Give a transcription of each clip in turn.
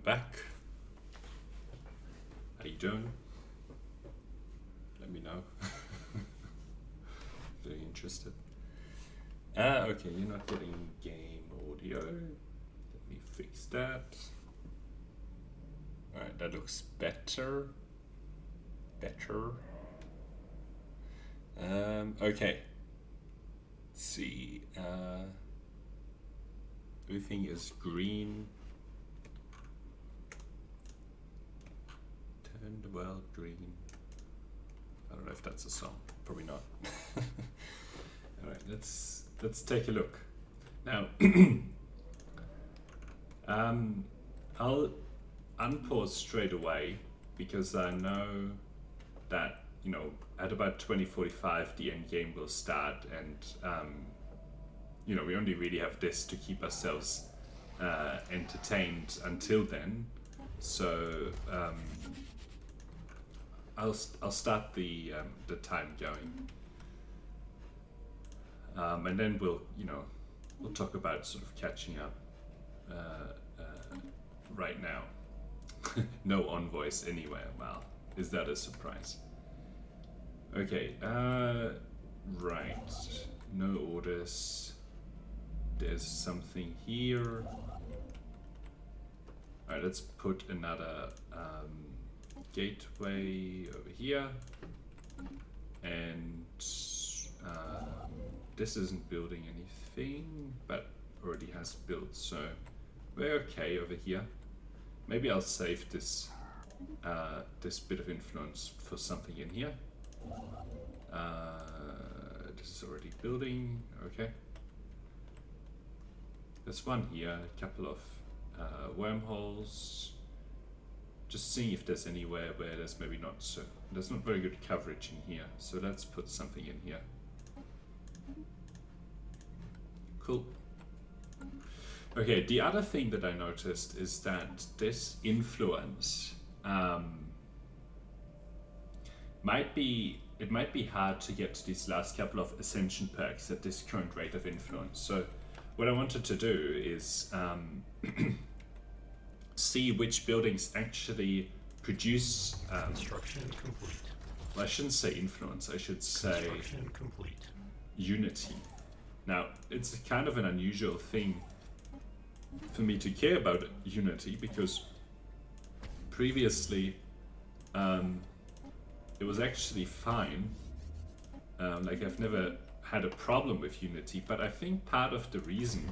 back. How you doing? Let me know. Very interested. Okay, you're not getting game audio. Let me fix that. Alright, that looks better. Okay. Let's see. Everything is green. Turn the world green. I don't know if that's a song. Probably not. Alright, let's take a look. Now, I'll unpause straight away because I know that, you know, at about 2045 the end game will start, and you know, we only really have this to keep ourselves entertained until then. So I'll start the time going, and then we'll talk about sort of catching up right now. No envoys anywhere. Wow, is that a surprise? Okay, right. No orders. There's something here. Alright, let's put another gateway over here. And this isn't building anything, but already has built, so we're okay over here. Maybe I'll save this this bit of influence for something in here. This is already building, okay. There's one here, a couple of wormholes. Just seeing if there's anywhere where there's maybe not so there's not very good coverage in here. So let's put something in here. Cool. Okay, the other thing that I noticed is that this influence might be hard to get to these last couple of ascension perks at this current rate of influence. So what I wanted to do is see which buildings actually produce construction complete. Well, I shouldn't say influence, I should say Construction complete. unity. Now, it's kind of an unusual thing for me to care about unity, because previously it was actually fine. Like, I've never had a problem with unity, but I think part of the reason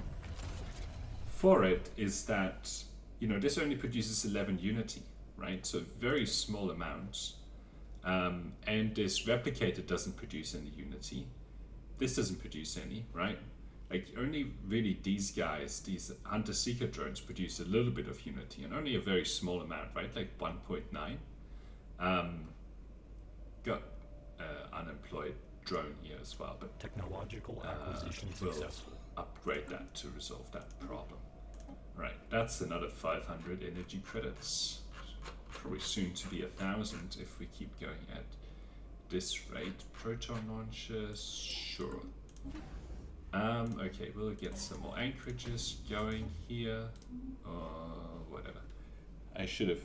for it is that, you know, this only produces 11 unity, right? So very small amounts. And this replicator doesn't produce any unity. This doesn't produce any, right? Like, only really these guys, these hunter-seeker drones, produce a little bit of unity, and only a very small amount, right? Like 1.9. Got unemployed drone here as well, but Technological acquisition we'll successful. upgrade that to resolve that problem. Right, that's another 500 energy credits. Probably soon to be 1,000 if we keep going at this rate. Proton launchers, sure. Okay, we'll get some more anchorages going here, or whatever. I should have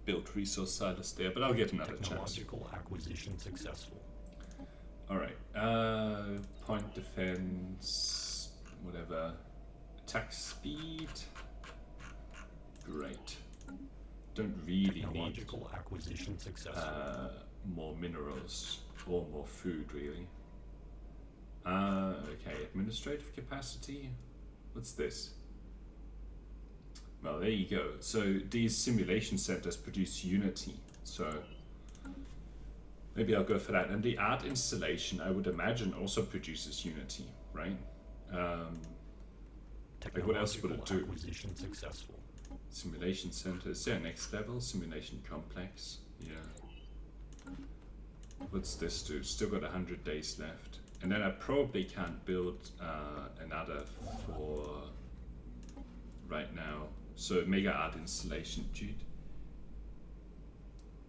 built resource silos there, but I'll get another chance. Technological acquisition successful. Alright, point defense, whatever. Attack speed, great. Don't really need Technological acquisition successful. more minerals or more food, really. Okay, administrative capacity. What's this? Well, there you go. So these simulation centers produce unity. So maybe I'll go for that. And the art installation, I would imagine, also produces unity, right? Like, what else would it do? Acquisition successful. Simulation centers. Yeah, next level. Simulation complex. Yeah. What's this do? Still got 100 days left. And then I probably can't build another for right now. So mega art installation, dude.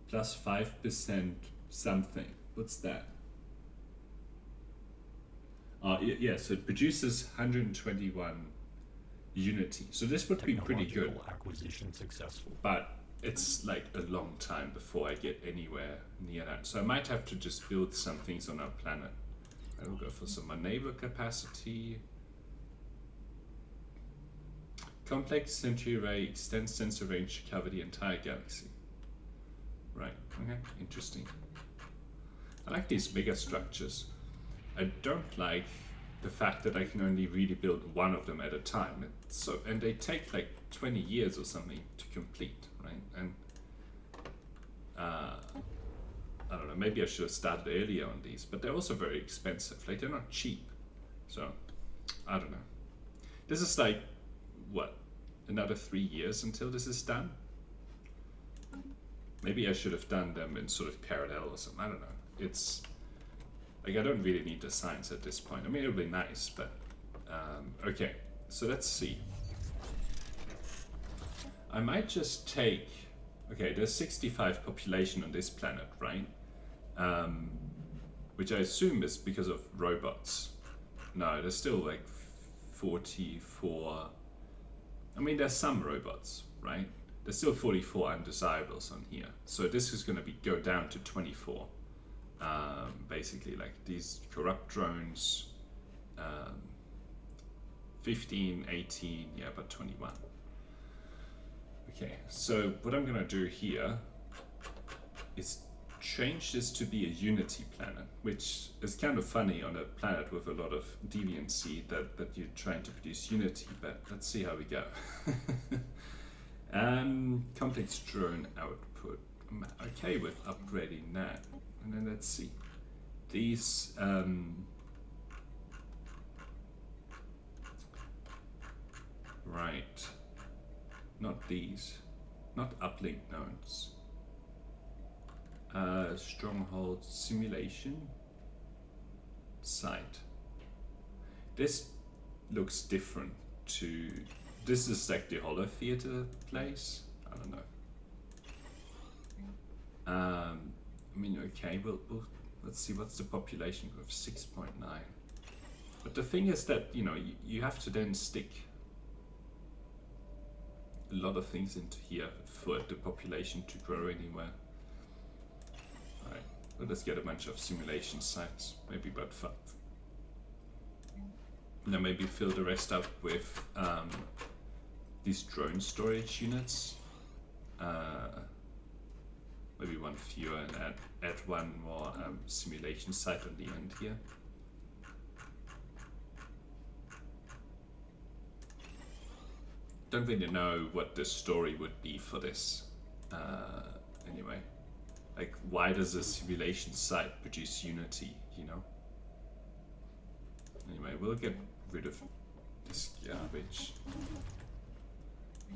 Plus 5% something. What's that? Yeah, so it produces 121 Unity. So this would be pretty good, Technological acquisition successful. but it's like a long time before I get anywhere near that. So I might have to just build some things on our planet. I will go for some maneuver capacity. Complex Century Array extends sensor range to cover the entire galaxy. Right, okay, interesting. I like these mega structures. I don't like the fact that I can only really build one of them at a time. And they take like 20 years or something to complete, right? And I don't know, maybe I should have started earlier on these, but they're also very expensive. Like, they're not cheap. So, I don't know. This is like, what, another 3 years until this is done? Maybe I should have done them in sort of parallel or something. I don't know. It's like, I don't really need the science at this point. I mean, it'll be nice, but okay. So let's see. I might just take. Okay, there's 65 population on this planet, right? Which I assume is because of robots. No, there's still like 44. I mean, there's some robots, right? There's still 44 undesirables on here. So this is going to go down to 24. Basically, like these corrupt drones, 15, 18, yeah, but 21. Okay, so what I'm going to do here is change this to be a Unity planet, which is kind of funny on a planet with a lot of deviancy that you're trying to produce Unity, but let's see how we go. Complex drone output. I'm okay with upgrading that. And then let's see. These right. Not these. Not uplink nodes. Stronghold simulation site. This looks different to. This is like the Holo Theater place. I don't know. I mean, okay, we'll let's see what's the population of 6.9. But the thing is that, you know, you have to then stick a lot of things into here for the population to grow anywhere. Alright, let us get a bunch of simulation sites, maybe about 5. And then maybe fill the rest up with these drone storage units. Maybe one fewer and add one more simulation site on the end here. Don't really know what the story would be for this. Anyway, like, why does a simulation site produce Unity, you know? Anyway, we'll get rid of this garbage.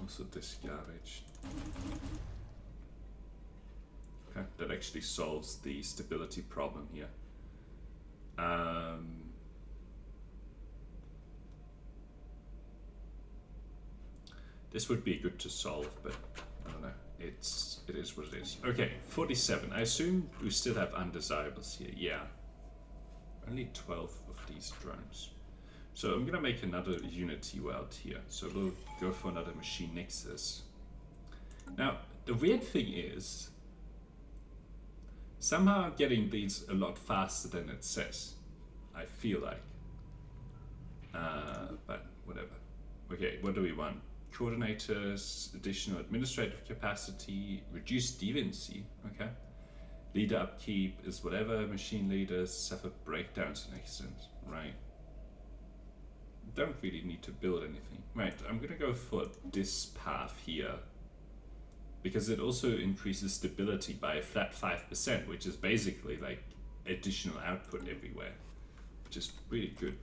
Also this garbage. Okay, that actually solves the stability problem here. This would be good to solve, but I don't know. It is what it is. Okay, 47. I assume we still have undesirables here. Yeah. Only 12 of these drones. So I'm gonna make another Unity world here. So we'll go for another machine nexus. Now, the weird thing is, somehow I'm getting these a lot faster than it says. I feel like. But whatever. Okay, what do we want? Coordinators, additional administrative capacity, reduced deviancy, okay. Leader upkeep is whatever, machine leaders suffer breakdowns and accidents, right. Don't really need to build anything. Right, I'm gonna go for this path here, because it also increases stability by a flat 5%, which is basically like additional output everywhere, which is really good.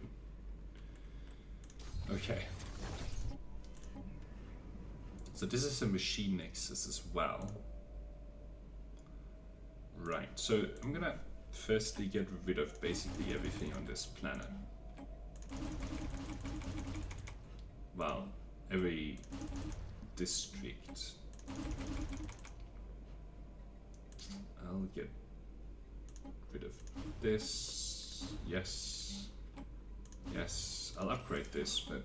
Okay. So this is a machine nexus as well. Right, so I'm gonna firstly get rid of basically everything on this planet. Well, every district. I'll get rid of this. Yes. Yes, I'll upgrade this, but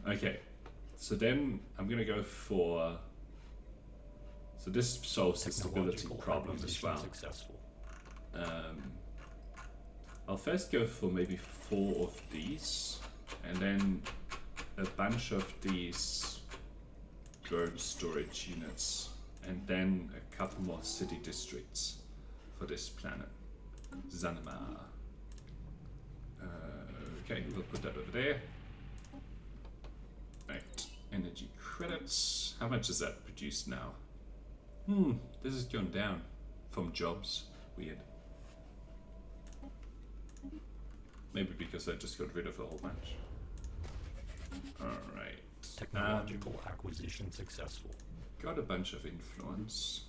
Okay, so then I'm gonna go for. So this solves the stability Technological problem as acquisition well. successful. I'll first go for maybe 4 of these, and then a bunch of these drone storage units, and then a couple more city districts for this planet. Zanima. Okay, we'll put that over there. Right, energy credits. How much is that produced now? This has gone down from jobs. Weird. Maybe because I just got rid of a whole bunch. Alright. Technological acquisition successful. Got a bunch of influence.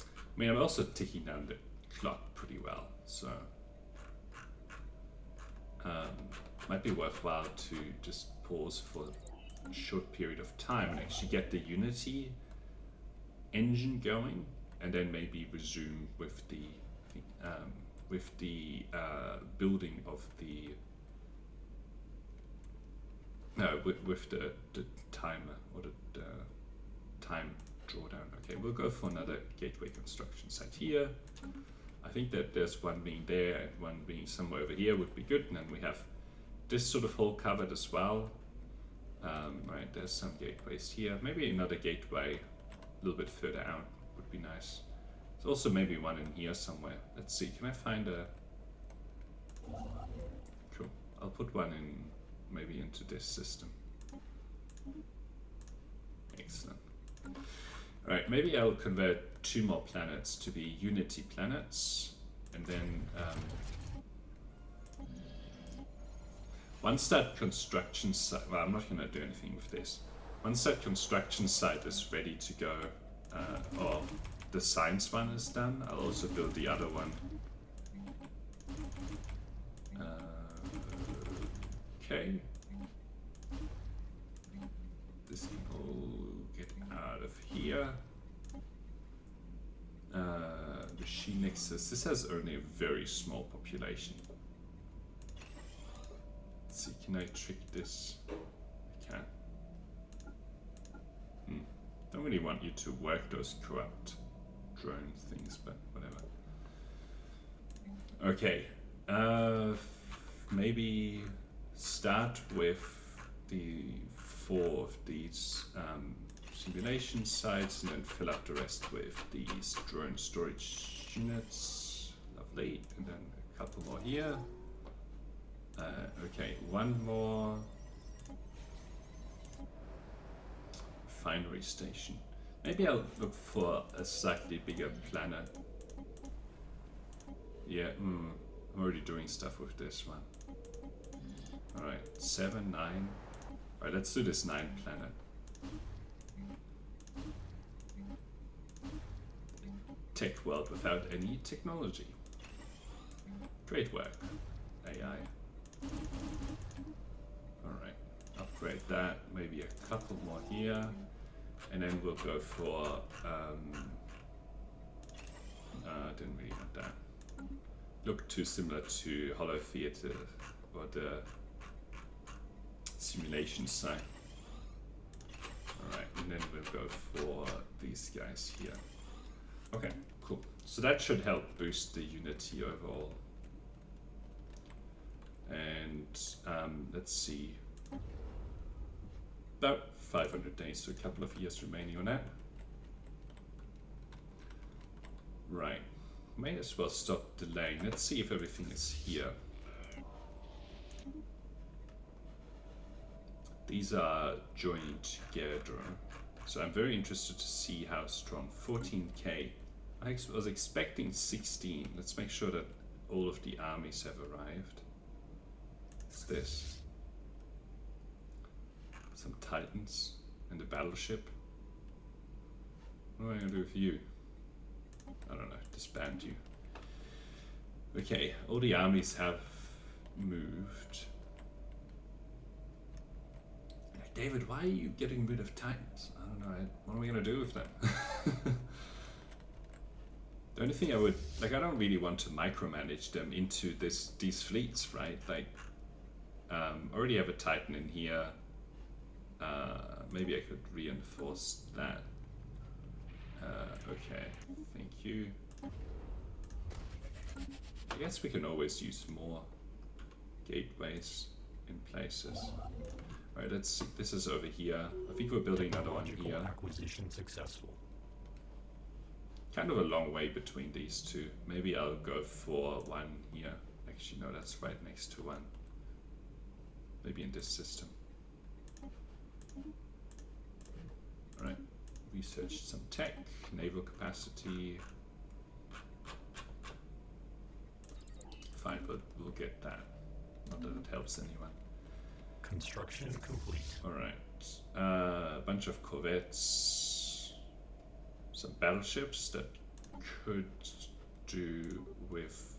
I mean, I'm also ticking down the clock pretty well, so might be worthwhile to just pause for a short period of time and actually get the Unity engine going, and then maybe resume with the building of the with the timer or the time drawdown. Okay, we'll go for another gateway construction site here. I think that there's one being there and one being somewhere over here would be good, and then we have this sort of hole covered as well. Right, there's some gateways here. Maybe another gateway a little bit further out would be nice. There's also maybe one in here somewhere. Let's see, can I find a... Cool, I'll put one in, maybe into this system. Excellent. Alright, maybe I'll convert 2 more planets to be Unity planets, and then once that construction site, well, I'm not going to do anything with this. Once that construction site is ready to go, or the science one is done, I'll also build the other one. Okay. This can all get out of here. Machine Nexus. This has only a very small population. Let's see, can I trick this? I can. Don't really want you to work those corrupt drone things, but whatever. Okay. Maybe start with the 4 of these simulation sites, and then fill up the rest with these drone storage units. Lovely. And then a couple more here. Okay, one more refinery station. Maybe I'll look for a slightly bigger planet. Yeah, I'm already doing stuff with this one. Alright, 7, 9. Alright, let's do this 9 planet. Tech world without any technology. Great work, AI. Alright, upgrade that, maybe a couple more here, and then we'll go for, didn't really want that. Look too similar to Hollow Theater or the simulation site. Alright, and then we'll go for these guys here. Okay, cool. So that should help boost the Unity overall. And let's see, about 500 days, so a couple of years remaining on that. Right, may as well stop delaying. Let's see if everything is here. These are joining together, so I'm very interested to see how strong. 14k. I was expecting 16. Let's make sure that all of the armies have arrived. What's this? Some Titans and the battleship. What am I gonna do with you? I don't know, disband you. Okay, all the armies have moved. David, why are you getting rid of Titans? I don't know, what am I gonna do with them? The only thing I would, like, I don't really want to micromanage them into these fleets, right? Like, Already have a Titan in here. Maybe I could reinforce that. Okay, thank you. I guess we can always use more gateways in places. Alright, let's see. This is over here. I think we're building another one here. Acquisition successful. Kind of a long way between these two. Maybe I'll go for one here. Actually, no, that's right next to one. Maybe in this system. Alright, researched some tech, naval capacity. Fine, but we'll get that. Not that it helps anyone. Construction complete. Alright, a bunch of corvettes, some battleships that could do with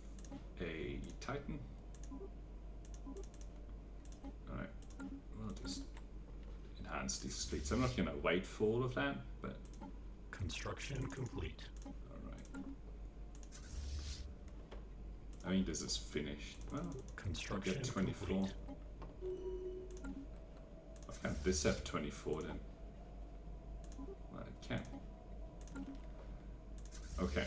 a Titan. Alright, we'll just enhance these fleets. I'm not going to wait for all of that, but... Construction complete. Alright. I mean, this is finished. Well, Construction I'll get 24. complete. Why can't this have 24 then? Well, it can. Okay.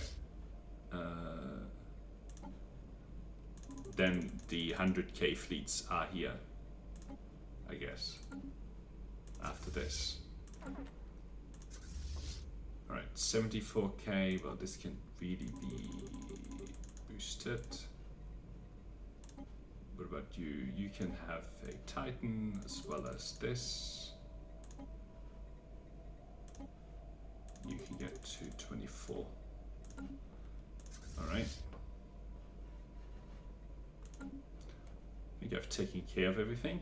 Then the 100k fleets are here, I guess, after this. Alright, 74k, well this can really be boosted. What about you? You can have a Titan as well as this. You can get to 24. Alright. I think I've taken care of everything.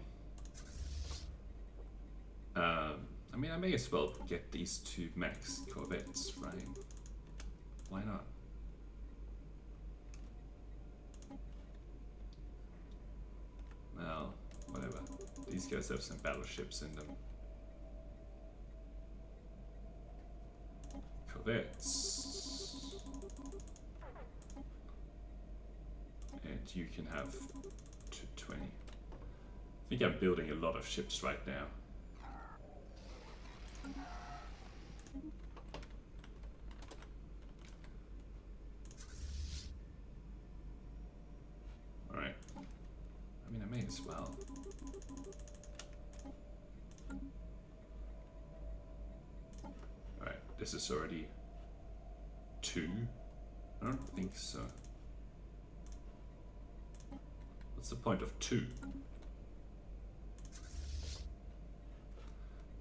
I mean, I may as well get these two max corvettes, right? Why not? Well, whatever. These guys have some battleships in them. Corvettes. And you can have 220. I think I'm building a lot of ships right now. Alright. I mean, I may as well. Alright, this is already 2. I don't think so. What's the point of 2?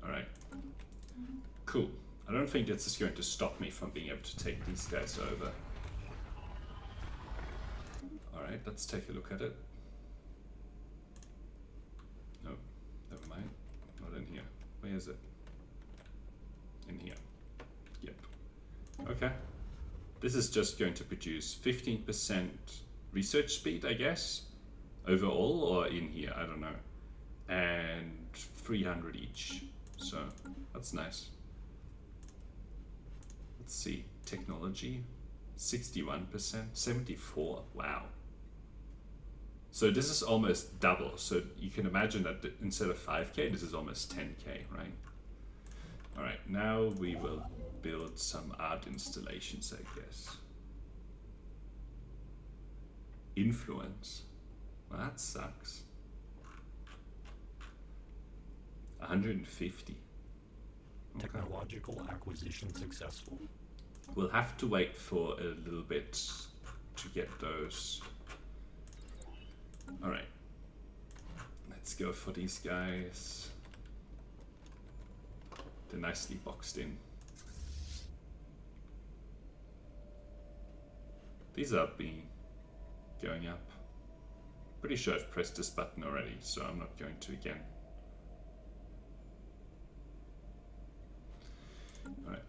Alright. Cool. I don't think this is going to stop me from being able to take these guys over. Alright, let's take a look at it. No, never mind. Not in here. Where is it? In here. Yep. Okay. This is just going to produce 15% research speed, I guess, overall, or in here, I don't know. And 300 each. So, that's nice. Let's see. Technology, 61%, 74. Wow. So this is almost double. So you can imagine that instead of 5k, this is almost 10k, right? All right, now we will build some art installations, I guess. Influence. Well, that sucks. 150. Okay. Technological acquisition successful. We'll have to wait for a little bit to get those. All right. Let's go for these guys. They're nicely boxed in. These are going up. Pretty sure I've pressed this button already, so I'm not going to again. Alright.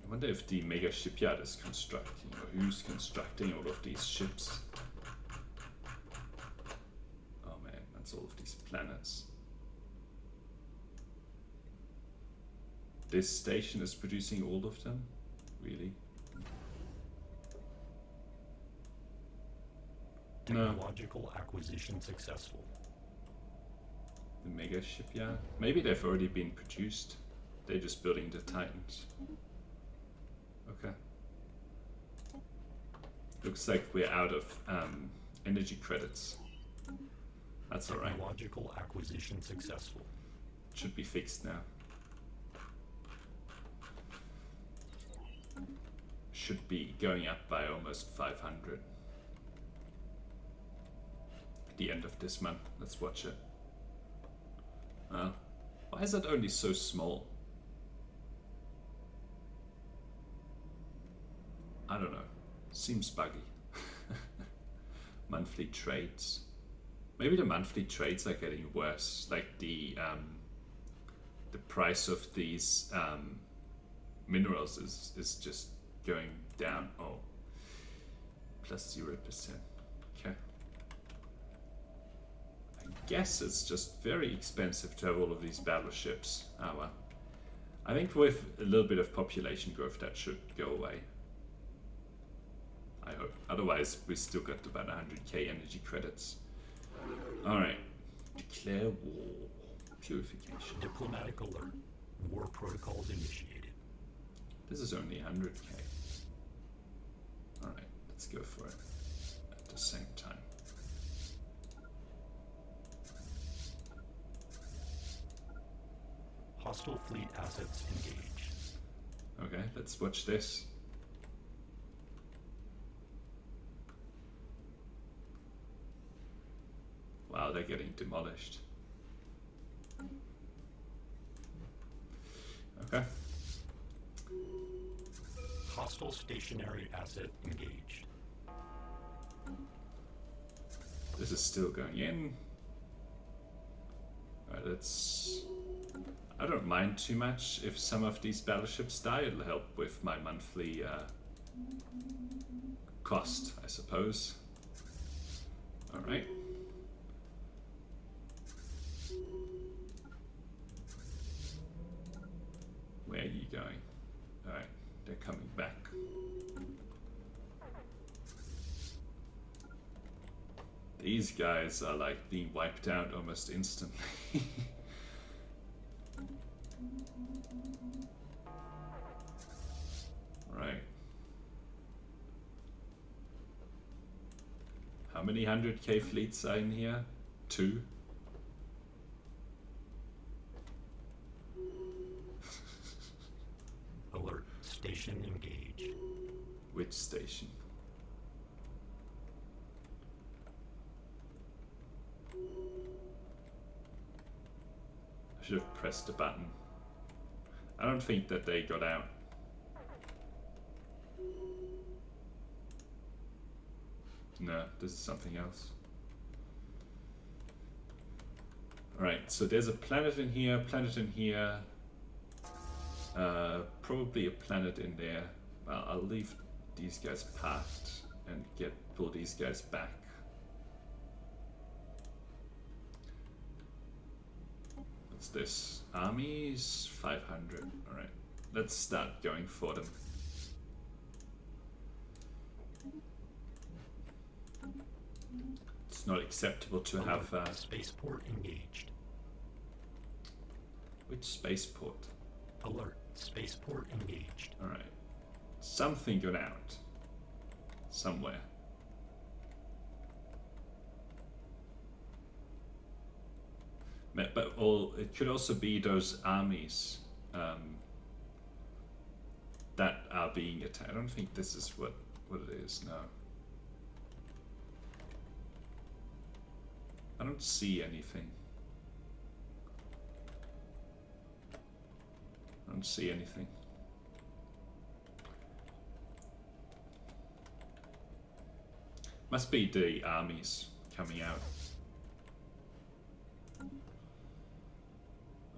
I wonder if the mega shipyard is constructing, or who's constructing all of these ships. Oh man, that's all of these planets. This station is producing all of them? Really? Technological acquisition successful. The mega shipyard. Maybe they've already been produced. They're just building the Titans. Okay. Looks like we're out of energy credits. That's alright. Technological acquisition successful. Should be fixed now. Should be going up by almost 500 at the end of this month. Let's watch it. Why is it only so small? I don't know. Seems buggy. Monthly trades. Maybe the monthly trades are getting worse. Like the price of these minerals is just going down. Oh, plus 0%. Okay. I guess it's just very expensive to have all of these battleships. Oh well. I think with a little bit of population growth that should go away. I hope. Otherwise, we still got about 100k energy credits. Alright. Declare war. Purification. Diplomatic alert. War protocols initiated. This is only 100k. Alright, let's go for it at the same time. Hostile fleet assets engaged. Okay, let's watch this. Wow, they're getting demolished. Okay. Hostile stationary asset engaged. This is still going in. Alright, let's... I don't mind too much if some of these battleships die. It'll help with my monthly cost, I suppose. Alright. Where are you going? Alright, they're coming back. These guys are like being wiped out almost instantly. Right. How many 100k fleets are in here? 2? Alert. Station engaged. Which station? I should have pressed the button. I don't think that they got out. No, this is something else. Alright, so there's a planet in here, probably a planet in there. Well, I'll leave these guys parked and pull these guys back. What's this? Armies 500. Alright, let's start going for them. It's not acceptable to have spaceport engaged. Which spaceport? Alert. Spaceport engaged. Alright. Something got out. Somewhere. But it could also be those armies that are being attacked. I don't think this is what it is, no. I don't see anything. I don't see anything. Must be the armies coming out.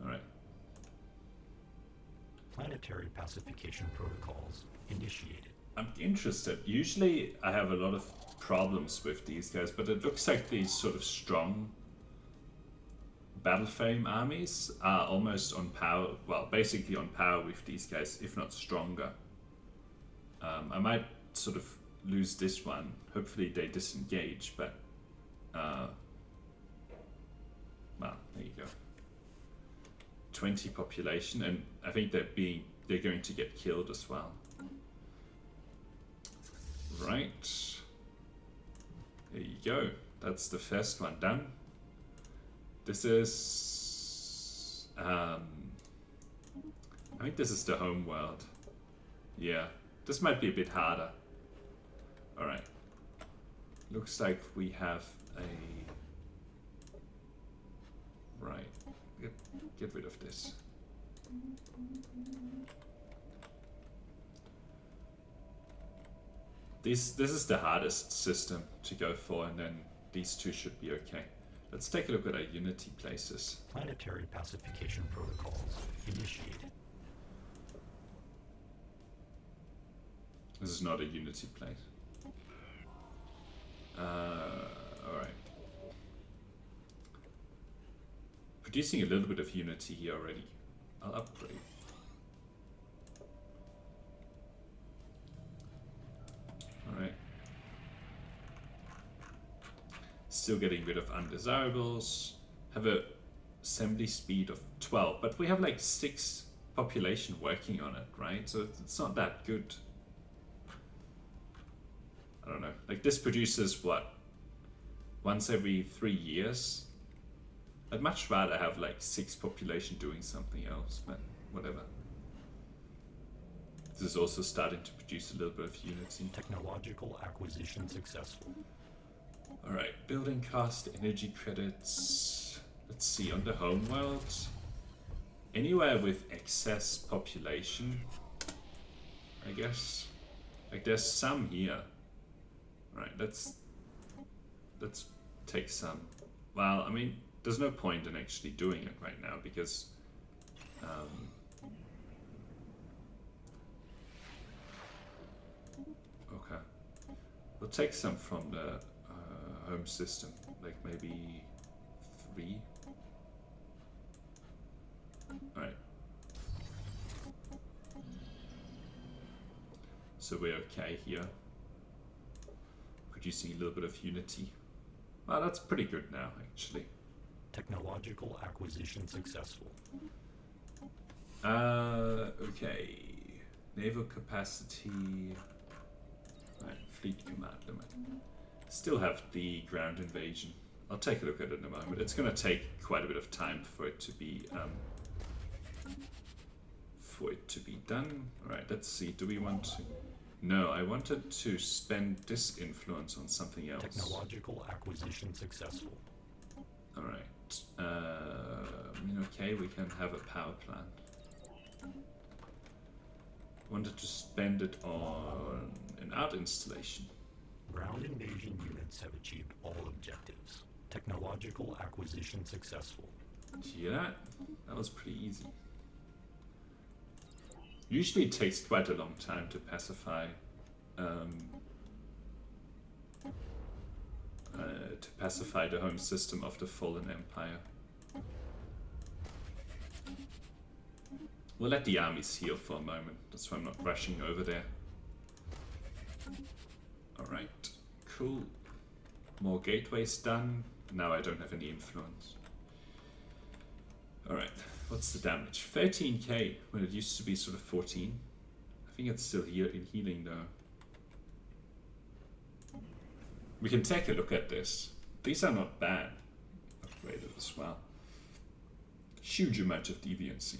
Alright. Planetary pacification protocols initiated. I'm interested. Usually I have a lot of problems with these guys, but it looks like these sort of strong battle frame armies are almost on par, well, basically on par with these guys, if not stronger. I might sort of lose this one. Hopefully they disengage, but well, there you you go. 20 population, and I think they're going to get killed as well. Right. There you go. That's the first one done. This is I think this is the home world. Yeah, this might be a bit harder. All right. Looks like we have a right. Get rid of this. This is the hardest system to go for, and then these two should be okay. Let's take a look at our Unity places. Planetary pacification protocols initiated. This is not a Unity place. Alright. Producing a little bit of Unity here already. I'll upgrade. Alright. Still getting rid of undesirables. Have a assembly speed of 12, but we have like 6 population working on it, right? So it's not that good. I don't know. Like this produces what? Once every 3 years? I'd much rather have like 6 population doing something else, but whatever. This is also starting to produce a little bit of Unity. Technological acquisition successful. Alright, building cost, energy credits. Let's see, on the home world, anywhere with excess population, I guess. Like there's some here. Right, let's take some. Well, I mean, there's no point in actually doing it right now because okay, we'll take some from the home system, like maybe 3. All right. So we're okay here. Producing a little bit of Unity. Well, that's pretty good now, actually. Technological acquisition successful. Okay. Naval capacity. Right, fleet command limit. Still have the ground invasion. I'll take a look at it in a moment. It's going to take quite a bit of time for it to be done. All right, let's see. Do we want to? No, I wanted to spend this influence on something else. Technological acquisition successful. All right. I mean, okay, we can have a power plant. Wanted to spend it on an art installation. Ground invasion units have achieved all objectives. Technological acquisition successful. Did you hear that? That was pretty easy. Usually it takes quite a long time to pacify the home system of the fallen empire. We'll let the armies heal for a moment. That's why I'm not rushing over there. Alright, cool. More gateways done. Now I don't have any influence. Alright, what's the damage? 13k when it used to be sort of 14. I think it's still here in healing though. We can take a look at this. These are not bad. Upgraded as well. Huge amount of deviancy.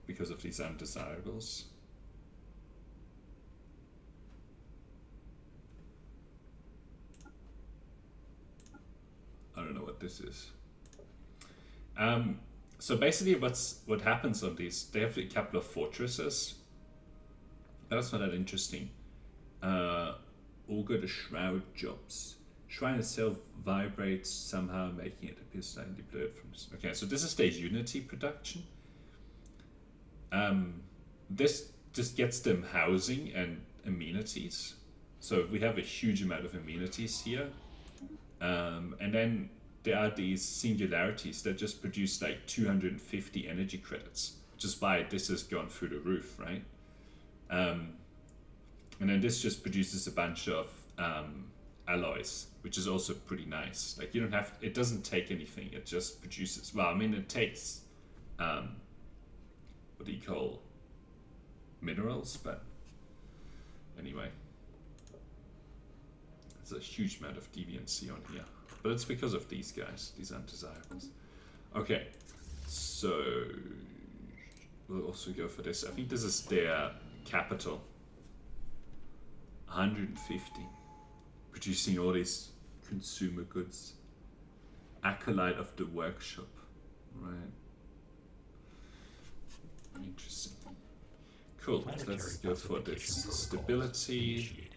Because of these undesirables. I don't know what this is. So basically what happens on these, they have a couple of fortresses. That's not that interesting. Augur the Shroud jobs. Shrine itself vibrates somehow, making it appear slightly blurred from this. Okay, so this is the Unity production. This just gets them housing and amenities. So we have a huge amount of amenities here. And then there are these singularities that just produce like 250 energy credits, which is why this has gone through the roof, right? And then this just produces a bunch of alloys, which is also pretty nice. Like you don't have, it doesn't take anything. It just produces. Well, I mean, it takes what do you call minerals, but anyway, there's a huge amount of deviancy on here, but it's because of these guys, these undesirables. Okay, so we'll also go for this. I think this is their capital. 150, producing all these consumer goods. Acolyte of the workshop, right? Interesting. Cool. Let's go for this stability.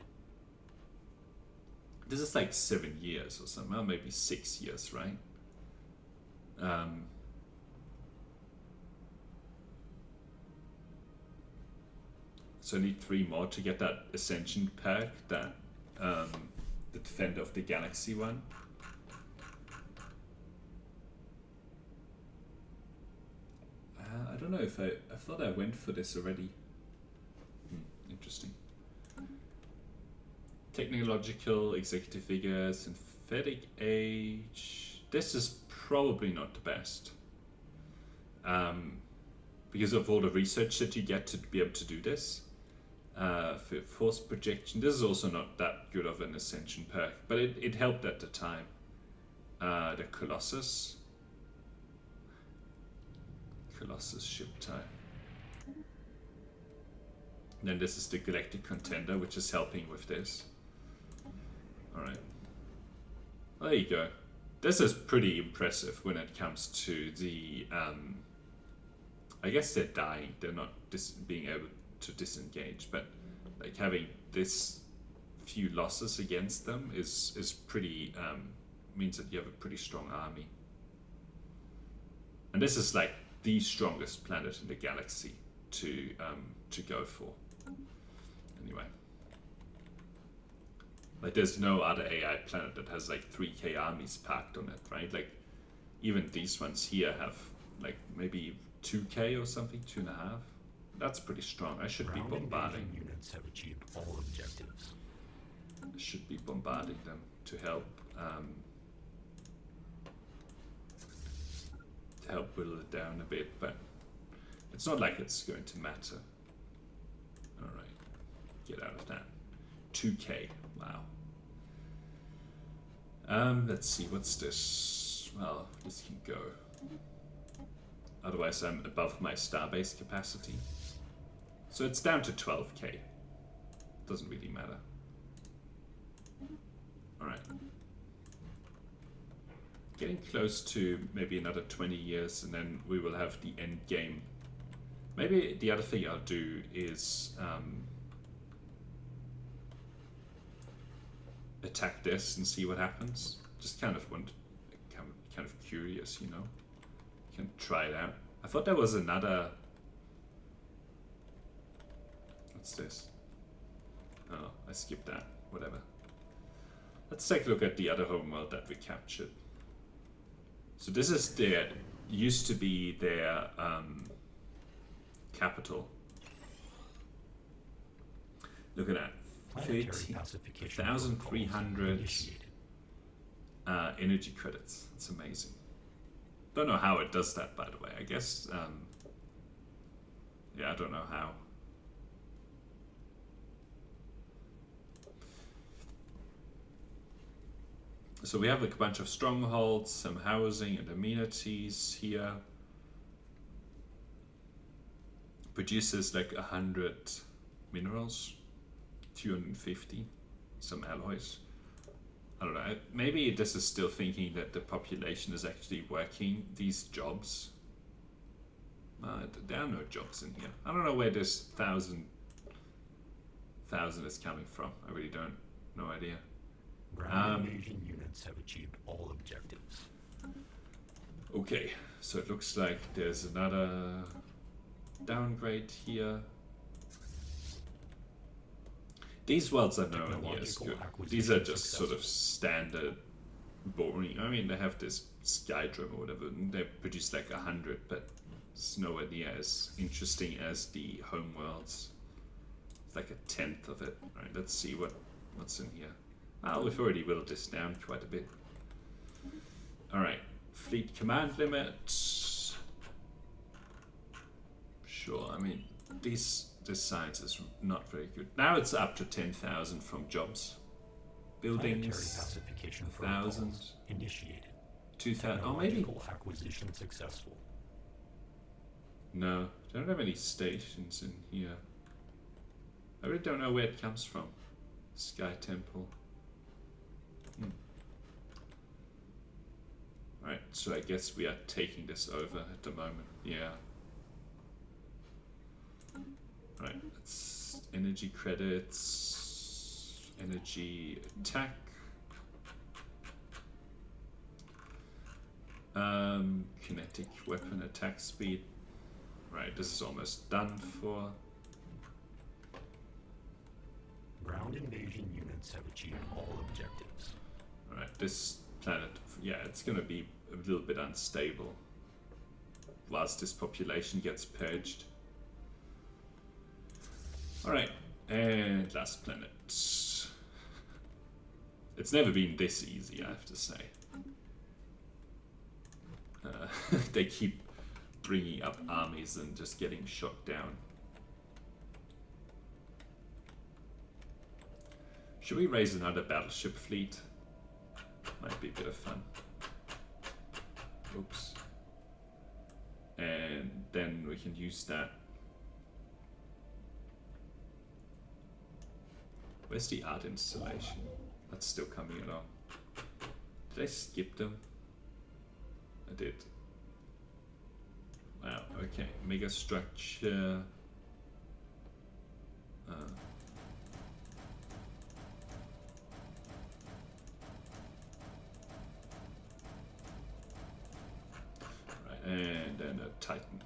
This is like 7 years or something, well, maybe 6 years, right? So I need 3 more to get that Ascension perk, that the Defender of the Galaxy one. I don't know if I thought I went for this already. Interesting. Technological, executive vigor, synthetic age. This is probably not the best. Because of all the research that you get to be able to do this. For force projection, this is also not that good of an Ascension perk, but it helped at the time. The Colossus ship type. Then this is the Galactic Contender, which is helping with this. Alright. Well, there you go. This is pretty impressive when it comes to the... I guess they're dying. They're not being able to disengage, but like having this few losses against them is pretty... means that you have a pretty strong army. And this is like the strongest planet in the galaxy to go for. Anyway, like there's no other AI planet that has like 3k armies packed on it, right? Like even these ones here have like maybe 2k or something, 2.5. That's pretty strong. I should be bombarding. Units have achieved all objectives. I should be bombarding them to help whittle it down a bit, but it's not like it's going to matter. All right, get out of that. 2k, wow. Let's see, what's this? Well, this can go. Otherwise I'm above my starbase capacity. So it's down to 12k. Doesn't really matter. Alright. Getting close to maybe another 20 years and then we will have the end game. Maybe the other thing I'll do is attack this and see what happens. Just kind of kind of curious, you know. Can try it out. I thought there was another. What's this? Oh, I skipped that. Whatever. Let's take a look at the other homeworld that we captured. So this is their, used to be their capital. Look at that. 1,300 energy credits. That's amazing. Don't know how it does that, by the way. I guess, yeah, I don't know how. So we have like a bunch of strongholds, some housing and amenities here. Produces like 100 minerals, 250, some alloys. I don't know, maybe this is still thinking that the population is actually working these jobs. There are no jobs in here. I don't know where this 1,000 is coming from. I really don't, no idea. Ground invasion units have achieved all objectives. Okay, so it looks like there's another downgrade here. These worlds are known as good. These are just sort of standard, boring. I mean, they have this Skydrome or whatever, and they produce like 100, but it's nowhere near as interesting as the home worlds. It's like 1/10 of it. All right, let's see what's in here. Well, we've already whittled this down quite a bit. Alright, fleet command limit. Sure, I mean, this size is not very good. Now it's up to 10,000 from jobs. Planetary Buildings, pacification 1,000, protocols initiated. 2,000, oh maybe. Technological acquisition successful. No, don't have any stations in here. I really don't know where it comes from. Sky Temple. Right, so I guess we are taking this over at the moment. Yeah. Right, that's energy credits, energy attack. Kinetic weapon attack speed. Right, this is almost done for. Ground invasion units have achieved all objectives. Alright, this planet, yeah, it's gonna be a little bit unstable whilst this population gets purged. Alright, and last planet. It's never been this easy, I have to say. They keep bringing up armies and just getting shot down. Should we raise another battleship fleet? Might be a bit of fun. Oops. And then we can use that. Where's the art installation? That's still coming along. Did I skip them? I did. Wow, okay. Mega structure. Right, and then a Titan.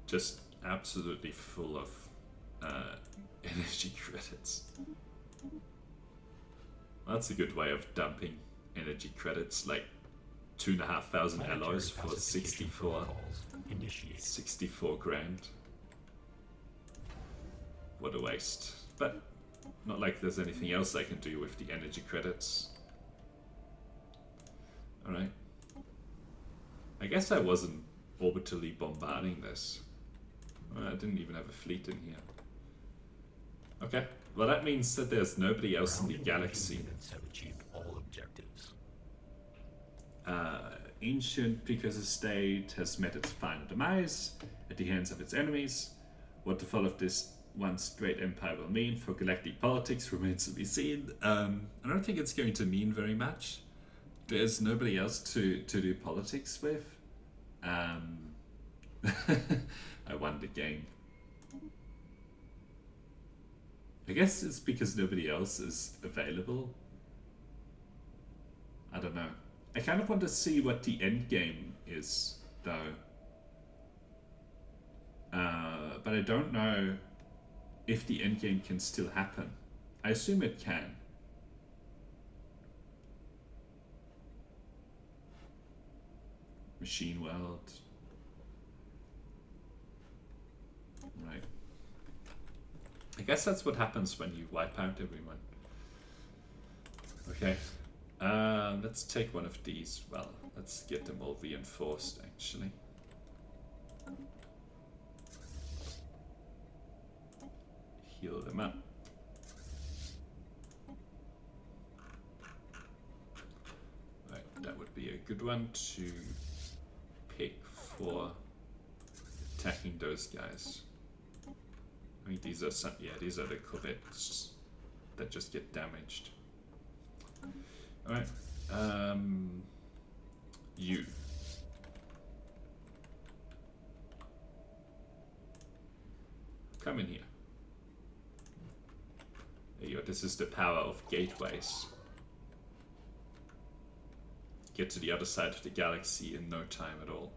Just absolutely full of energy credits. That's a good way of dumping energy credits, like 2,500 alloys for 64 grand. What a waste. But not like there's anything else I can do with the energy credits. Alright. I guess I wasn't orbitally bombarding this. Well, I didn't even have a fleet in here. Okay, well that means that there's nobody else in the galaxy. Units have achieved all objectives. Ancient Pegasus state has met its final demise at the hands of its enemies. What the fall of this once great empire will mean for galactic politics remains to be seen. I don't think it's going to mean very much. There's nobody else to do politics with. I won the game. I guess it's because nobody else is available. I don't know. I kind of want to see what the end game is, though. But I don't know if the end game can still happen. I assume it can. Machine world. Right. I guess that's what happens when you wipe out everyone. Okay. Let's take one of these. Well, let's get them all reinforced, actually. Heal them up. Right, that would be a good one to pick for attacking those guys. I mean, these are some, yeah, these are the corvettes that just get damaged. Alright, you. Come in here. There you go, this is the power of gateways. Get to the other side of the galaxy in no time at all.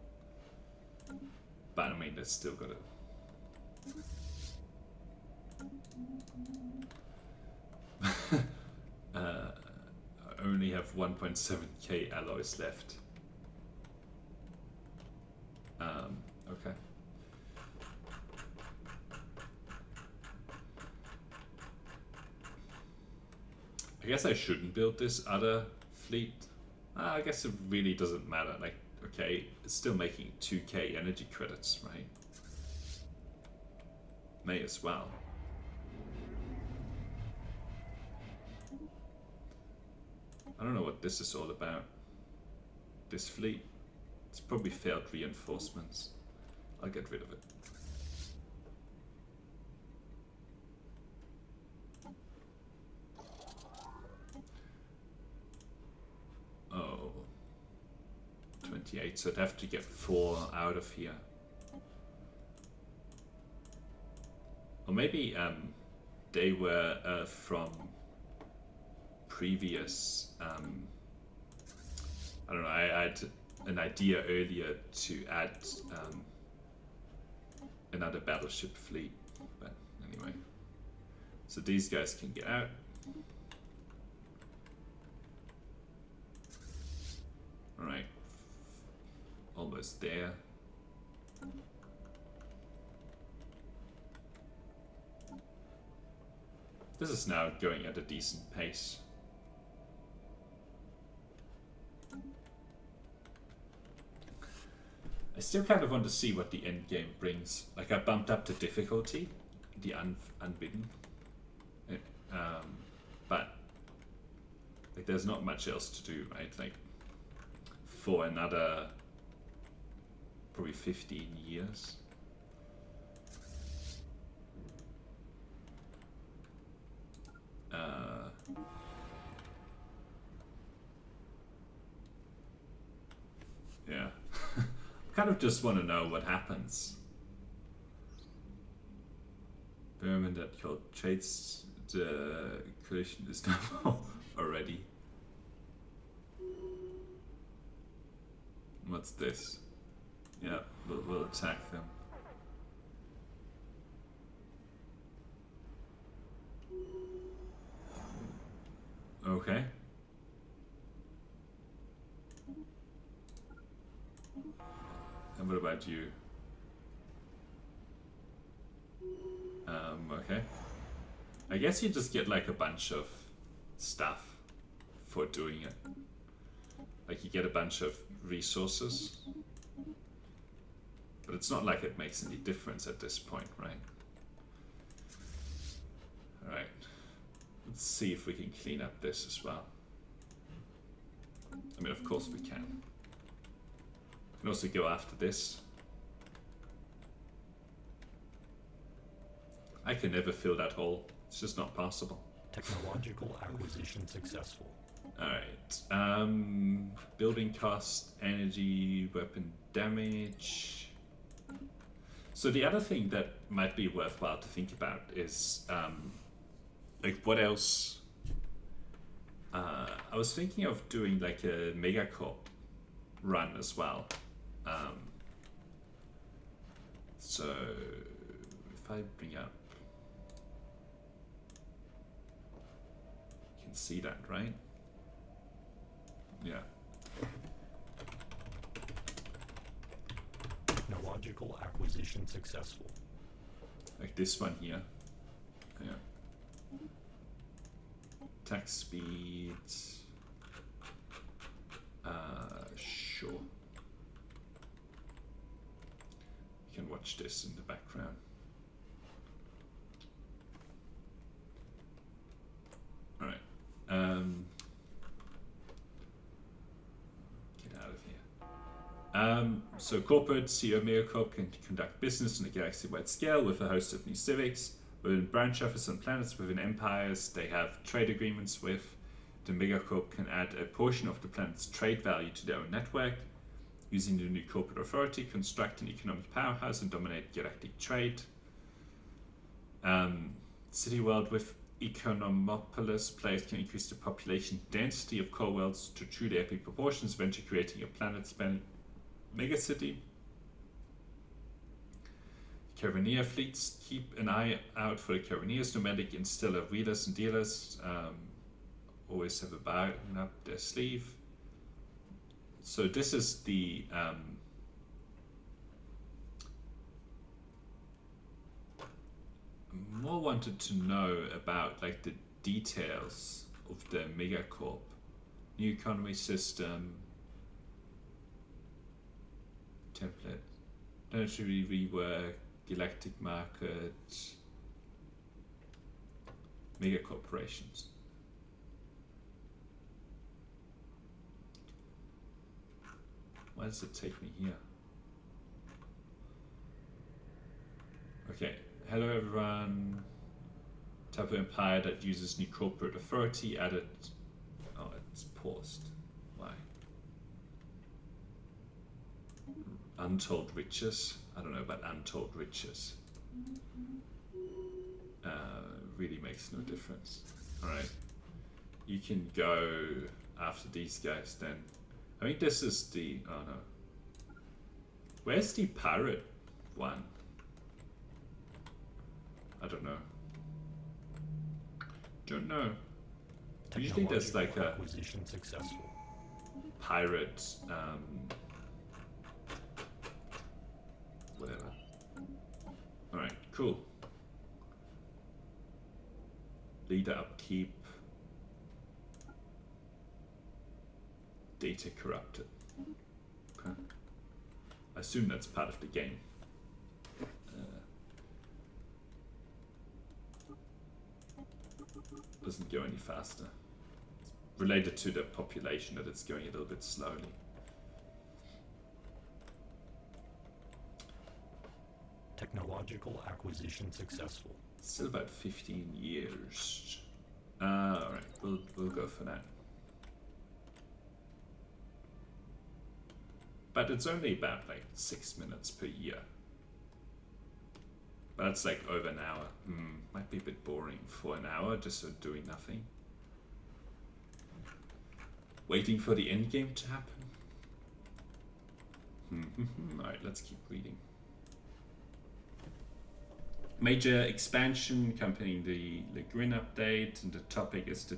But I mean, they're still got to... I only have 1.7k alloys left. Okay. I guess I shouldn't build this other fleet. I guess it really doesn't matter. Like, okay, it's still making 2k energy credits, right? May as well. I don't know what this is all about. This fleet. It's probably failed reinforcements. I'll get rid of it. Oh. 28, so I'd have to get 4 out of here. Or maybe they were from previous, I don't know, I had an idea earlier to add another battleship fleet, but anyway. So these guys can get out. Alright, almost there. This is now going at a decent pace. I still kind of want to see what the end game brings. Like, I bumped up the difficulty, the unbidden, but like there's not much else to do, right? Like for another probably 15 years. Yeah. Kind of just want to know what happens. Berman that called trades the collision is done already. What's this? Yeah, we'll attack them. Okay. And what about you? Okay. I guess you just get like a bunch of stuff for doing it. Like you get a bunch of resources. But it's not like it makes any difference at this point, right? Alright. Let's see if we can clean up this as well. I mean, of course we can. We can also go after this. I can never fill that hole. It's just not possible. Technological acquisition successful. Alright. Building cost, energy, weapon damage. So the other thing that might be worthwhile to think about is like what else? I was thinking of doing like a megacorp run as well. So if I bring up, you can see that, right? Yeah. Technological acquisition successful. Like this one here. Yeah. Attack speed. Sure. You can watch this in the background. Alright. Get out of here. So corporate CEO Megacorp can conduct business on a galaxy-wide scale with a host of new civics. Within branch office on planets within empires they have trade agreements with. The Megacorp can add a portion of the planet's trade value to their own network. Using the new corporate authority, construct an economic powerhouse and dominate galactic trade. City world with Economopolis, players can increase the population density of core worlds to truly epic proportions, eventually creating a planet-spanning megacity. Caravaneer fleets, keep an eye out for the Caravaneers, nomadic and stellar wheelers and dealers. Always have a button up their sleeve. So this is the more wanted to know about like the details of the Megacorp. New economy system. Template. Planetary rework. Galactic market. Mega corporations. Why does it take me here? Okay, hello everyone. Type of empire that uses new corporate authority added. Oh, it's paused. Why? Untold riches. I don't know about untold riches. Really makes no difference. Alright. You can go after these guys then. I think this is the... oh no. Where's the pirate one? I don't know. Don't know. Usually there's like a acquisition successful. pirate whatever. Alright, cool. Leader upkeep. Data corrupted. Okay. I assume that's part of the game. Doesn't go any faster. It's related to the population that it's going a little bit slowly. Technological acquisition successful. Still about 15 years. Alright, we'll go for that. But it's only about like 6 minutes per year. But that's like over an hour. Might be a bit boring for an hour just for doing nothing. Waiting for the end game to happen. Alright, let's keep reading. Major expansion accompanying the Grin update, and the topic is the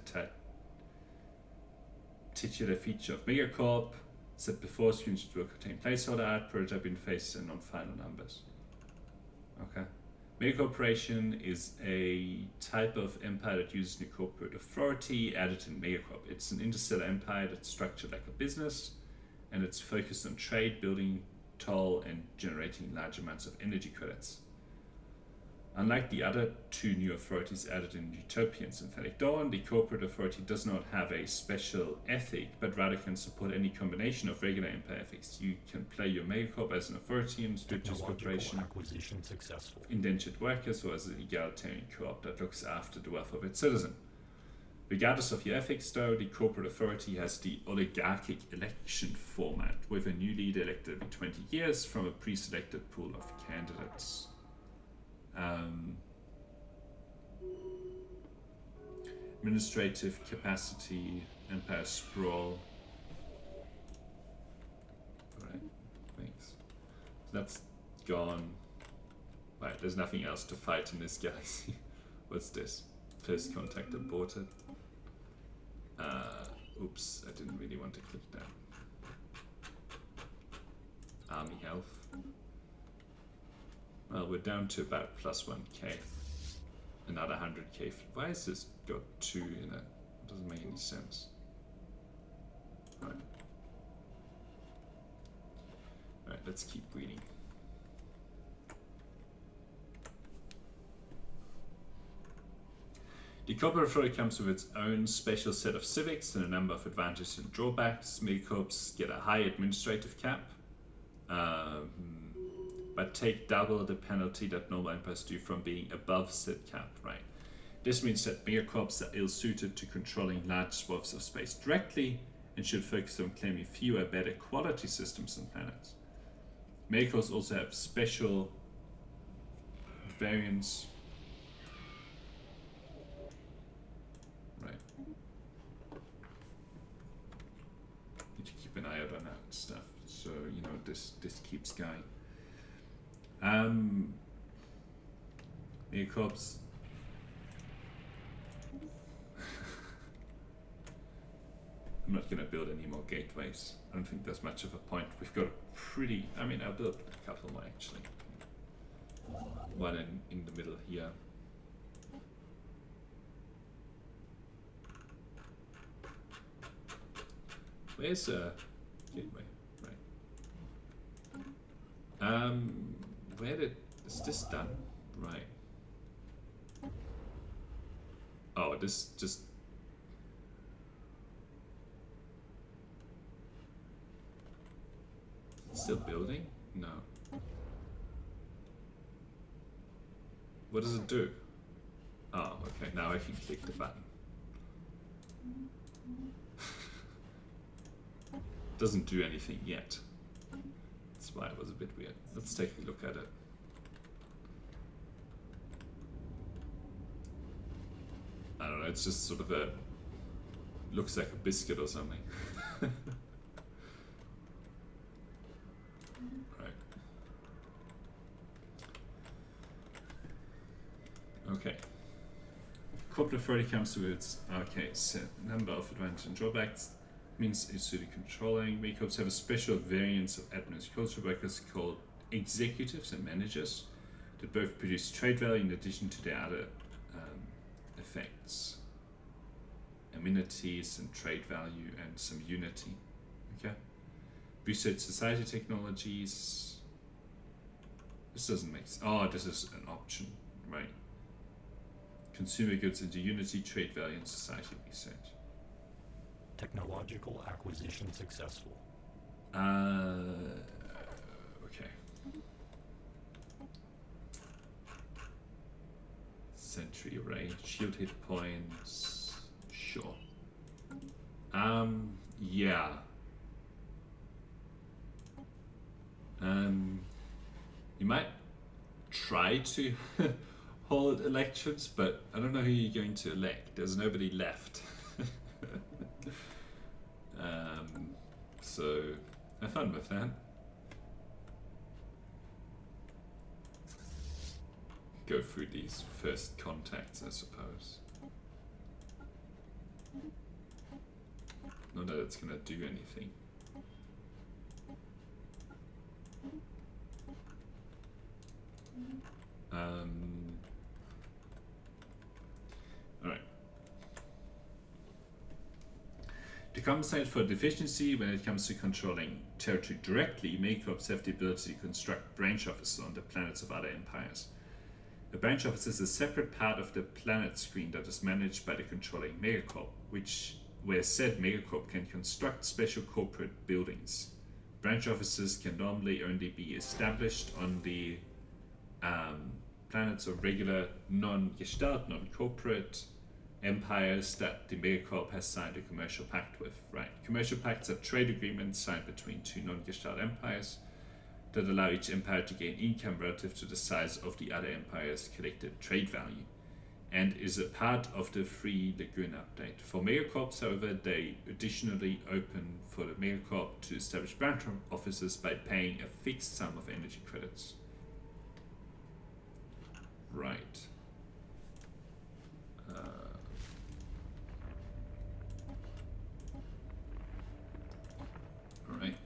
titular feature of Megacorp. Said before, screenshots will contain placeholder art, prototype interfaces, and non-final numbers. Okay. Megacorporation is a type of empire that uses new corporate authority added in Megacorp. It's an interstellar empire that's structured like a business, and it's focused on trade, building toll, and generating large amounts of energy credits. Unlike the other two new authorities added in Utopia and Synthetic Dawn, the corporate authority does not have a special ethic, but rather can support any combination of regular empire ethics. You can play your Megacorp as an authority and spiritual corporation, acquisition successful. indentured workers, or as an egalitarian co-op that looks after the welfare of its citizen. Regardless of your ethics, though, the corporate authority has the oligarchic election format, with a new leader elected every 20 years from a pre-selected pool of candidates. Administrative capacity, empire sprawl. Alright, thanks. So that's gone. Right, there's nothing else to fight in this galaxy. What's this? First contact aborted. Oops, I didn't really want to click that. Army health. Well, we're down to about plus 1k. Another 100k. Why has this got 2 in it? It doesn't make any sense. Right. Alright, let's keep reading. The corporate authority comes with its own special set of civics and a number of advantages and drawbacks. Megacorps get a high administrative cap. But take double the penalty that normal empires do from being above said cap, right? This means that megacorps are ill-suited to controlling large swaths of space directly and should focus on claiming fewer, better quality systems and planets. Megacorps also have special variants. Right. Need to keep an eye out on that stuff, so you know this keeps going. Megacorps. I'm not going to build any more gateways. I don't think there's much of a point. We've got a pretty... I mean, I'll build a couple more actually. One in the middle here. Where's a gateway? Right. Is this done? Right. Oh, this just. Still building? No. What does it do? Oh, okay, now I can click the button. Doesn't do anything yet. That's why it was a bit weird. Let's take a look at it. I don't know, it's just sort of a, looks like a biscuit or something. Right. Okay. Corporate authority comes to its, okay, so number of advantages and drawbacks. Means it's really controlling. Makeups have a special variance of administrative workers called executives and managers that both produce trade value in addition to their other effects. Amenities and trade value and some unity. Okay. Research society technologies. This doesn't make sense. Oh, this is an option, right? Consumer goods into unity, trade value, and society research. Technological acquisition successful. Okay. Sentry array, shield hit points, sure. Yeah. You might try to hold elections, but I don't know who you're going to elect. There's nobody left. So have fun with that. Go through these first contacts, I suppose. Not that it's gonna do anything. Alright. To compensate for deficiency when it comes to controlling territory directly, Megacorps have the ability to construct branch offices on the planets of other empires. A branch office is a separate part of the planet screen that is managed by the controlling Megacorp, where said Megacorp can construct special corporate buildings. Branch offices can normally only be established on the planets of regular non-Gestalt, non-corporate empires that the Megacorp has signed a commercial pact with, right? Commercial pacts are trade agreements signed between two non-Gestalt empires that allow each empire to gain income relative to the size of the other empire's collected trade value, and is a part of the Free Lagoon update. For Megacorps, however, they additionally open for the Megacorp to establish branch offices by paying a fixed sum of energy credits. Right. Alright.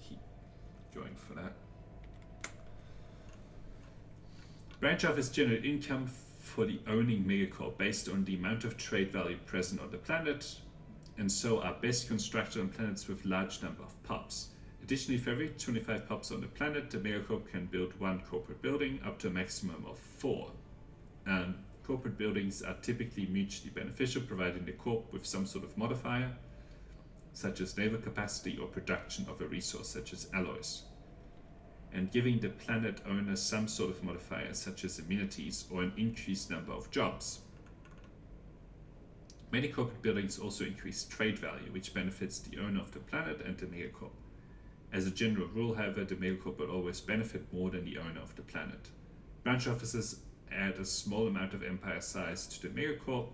Keep going for that. Branch office generate income for the owning Megacorp based on the amount of trade value present on the planet, and so are best constructed on planets with large number of pubs. Additionally, for every 25 pubs on the planet, the Megacorp can build one corporate building up to a maximum of 4. Corporate buildings are typically mutually beneficial, providing the corp with some sort of modifier, such as naval capacity or production of a resource such as alloys, and giving the planet owner some sort of modifier such as amenities or an increased number of jobs. Many corporate buildings also increase trade value, which benefits the owner of the planet and the Megacorp. As a general rule, however, the Megacorp will always benefit more than the owner of the planet. Branch offices add a small amount of empire size to the Megacorp,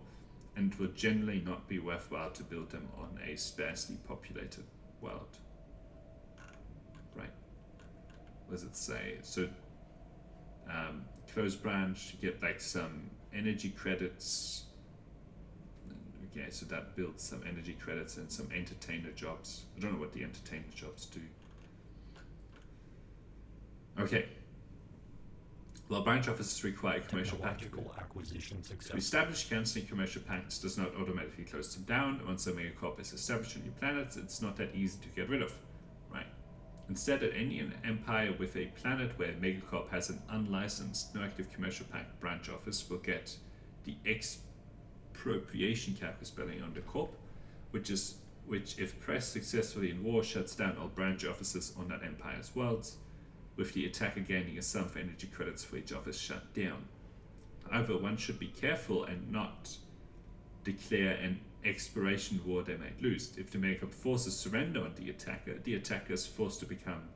and it will generally not be worthwhile to build them on a sparsely populated world. Right. What does it say? So, closed branch, you get like some energy credits. Okay, so that builds some energy credits and some entertainer jobs. I don't know what the entertainer jobs do. Okay. While branch offices require commercial pact. Technological acquisition To successful. establish cancelling commercial pacts does not automatically close them down. Once a megacorp is established on new planets, it's not that easy to get rid of, right? Instead, at any empire with a planet where megacorp has an unlicensed, no active commercial pact branch office will get the expropriation calculus spelling on the corp, which, if pressed successfully in war, shuts down all branch offices on that empire's worlds, with the attacker gaining a sum for energy credits for each office shut down. However, one should be careful and not declare an exploration war they might lose. If the megacorp forces surrender on the attacker is forced to become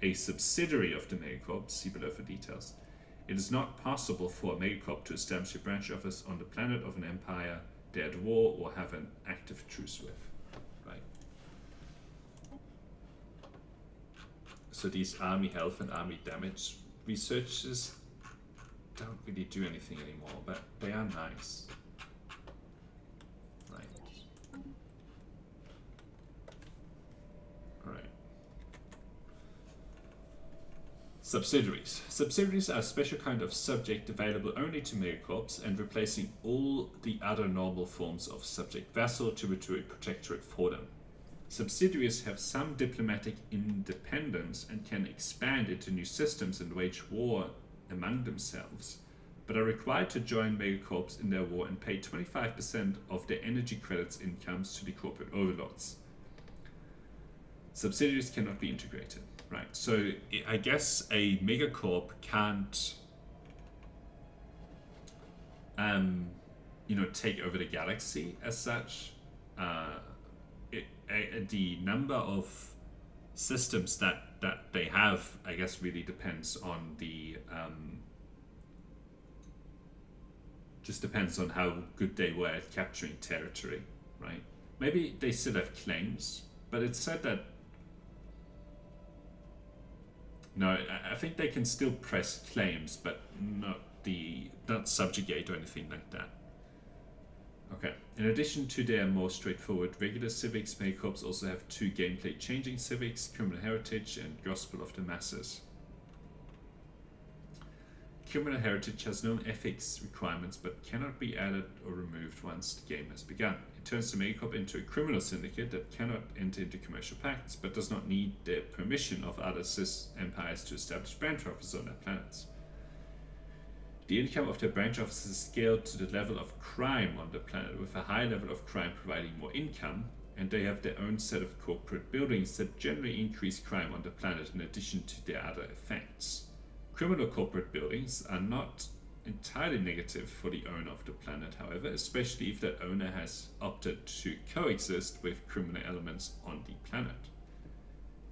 a subsidiary of the megacorp, see below for details. It is not possible for a megacorp to establish a branch office on the planet of an empire they're at war or have an active truce with. Right. So these army health and army damage researches don't really do anything anymore, but they are nice. Right. Alright. Subsidiaries. Subsidiaries are a special kind of subject available only to megacorps and replacing all the other normal forms of subject vassal, tributary, protectorate for them. Subsidiaries have some diplomatic independence and can expand into new systems and wage war among themselves, but are required to join megacorps in their war and pay 25% of their energy credits incomes to the corporate overlords. Subsidiaries cannot be integrated, right? So I guess a megacorp can't, take over the galaxy as such. The number of systems that they have, I guess, really depends on the just depends on how good they were at capturing territory, right? Maybe they still have claims, but it's said that no, I think they can still press claims, but not subjugate or anything like that. Okay. In addition to their more straightforward regular civics, megacorps also have two gameplay changing civics, criminal heritage and gospel of the masses. Criminal heritage has no ethics requirements but cannot be added or removed once the game has begun. It turns the megacorp into a criminal syndicate that cannot enter into commercial pacts but does not need the permission of other cis empires to establish branch offices on their planets. The income of their branch offices is scaled to the level of crime on the planet, with a high level of crime providing more income, and they have their own set of corporate buildings that generally increase crime on the planet in addition to their other effects. Criminal corporate buildings are not entirely negative for the owner of the planet, however, especially if that owner has opted to coexist with criminal elements on the planet.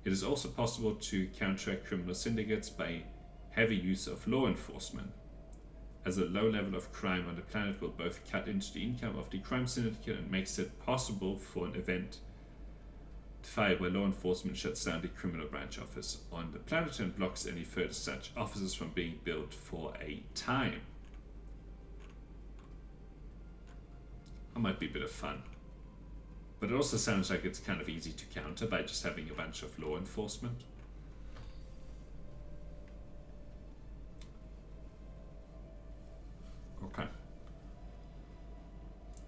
It is also possible to counteract criminal syndicates by heavy use of law enforcement, as a low level of crime on the planet will both cut into the income of the crime syndicate and makes it possible for an event to fire where law enforcement shuts down the criminal branch office on the planet and blocks any further such offices from being built for a time. That might be a bit of fun. But it also sounds like it's kind of easy to counter by just having a bunch of law enforcement. Okay.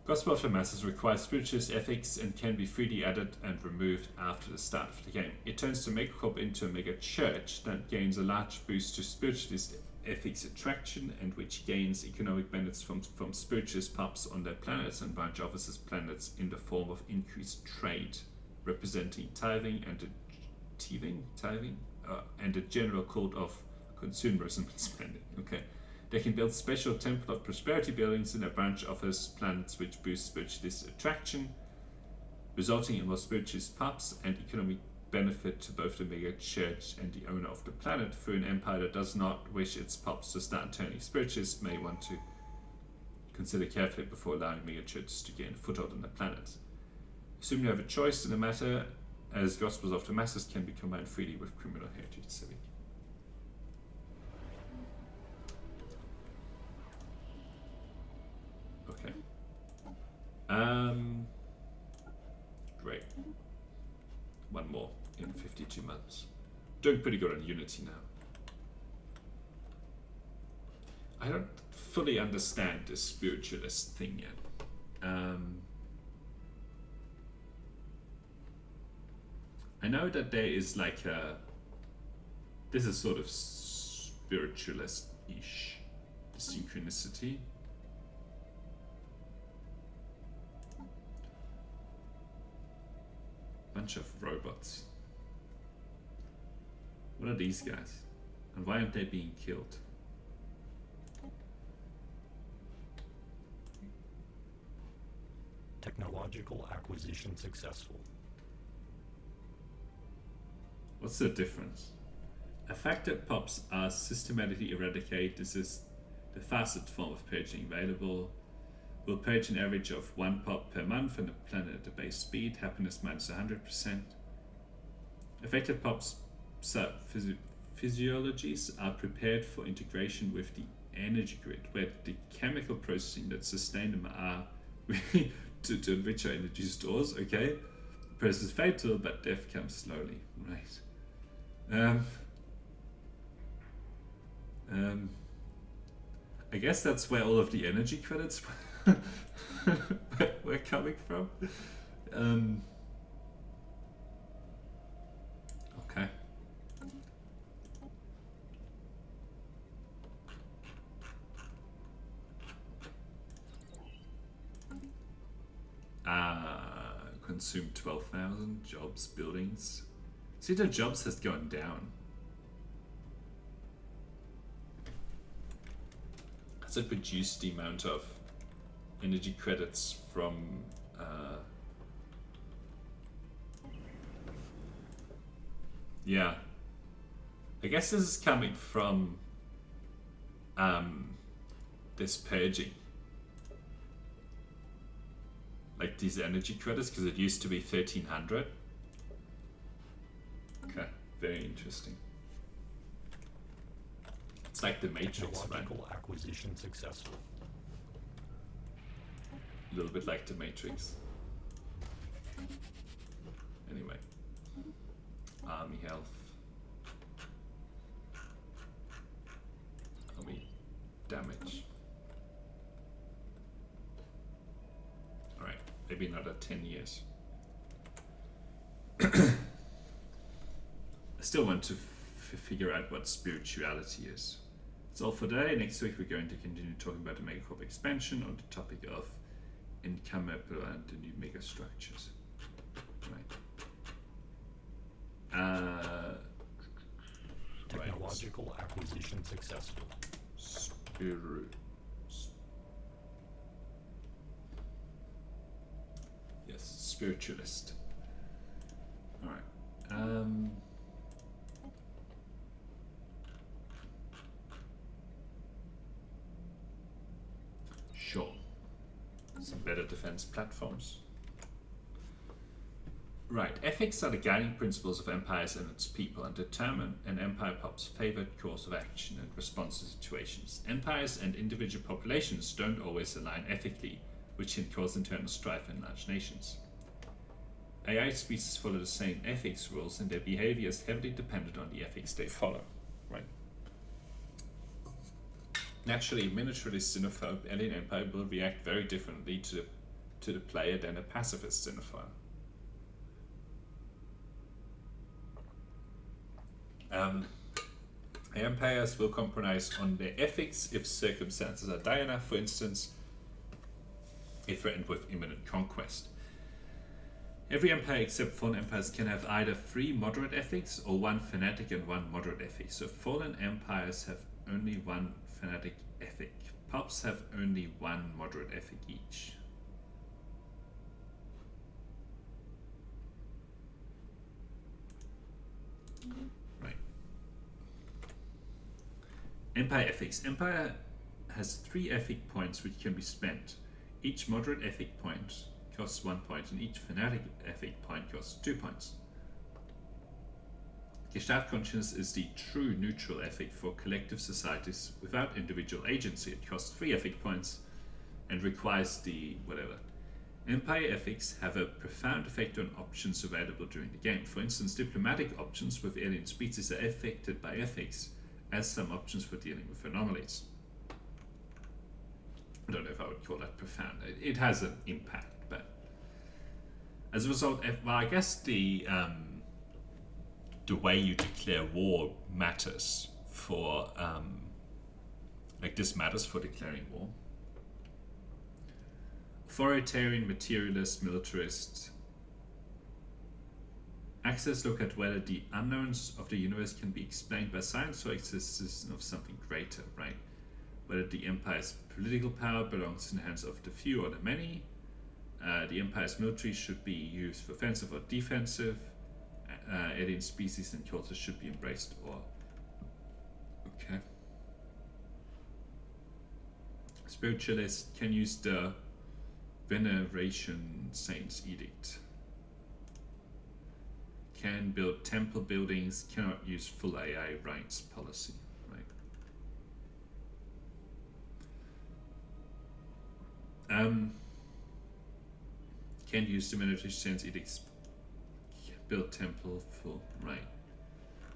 Gospel of the Masses requires spiritualist ethics and can be freely added and removed after the start of the game. It turns the megacorp into a mega church that gains a large boost to spiritualist ethics attraction and which gains economic benefits from spiritualist pubs on their planets and branch offices planets in the form of increased trade, representing tithing and a general code of consumerism and spending. Okay. They can build special Temple of Prosperity buildings in their branch office planets which boost spiritualist attraction, resulting in more spiritualist pubs and economic benefit to both the mega church and the owner of the planet. For an empire that does not wish its pubs to start turning spiritualist may want to consider carefully before allowing mega churches to gain a foothold on the planet. Assume you have a choice in the matter, as Gospels of the Masses can be combined freely with criminal heritage civic. Okay. Great. One more in 52 months. Doing pretty good on Unity now. I don't fully understand this spiritualist thing yet. I know that there is like a, this is sort of spiritualist-ish, synchronicity. Bunch of robots. What are these guys? And why aren't they being killed? Technological acquisition successful. What's the difference? Affected pops are systematically eradicated. This is the fastest form of purging available. Will purge an average of 1 pop per month on the planet at the base speed. Happiness minus 100%. Affected pops physiologies are prepared for integration with the energy grid, where the chemical processing that sustain them are to enrich our energy stores. Okay, process is fatal, but death comes slowly. Right. I guess that's where all of the energy credits were coming from. Okay. Consume 12,000 jobs, buildings. See, the jobs has gone down. Has it reduced the amount of energy credits from yeah, I guess this is coming from this purging, like these energy credits, because it used to be 1,300. Okay, very interesting. It's like the Matrix, right? Technological acquisition successful. A little bit like the Matrix. Anyway, army health, army damage. All right, maybe another 10 years. I still want to figure out what spirituality is. That's all for today. Next week we're going to continue talking about the megacorp expansion on the topic of incomable and the new megastructures. Right. Technological acquisition successful. Yes, spiritualist. All right. Sure. Some better defense platforms. Right, ethics are the guiding principles of empires and its people and determine an empire pop's favored course of action in response to situations. Empires and individual populations don't always align ethically, which can cause internal strife in large nations. AI species follow the same ethics rules and their behavior is heavily dependent on the ethics they follow. Right. Naturally, a militarist xenophobe alien empire will react very differently to the player than a pacifist xenophobe. Empires will compromise on their ethics if circumstances are dire enough, for instance, if threatened with imminent conquest. Every empire except fallen empires can have either 3 moderate ethics or 1 fanatic and 1 moderate ethic. So fallen empires have only 1 fanatic ethic. Pops have only 1 moderate ethic each. Right. Empire ethics. Empire has 3 ethic points which can be spent. Each moderate ethic point costs 1 point and each fanatic ethic point costs 2 points. Gestalt consciousness is the true neutral ethic for collective societies without individual agency. It costs 3 ethic points and requires the whatever. Empire ethics have a profound effect on options available during the game. For instance, diplomatic options with alien species are affected by ethics, as some options for dealing with anomalies. I don't know if I would call that profound. It has an impact, but as a result, well, I guess the way you declare war matters for like this matters for declaring war. Authoritarian, materialist, militarist. Axis look at whether the unknowns of the universe can be explained by science or existence of something greater, right? Whether the empire's political power belongs in the hands of the few or the many. The empire's military should be used for offensive or defensive. Alien species and cultures should be embraced or... Okay. Spiritualist can use the Veneration Saints Edict. Can build temple buildings, cannot use full AI rights policy, right? Can use the Veneration Saints Edicts, build temple, full, right?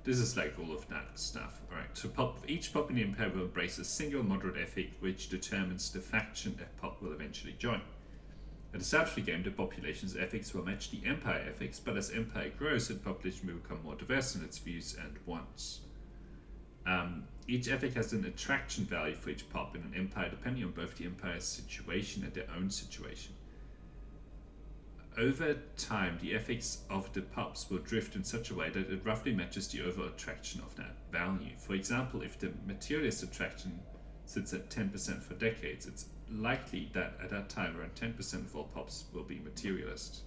This is like all of that stuff, alright? So each pop in the Empire will embrace a single moderate ethic which determines the faction a pop will eventually join. At the start of the game, the population's ethics will match the Empire ethics, but as Empire grows, the population will become more diverse in its views and wants. Each ethic has an attraction value for each pop in an Empire, depending on both the Empire's situation and their own situation. Over time, the ethics of the pups will drift in such a way that it roughly matches the overall attraction of that value. For example, if the materialist attraction sits at 10% for decades, it's likely that at that time around 10% of all pups will be materialist.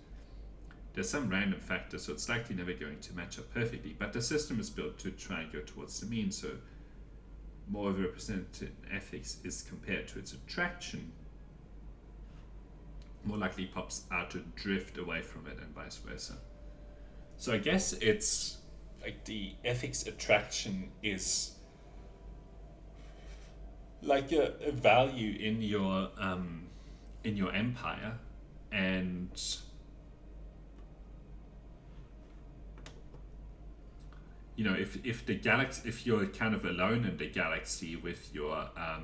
There's some random factor, so it's likely never going to match up perfectly, but the system is built to try and go towards the mean, so more of a represented ethics is compared to its attraction, more likely pups are to drift away from it and vice versa. So I guess it's like the ethics attraction is like a value in your empire, and you know, if the galaxy, if you're kind of alone in the galaxy with your I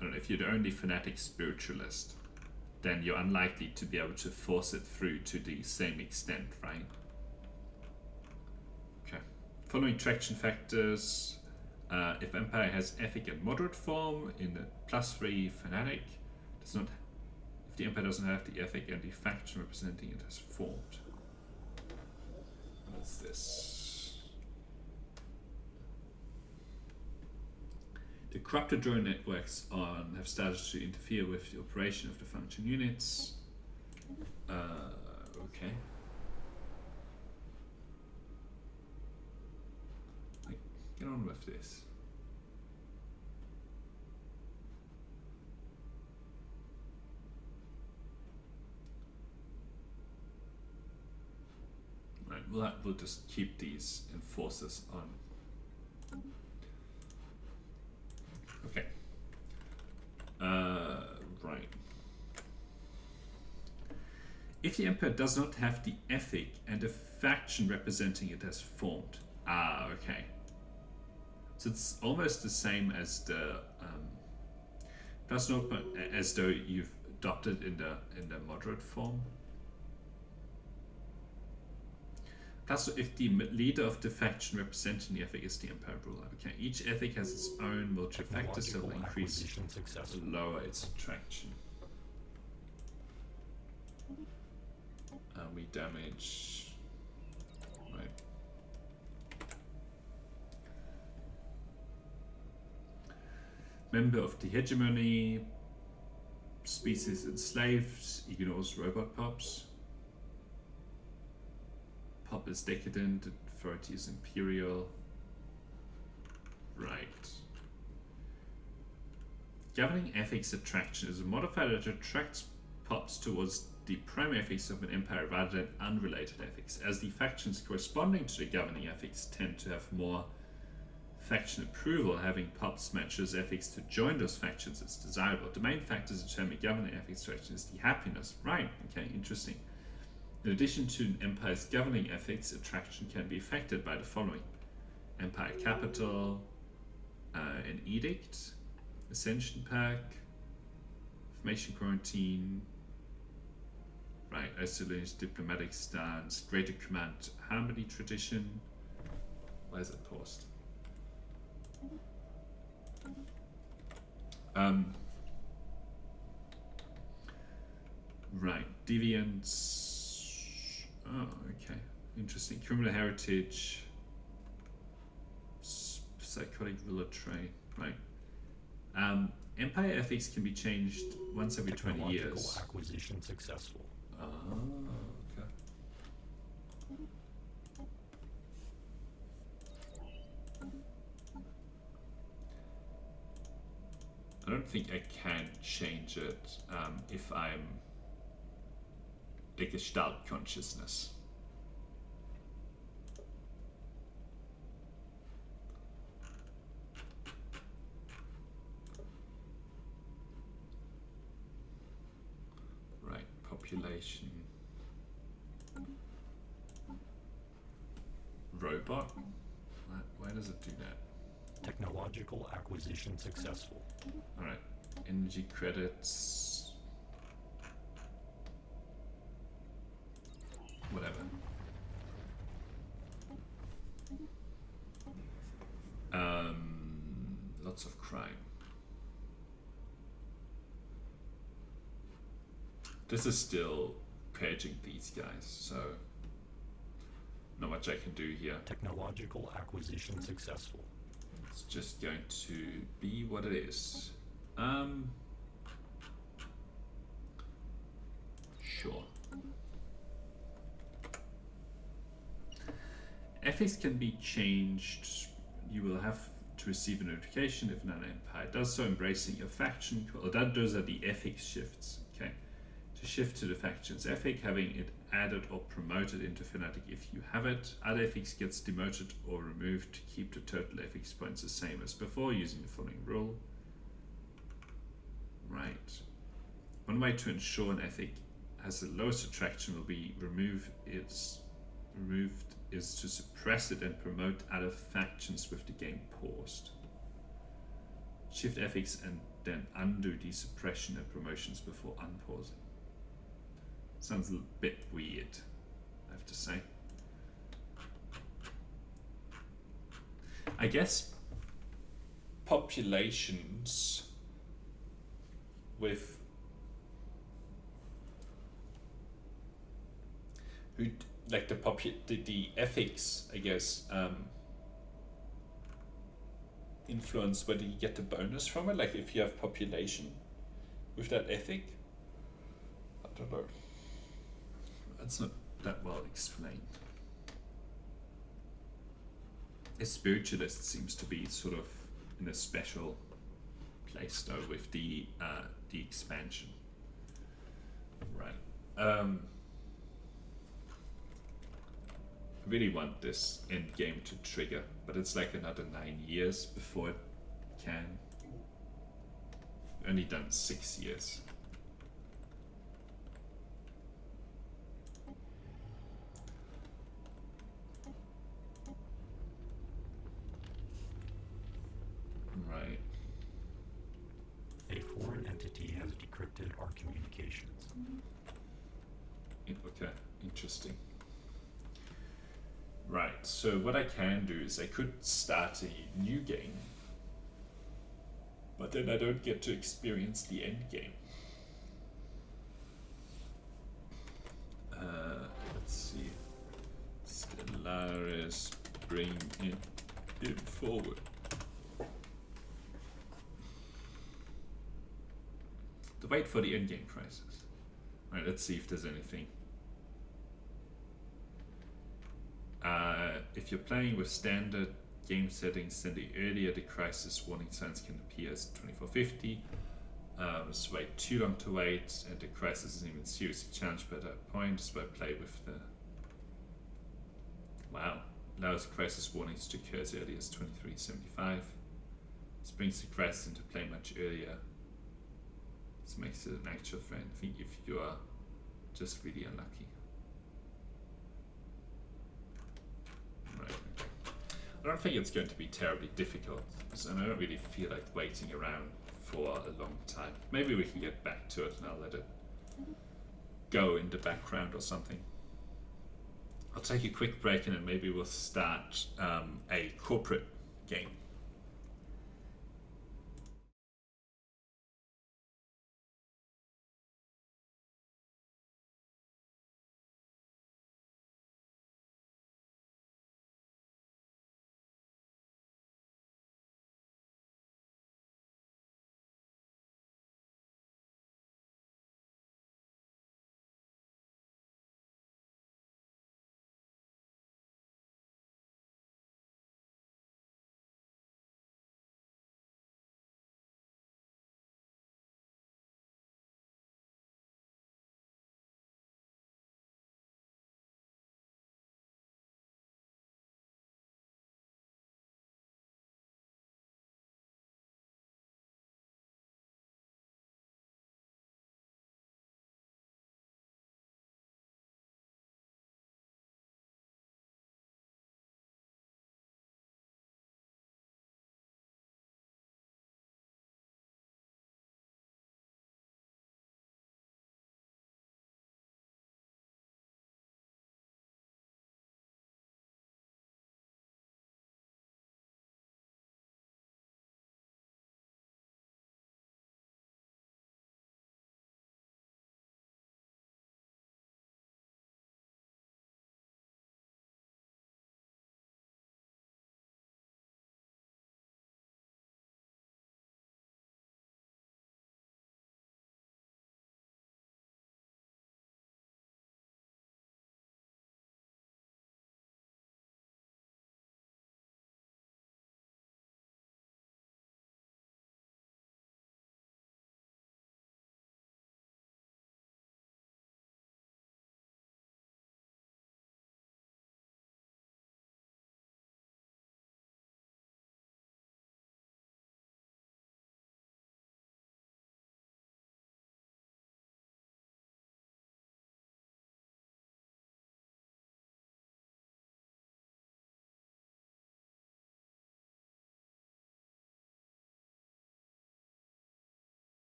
don't know, if you're the only fanatic spiritualist, then you're unlikely to be able to force it through to the same extent, right? Okay. Following traction factors. If Empire has ethic in moderate form, in the +3 fanatic, does not. If the Empire doesn't have the ethic and the faction representing it has formed. What's this? The corrupted drone networks have started to interfere with the operation of the function units. Okay. Get on with this. Right, we'll just keep these enforcers on. Okay. Right. If the Emperor does not have the ethic and a faction representing it has formed. Okay. So it's almost the same as the does not, but as though you've adopted in the moderate form. Plus, if the leader of the faction representing the ethic is the Empire ruler. Okay, each ethic has its own military factor, so will increase or lower its attraction. We damage. Right. Member of the hegemony. Species enslaved. Ignores robot pups. Pop is decadent, authority is imperial. Right. Governing ethics attraction is a modifier that attracts pups towards the primary ethics of an empire rather than unrelated ethics, as the factions corresponding to the governing ethics tend to have more faction approval. Having pups match those ethics to join those factions is desirable. The main factors determining governing ethics attraction is the happiness. Right, okay, interesting. In addition to an empire's governing ethics, attraction can be affected by the following: Empire Capital, an edict, Ascension Pack, Information quarantine. Right, isolation, diplomatic stance, greater command, harmony tradition. Why is it paused? Right, deviance. Oh, okay, interesting. Criminal heritage, psychotic villa trait. Right. Empire ethics can be changed once every 20 years. Technological acquisition successful. Oh, okay. I don't think I can change it if I'm the Gestalt consciousness. Right, population. Robot? Why does it do that? Technological acquisition successful. Alright, energy credits. Whatever. Lots of crime. This is still purging these guys, so not much I can do here. Technological acquisition successful. It's just going to be what it is. Sure. Ethics can be changed. You will have to receive a notification if an empire does so, embracing your faction. Well, those are the ethics shifts. Okay. To shift to the faction's ethic, having it added or promoted into fanatic if you have it. Other ethics gets demoted or removed to keep the total ethics points the same as before using the following rule. Right. One way to ensure an ethic has the lowest attraction will be removed is to suppress it and promote other factions with the game paused. Shift ethics and then undo the suppression and promotions before unpausing. Sounds a bit weird, I have to say. I guess populations with who like the ethics, I guess, influence whether you get the bonus from it. Like if you have population with that ethic, I don't know. That's not that well explained. A spiritualist seems to be sort of in a special place though with the expansion. Right. I really want this end game to trigger, but it's like another 9 years before it can. Only done 6 years. Right. A foreign entity has decrypted our communications. Okay, interesting. Right, so what I can do is I could start a new game, but then I don't get to experience the end game. Let's see. Stellaris, bring it forward. To wait for the end game crisis. Alright, let's see if there's anything. If you're playing with standard game settings, then the earlier the crisis warning signs can appear as 2450. So wait too long to wait, and the crisis isn't even seriously challenged by that point. So I play with the allows crisis warnings to occur as early as 2375. This brings the crisis into play much earlier. This makes it an actual friend. I think if you are just really unlucky. Right. I don't think it's going to be terribly difficult, and I don't really feel like waiting around for a long time. Maybe we can get back to it and I'll let it go in the background or something. I'll take a quick break and then maybe we'll start a corporate game.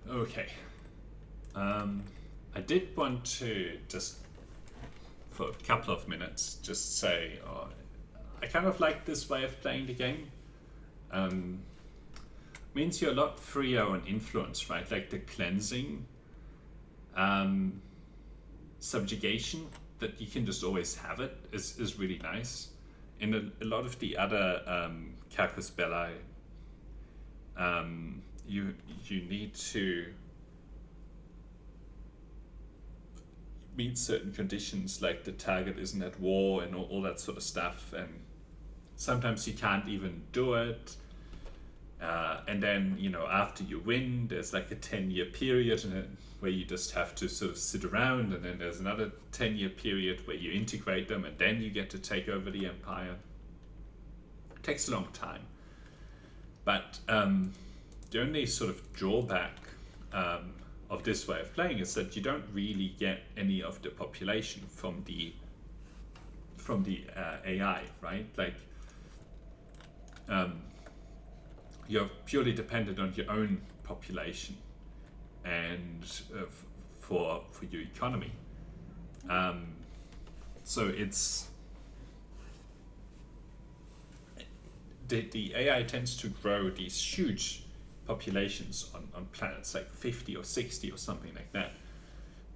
Okay. I did want to just, for a couple of minutes, just say I kind of like this way of playing the game. Means you're a lot freer on influence, right? Like the cleansing, subjugation, that you can just always have it is really nice. In a lot of the other Casus Belli, you need to meet certain conditions, like the target isn't at war and all that sort of stuff, and sometimes you can't even do it. And then, after you win, there's like a 10-year period where you just have to sort of sit around, and then there's another 10-year period where you integrate them, and then you get to take over the empire. It takes a long time. But the only sort of drawback of this way of playing is that you don't really get any of the population from the AI, right? Like, you're purely dependent on your own population and for your economy. So it's the AI tends to grow these huge populations on planets, like 50 or 60 or something like that.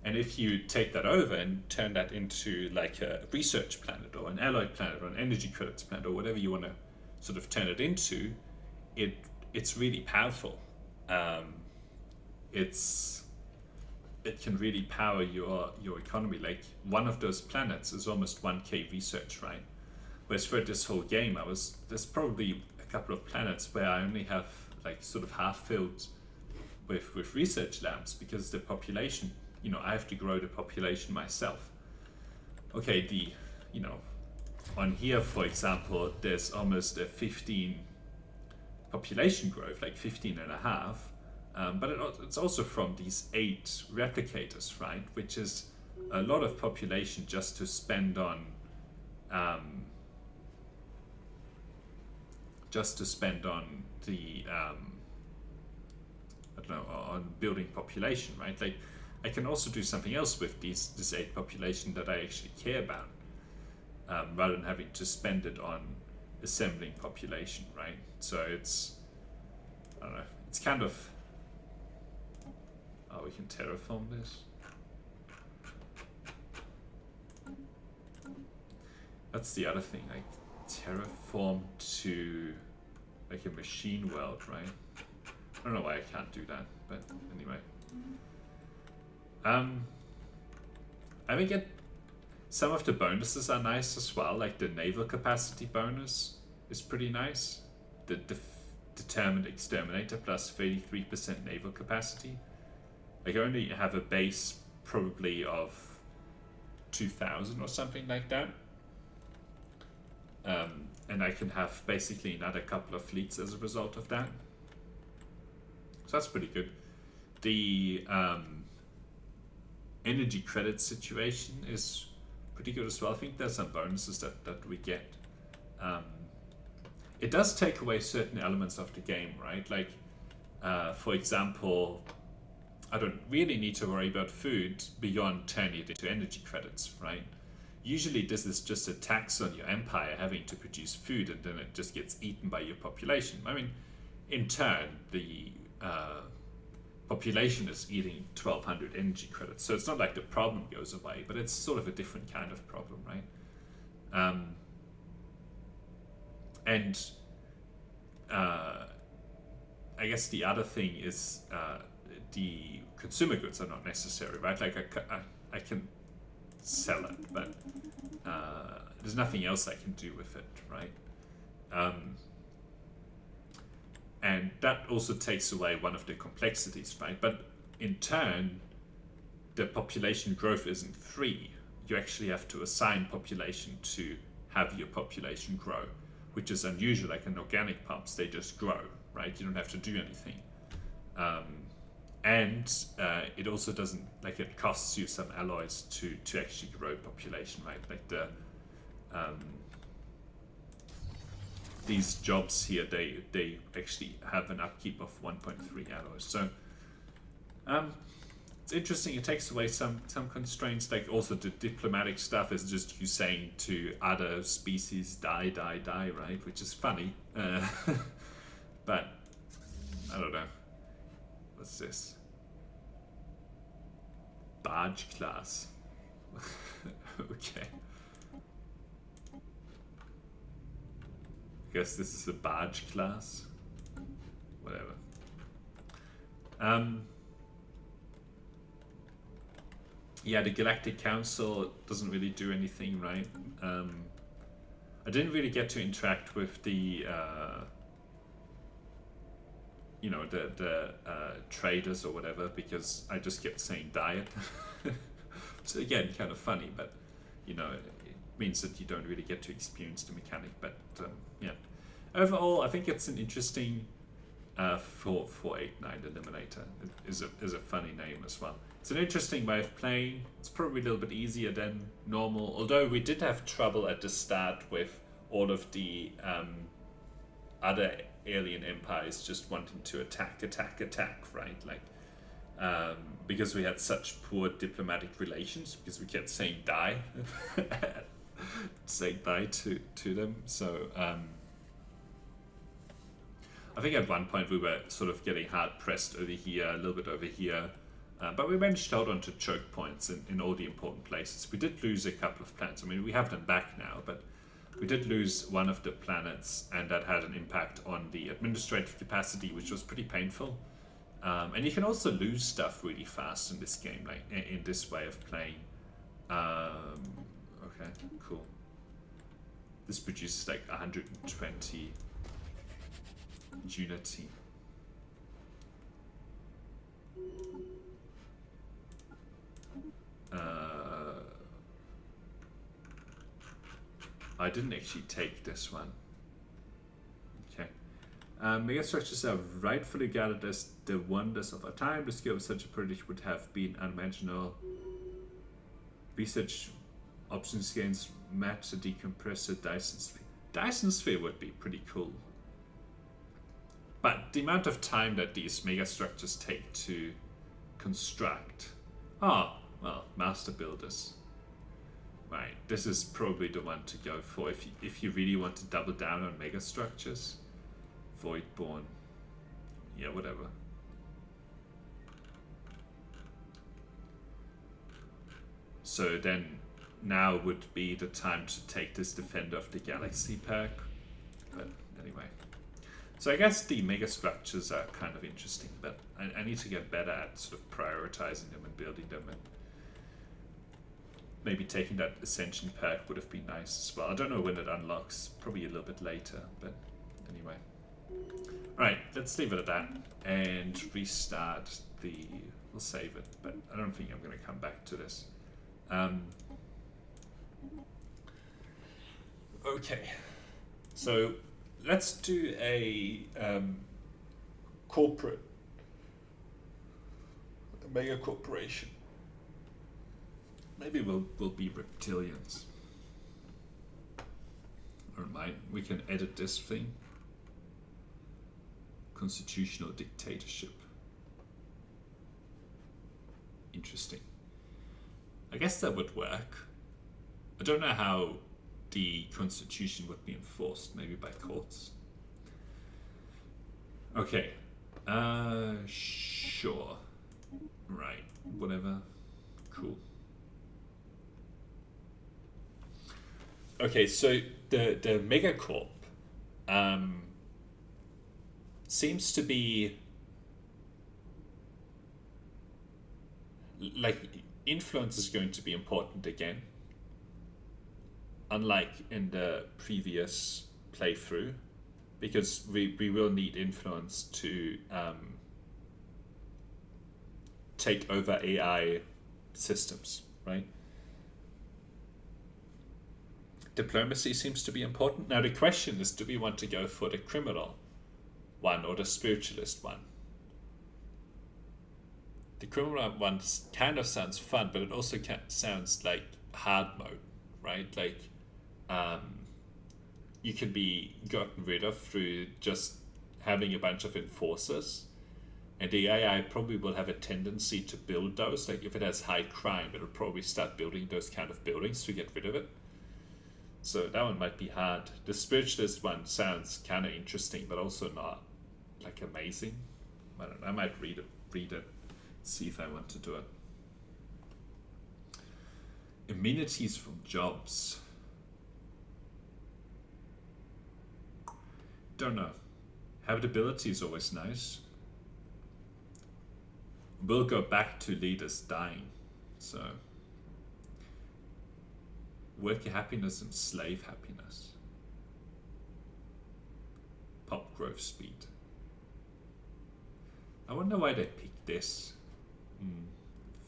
And if you take that over and turn that into like a research planet or an alloy planet or an energy credits planet or whatever you want to sort of turn it into, it's really powerful. It can really power your economy. Like, one of those planets is almost 1k research, right? Whereas for this whole game, there's probably a couple of planets where I only have like sort of half filled with research labs, because the population, I have to grow the population myself. Okay, on here, for example, there's almost a 15 population growth, like 15 and a half, but it's also from these 8 replicators, right? Which is a lot of population just to spend on the on building population, right? Like, I can also do something else with this 8 population that I actually care about, rather than having to spend it on assembling population, right? So it's, I don't know, it's kind of, we can terraform this. That's the other thing, like terraform to like a machine world, right? I don't know why I can't do that, but anyway. I think some of the bonuses are nice as well, like the naval capacity bonus is pretty nice. The determined exterminator plus 33% naval capacity. Like, I only have a base probably of 2,000 or something like that. And I can have basically another couple of fleets as a result of that. So that's pretty good. The energy credit situation is pretty good as well. I think there's some bonuses that we get. It does take away certain elements of the game, right? Like, for example, I don't really need to worry about food beyond turning it into energy credits, right? Usually this is just a tax on your empire having to produce food, and then it just gets eaten by your population. I mean, in turn, the population is eating 1,200 energy credits, so it's not like the problem goes away, but it's sort of a different kind of problem, right? And I guess the other thing is the consumer goods are not necessary, right? Like, I can sell it, but there's nothing else I can do with it, right? And that also takes away one of the complexities, right? But in turn, the population growth isn't free. You actually have to assign population to have your population grow, which is unusual. Like in organic pumps, they just grow, right? You don't have to do anything. And it also doesn't, like, it costs you some alloys to actually grow population, right? Like these jobs here, they actually have an upkeep of 1.3 alloys. So It's interesting. It takes away some constraints. Like also the diplomatic stuff is just you saying to other species, die, die, die, right? Which is funny. But I don't know. What's this? Barge class. Okay. Guess this is a barge class. Whatever. Yeah, the Galactic Council doesn't really do anything, right? I didn't really get to interact with the you know, the traders or whatever, because I just kept saying diet. So again, kind of funny, but you know, it means that you don't really get to experience the mechanic. But yeah, overall, I think it's an interesting 489 Eliminator. It is a funny name as well. It's an interesting way of playing. It's probably a little bit easier than normal, although we did have trouble at the start with all of the other alien empires just wanting to attack, right? Like, because we had such poor diplomatic relations, because we kept saying die, saying die to them. So I think at one point we were sort of getting hard pressed over here, a little bit over here, but we managed to hold on to choke points in all the important places. We did lose a couple of planets. I mean, we have them back now, but we did lose one of the planets, and that had an impact on the administrative capacity, which was pretty painful. And you can also lose stuff really fast in this game, like in this way of playing. Okay, cool. This produces like 120 unity. I didn't actually take this one. Okay. Megastructures are rightfully regarded as the wonders of our time. The scale of such a project would have been unimaginable. Research options gains match the decompressor Dyson sphere. Dyson sphere would be pretty cool. But the amount of time that these megastructures take to construct. Oh, well, master builders. Right, this is probably the one to go for if you really want to double down on megastructures. Voidborn. Yeah, whatever. So then now would be the time to take this Defender of the Galaxy pack. But anyway. So I guess the megastructures are kind of interesting, but I need to get better at sort of prioritizing them and building them, and maybe taking that Ascension pack would have been nice as well. I don't know when it unlocks, probably a little bit later, but anyway. Alright, let's leave it at that and restart the... We'll save it, but I don't think I'm going to come back to this. Okay, so let's do a corporate, a mega corporation. Maybe we'll be reptilians. Or mind, we can edit this thing. Constitutional dictatorship. Interesting. I guess that would work. I don't know how the constitution would be enforced. Maybe by courts. Okay. Sure. Right. Whatever. Cool. Okay, so the megacorp seems to be like influence is going to be important again, unlike in the previous playthrough, because we will need influence to take over AI systems, right? Diplomacy seems to be important. Now the question is, do we want to go for the criminal one or the spiritualist one? The criminal one kind of sounds fun, but it also sounds like hard mode, right? Like you can be gotten rid of through just having a bunch of enforcers, And the AI probably will have a tendency to build those. Like if it has high crime, it'll probably start building those kind of buildings to get rid of it. So that one might be hard. The spiritualist one sounds kind of interesting, but also not like amazing. I don't know. I might read it, see if I want to do it. Amenities from jobs. Don't know. Habitability is always nice. We'll go back to leaders dying. So worker happiness and slave happiness. Pop growth speed. I wonder why they picked this.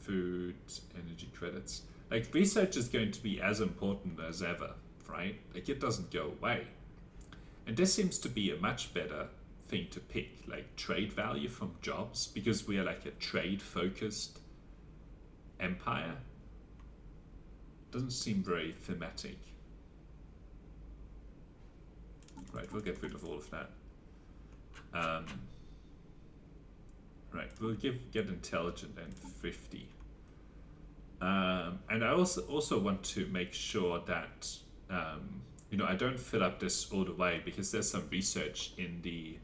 Food, energy credits. Like research is going to be as important as ever, right? Like it doesn't go away. And this seems to be a much better thing to pick, like trade value from jobs, because we are like a trade focused empire. Doesn't seem very thematic. Right, we'll get rid of all of that. Right, we'll get intelligent and thrifty. And I also want to make sure that I don't fill up this all the way, because there's some research in the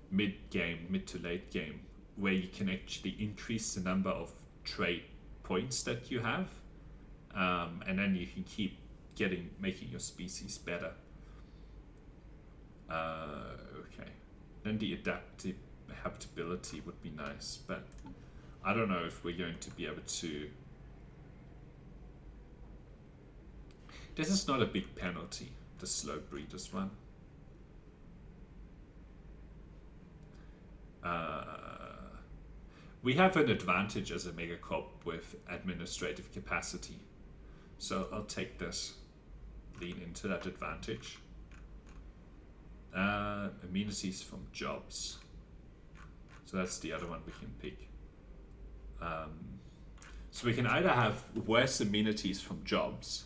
mid to late game, where you can actually increase the number of trade points that you have, and then you can keep making your species better. Okay, then the habitability would be nice, but I don't know if we're going to be able to. This is not a big penalty, the slow breeders one. We have an advantage as a megacorp with administrative capacity, so I'll take this, lean into that advantage. Amenities from jobs, so that's the other one we can pick. So we can either have worse amenities from jobs,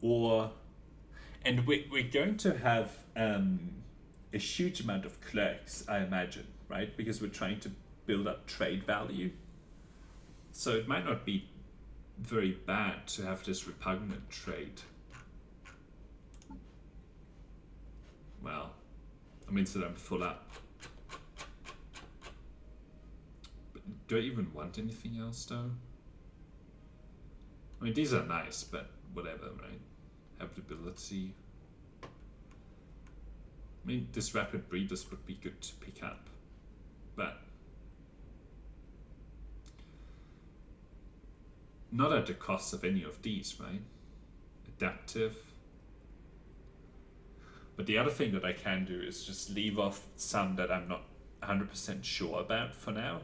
and we're going to have a huge amount of clerks, I imagine, right? Because we're trying to build up trade value. So it might not be very bad to have this repugnant trade. Well, I mean, so that I'm full up. But do I even want anything else though? I mean, these are nice, but whatever, right? Habitability. I mean, this rapid breeders would be good to pick up, but not at the cost of any of these, right? Adaptive. But the other thing that I can do is just leave off some that I'm not 100% sure about for now.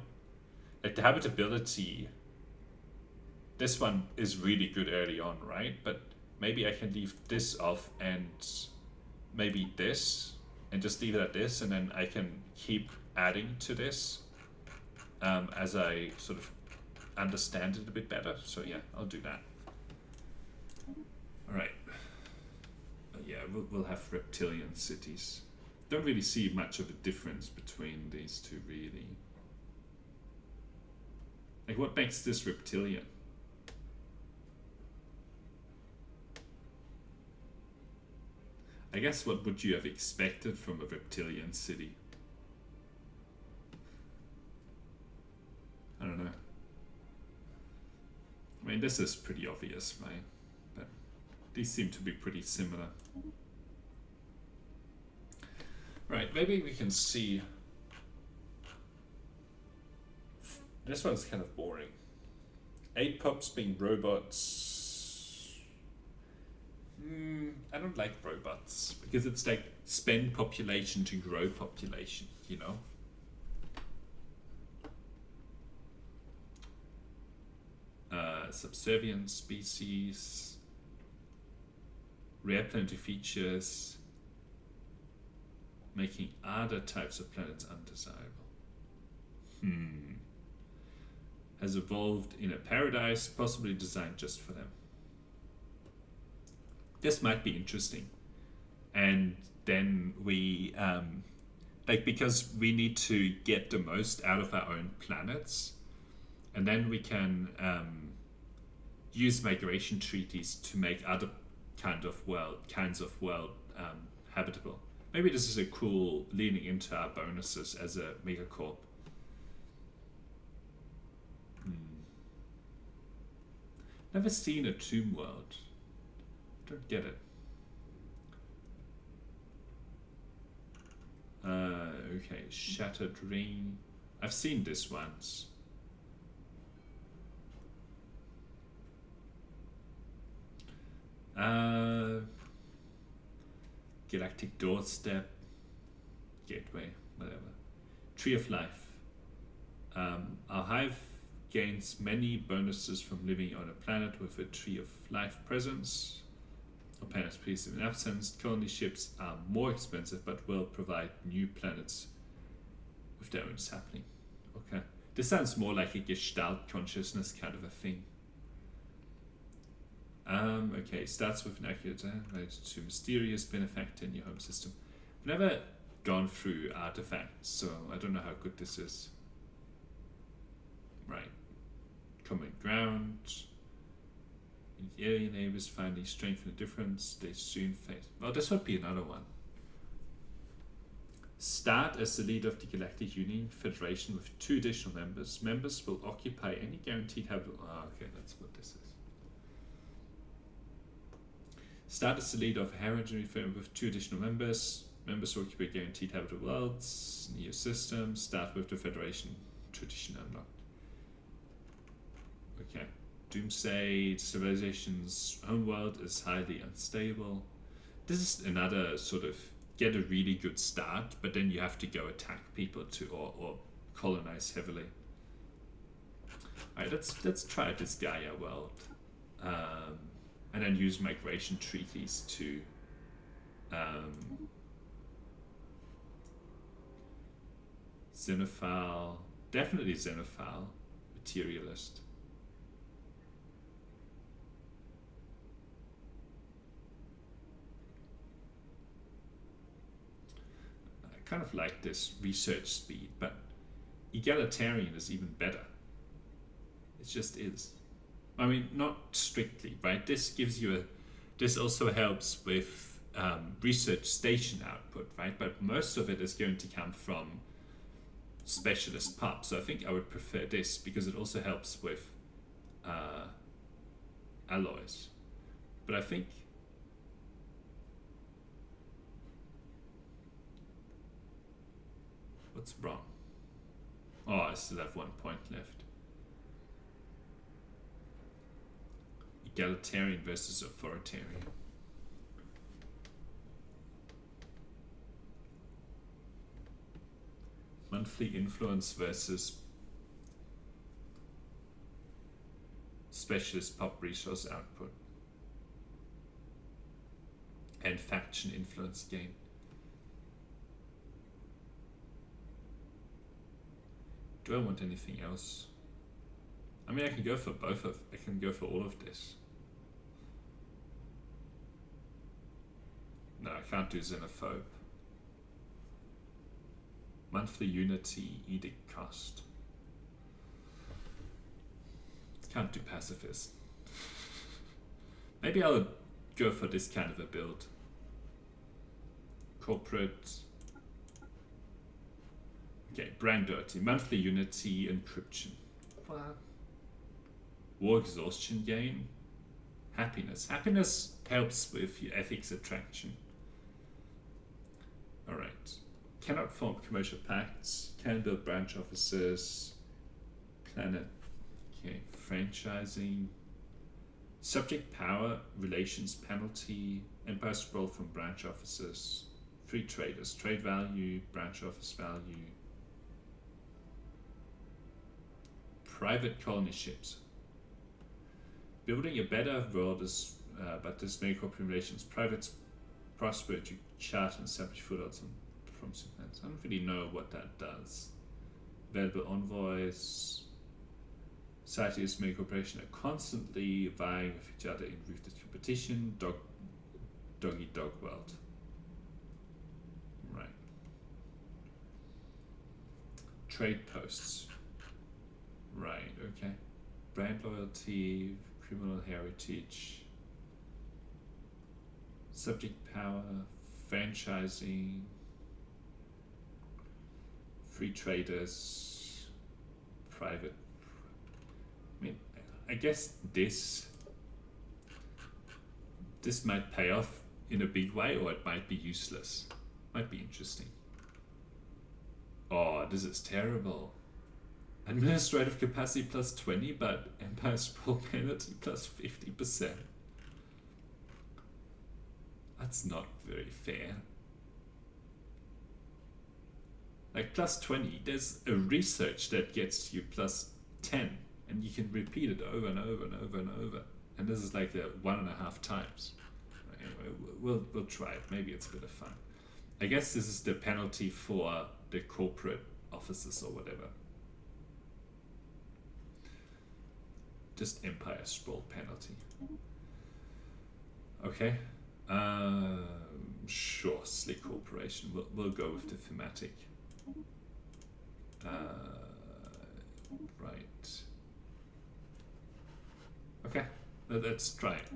Like the habitability, this one is really good early on, right? But maybe I can leave this off and maybe this, and just leave it at this, and then I can keep adding to this as I sort of understand it a bit better. So yeah, I'll do that. All right. Yeah, we'll have reptilian cities. Don't really see much of a difference between these two, really. Like, what makes this reptilian? I guess what would you have expected from a reptilian city? I don't know. I mean, this is pretty obvious, right? But these seem to be pretty similar. Right, maybe we can see. This one's kind of boring. 8 pups being robots. I don't like robots, because it's like spend population to grow population, you know? Subservient species, rare planetary features, making other types of planets undesirable. Has evolved in a paradise, possibly designed just for them. This might be interesting. And then we like, because we need to get the most out of our own planets, and then we can use migration treaties to make other kinds of world habitable. Maybe this is a cool leaning into our bonuses as a megacorp. Never seen a tomb world. Don't get it. Okay, Shattered Ring. I've seen this once. Galactic Doorstep, Gateway, whatever. Tree of Life. Our hive gains many bonuses from living on a planet with a Tree of Life presence. Or planets previously in absence. Colony ships are more expensive but will provide new planets with their own sapling. Okay. This sounds more like a Gestalt consciousness kind of a thing. Okay, starts with an accurate related to mysterious benefactor in your home system. I've never gone through artifacts, so I don't know how good this is. Right. Common ground. The alien neighbors finally strengthen the difference. They soon face. Well, this would be another one. Start as the leader of the Galactic Union Federation with 2 additional members. Members will occupy any guaranteed habitable. Okay, that's what this is. Start as the leader of a hereditary firm with 2 additional members. Members will occupy guaranteed habitable worlds. New system. Start with the Federation. Tradition unlocked. Okay. Doomsday civilization's homeworld is highly unstable. This is another sort of get a really good start, but then you have to go attack people to or colonize heavily. Alright, let's try this Gaia world. And then use migration treaties to Xenophile, definitely Xenophile, materialist. I kind of like this research speed, but egalitarian is even better. It just is. I mean, not strictly, right? This gives you this also helps with research station output, right? But most of it is going to come from specialist pubs. So I think I would prefer this because it also helps with alloys. But I think what's wrong? Oh, I still have 1 point left. Egalitarian versus authoritarian. Monthly influence versus specialist pop resource output. And faction influence gain. Do I want anything else? I mean, I can go for I can go for all of this. No, I can't do xenophobe. Monthly unity, edict cost. Can't do pacifist. Maybe I'll go for this kind of a build. Corporate. Okay, brand dirty. Monthly unity, encryption. What? War exhaustion gain. Happiness. Happiness helps with your ethics attraction. Alright. Cannot form commercial pacts. Can build branch offices. Planet. Okay, franchising. Subject power, relations penalty. Empire scroll from branch offices. Free traders. Trade value, branch office value. Private colony ships. Building a better world is, but this may corporate relations. Privates prosper to chart and establish footholds on promising plans. I don't really know what that does. Available envoys. Societies make cooperation are constantly vying with each other in ruthless competition. Doggy dog world. Right. trade posts. Right, okay. Brand loyalty, criminal heritage, subject power, franchising, free traders, private. I mean, I guess this might pay off in a big way, or it might be useless. Might be interesting. Oh, this is terrible. Administrative capacity plus 20, but empire sprawl penalty plus 50%. That's not very fair. Like plus 20, there's a research that gets you plus 10, and you can repeat it over and over and over and over. And this is like the 1.5 times. Anyway, we'll try it. Maybe it's a bit of fun. I guess this is the penalty for the corporate offices or whatever. Just empire sprawl penalty. Okay. Sure, slick corporation. We'll go with the thematic. Right. Okay, let's try it.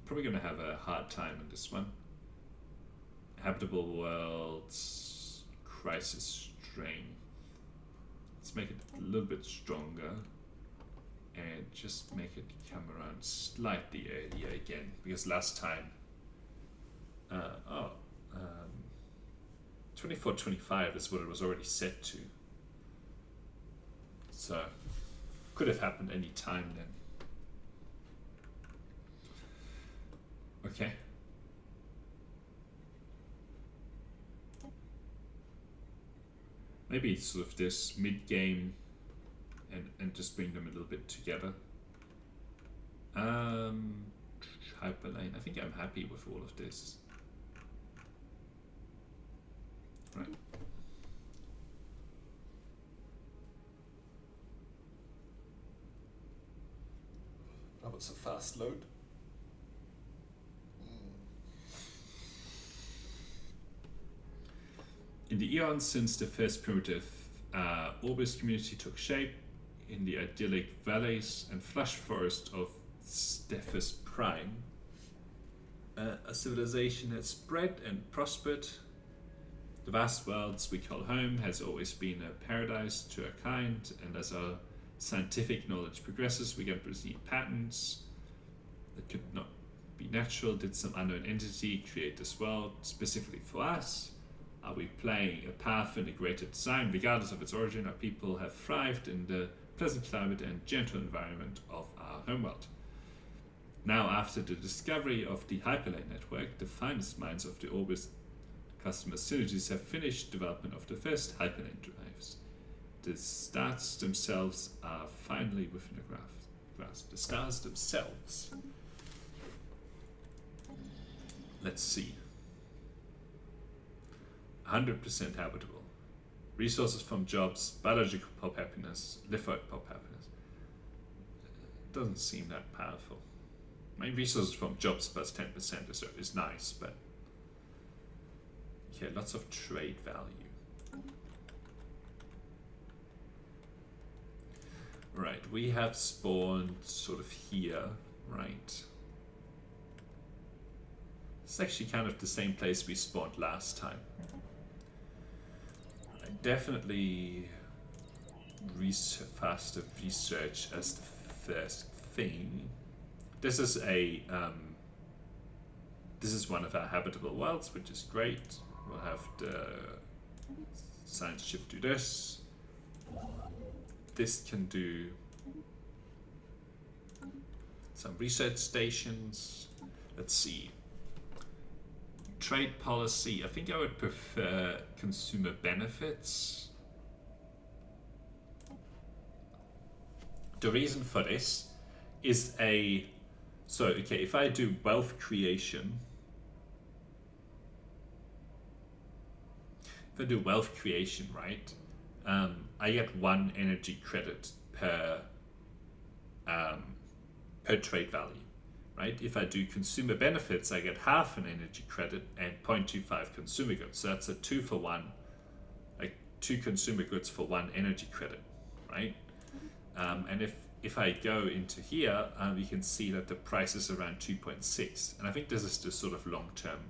Probably gonna have a hard time on this one. Habitable worlds, crisis strength. Let's make it a little bit stronger, and just make it come around slightly earlier again, because last time 24-25 is what it was already set to, so could have happened any time then. Okay. Maybe sort of this mid-game and just bring them a little bit together. Hyperlane, I think I'm happy with all of this. Right. That was a fast load. In the eons since the first primitive Orbis community took shape, in the idyllic valleys and flush forest of Stephus Prime, a civilization has spread and prospered. The vast worlds we call home has always been a paradise to our kind, and as our scientific knowledge progresses, we get to see patterns that could not be natural. Did some unknown entity create this world specifically for us? Are we playing a path in a greater design? Regardless of its origin, our people have thrived in the pleasant climate and gentle environment of our homeworld. Now, after the discovery of the Hyperlane network, the finest minds of the Orbis customer synergies have finished development of the first Hyperlane drives. The stars themselves are finally within the grasp. The stars themselves. Let's see. 100% habitable. Resources from jobs, biological pop happiness, lithoid pop happiness. Doesn't seem that powerful. I mean, resources from jobs plus 10% is nice, but okay, lots of trade value. Right, we have spawned sort of here, right? It's actually kind of the same place we spawned last time. Definitely faster research as the first thing. This is a this is one of our habitable worlds, which is great. We'll have the science ship do this. This can do some research stations. Let's see. Trade policy, I think I would prefer consumer benefits. The reason for this is if I do wealth creation, right, I get 1 energy credit per trade value, right? If I do consumer benefits, I get half an energy credit and 0.25 consumer goods. So that's a 2 for 1, like 2 consumer goods for 1 energy credit, right? And if I go into here, we can see that the price is around 2.6, and I think this is the sort of long-term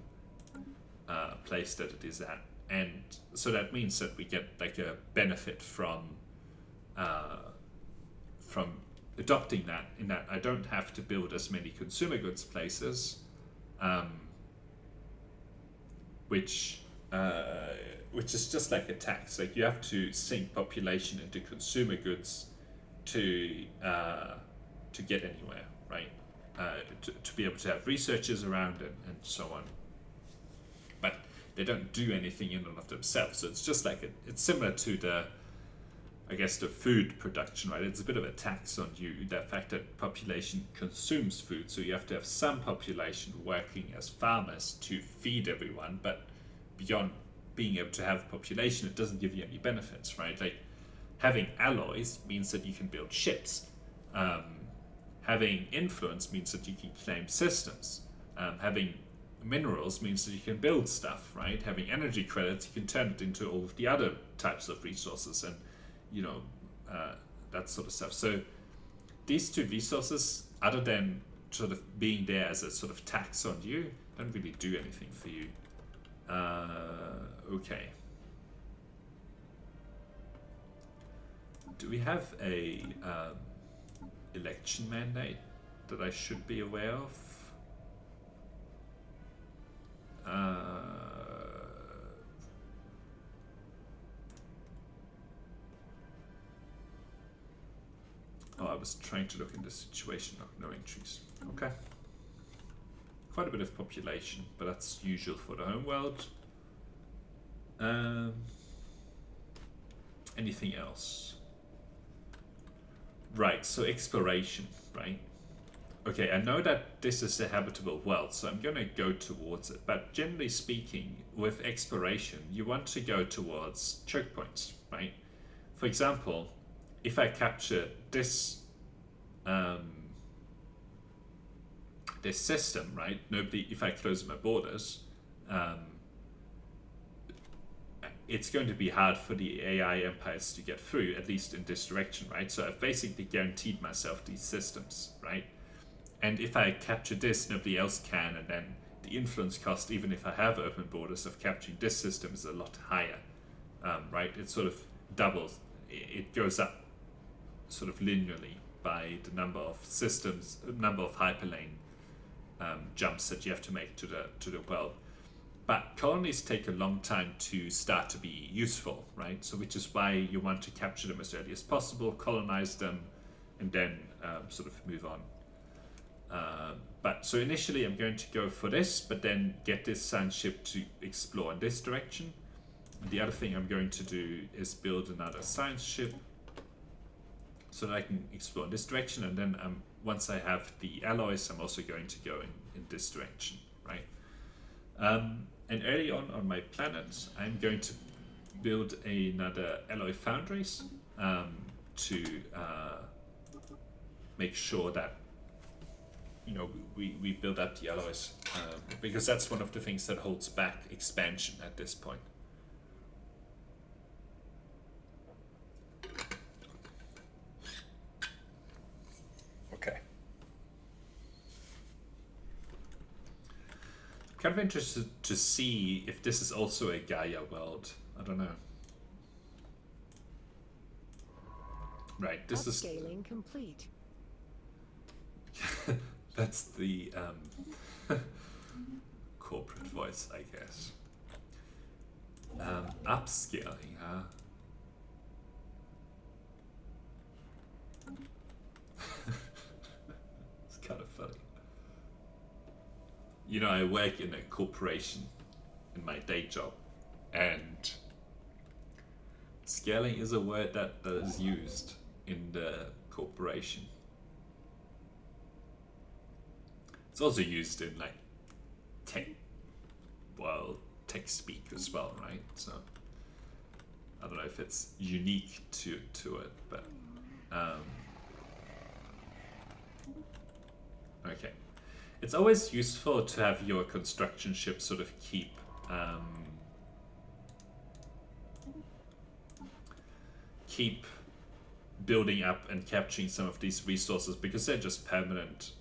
place that it is at. And so that means that we get like a benefit from adopting that, in that I don't have to build as many consumer goods places, which is just like a tax. Like you have to sink population into consumer goods to get anywhere, right? To be able to have researchers around and so on. But they don't do anything in and of themselves. So it's just like it's similar to the food production, right? It's a bit of a tax on you, the fact that population consumes food. So you have to have some population working as farmers to feed everyone, but beyond being able to have population, it doesn't give you any benefits, right? Like having alloys means that you can build ships. Having influence means that you can claim systems. Having minerals means that you can build stuff, right? Having energy credits, you can turn it into all of the other types of resources and, you know, that sort of stuff. So these 2 resources, other than sort of being there as a sort of tax on you, don't really do anything for you. Okay. Do we have a election mandate that I should be aware of? Oh, I was trying to look in the situation of no entries. Okay. Quite a bit of population, but that's usual for the homeworld. Anything else? Right, so exploration, right? Okay, I know that this is a habitable world, so I'm going to go towards it. But generally speaking, with exploration, you want to go towards choke points, right? For example, if I capture this this system, right? If I close my borders, it's going to be hard for the AI empires to get through, at least in this direction, right? So I've basically guaranteed myself these systems, right? And if I capture this, nobody else can, and then the influence cost, even if I have open borders, of capturing this system is a lot higher, right? It sort of doubles. It goes up sort of linearly by the number of systems, number of hyperlane jumps that you have to make to the world. But colonies take a long time to start to be useful, right? So which is why you want to capture them as early as possible, colonize them, and then sort of move on. But so initially I'm going to go for this, but then get this science ship to explore in this direction. And the other thing I'm going to do is build another science ship so that I can explore in this direction, and then once I have the alloys, I'm also going to go in this direction, right? And early on my planet, I'm going to build another alloy foundries to make sure that, you know, we build up the alloys, because that's one of the things that holds back expansion at this point. Okay. Kind of interested to see if this is also a Gaia world. I don't know. Right, this is upscaling complete. That's the corporate voice, I guess. Upscaling, huh? It's kind of funny. You know, I work in a corporation in my day job, and scaling is a word that is used in the corporation. It's also used in like tech speak as well, right? So I don't know if it's unique to it, but okay. it's always useful to have your construction ship sort of keep building up and capturing some of these resources, because they're just permanent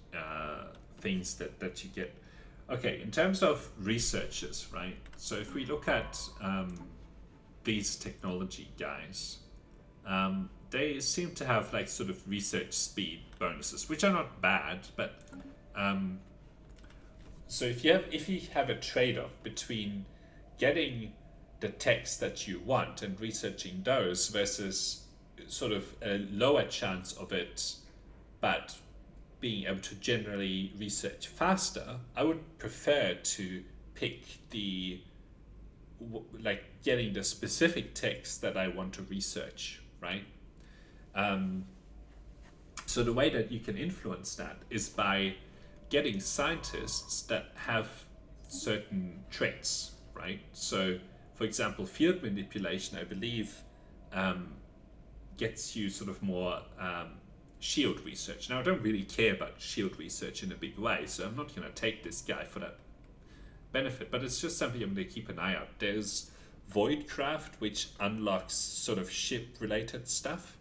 things that you get. Okay, in terms of researchers, right? So if we look at these technology guys, they seem to have like sort of research speed bonuses, which are not bad, but so if you have a trade-off between getting the text that you want and researching those versus sort of a lower chance of it, but being able to generally research faster, I would prefer to pick the like getting the specific text that I want to research, right? So the way that you can influence that is by getting scientists that have certain traits, right? So, for example, field manipulation, I believe, gets you sort of more shield research. Now, I don't really care about shield research in a big way, so I'm not going to take this guy for that benefit, but it's just something I'm going to keep an eye out. There's Voidcraft, which unlocks sort of ship-related stuff,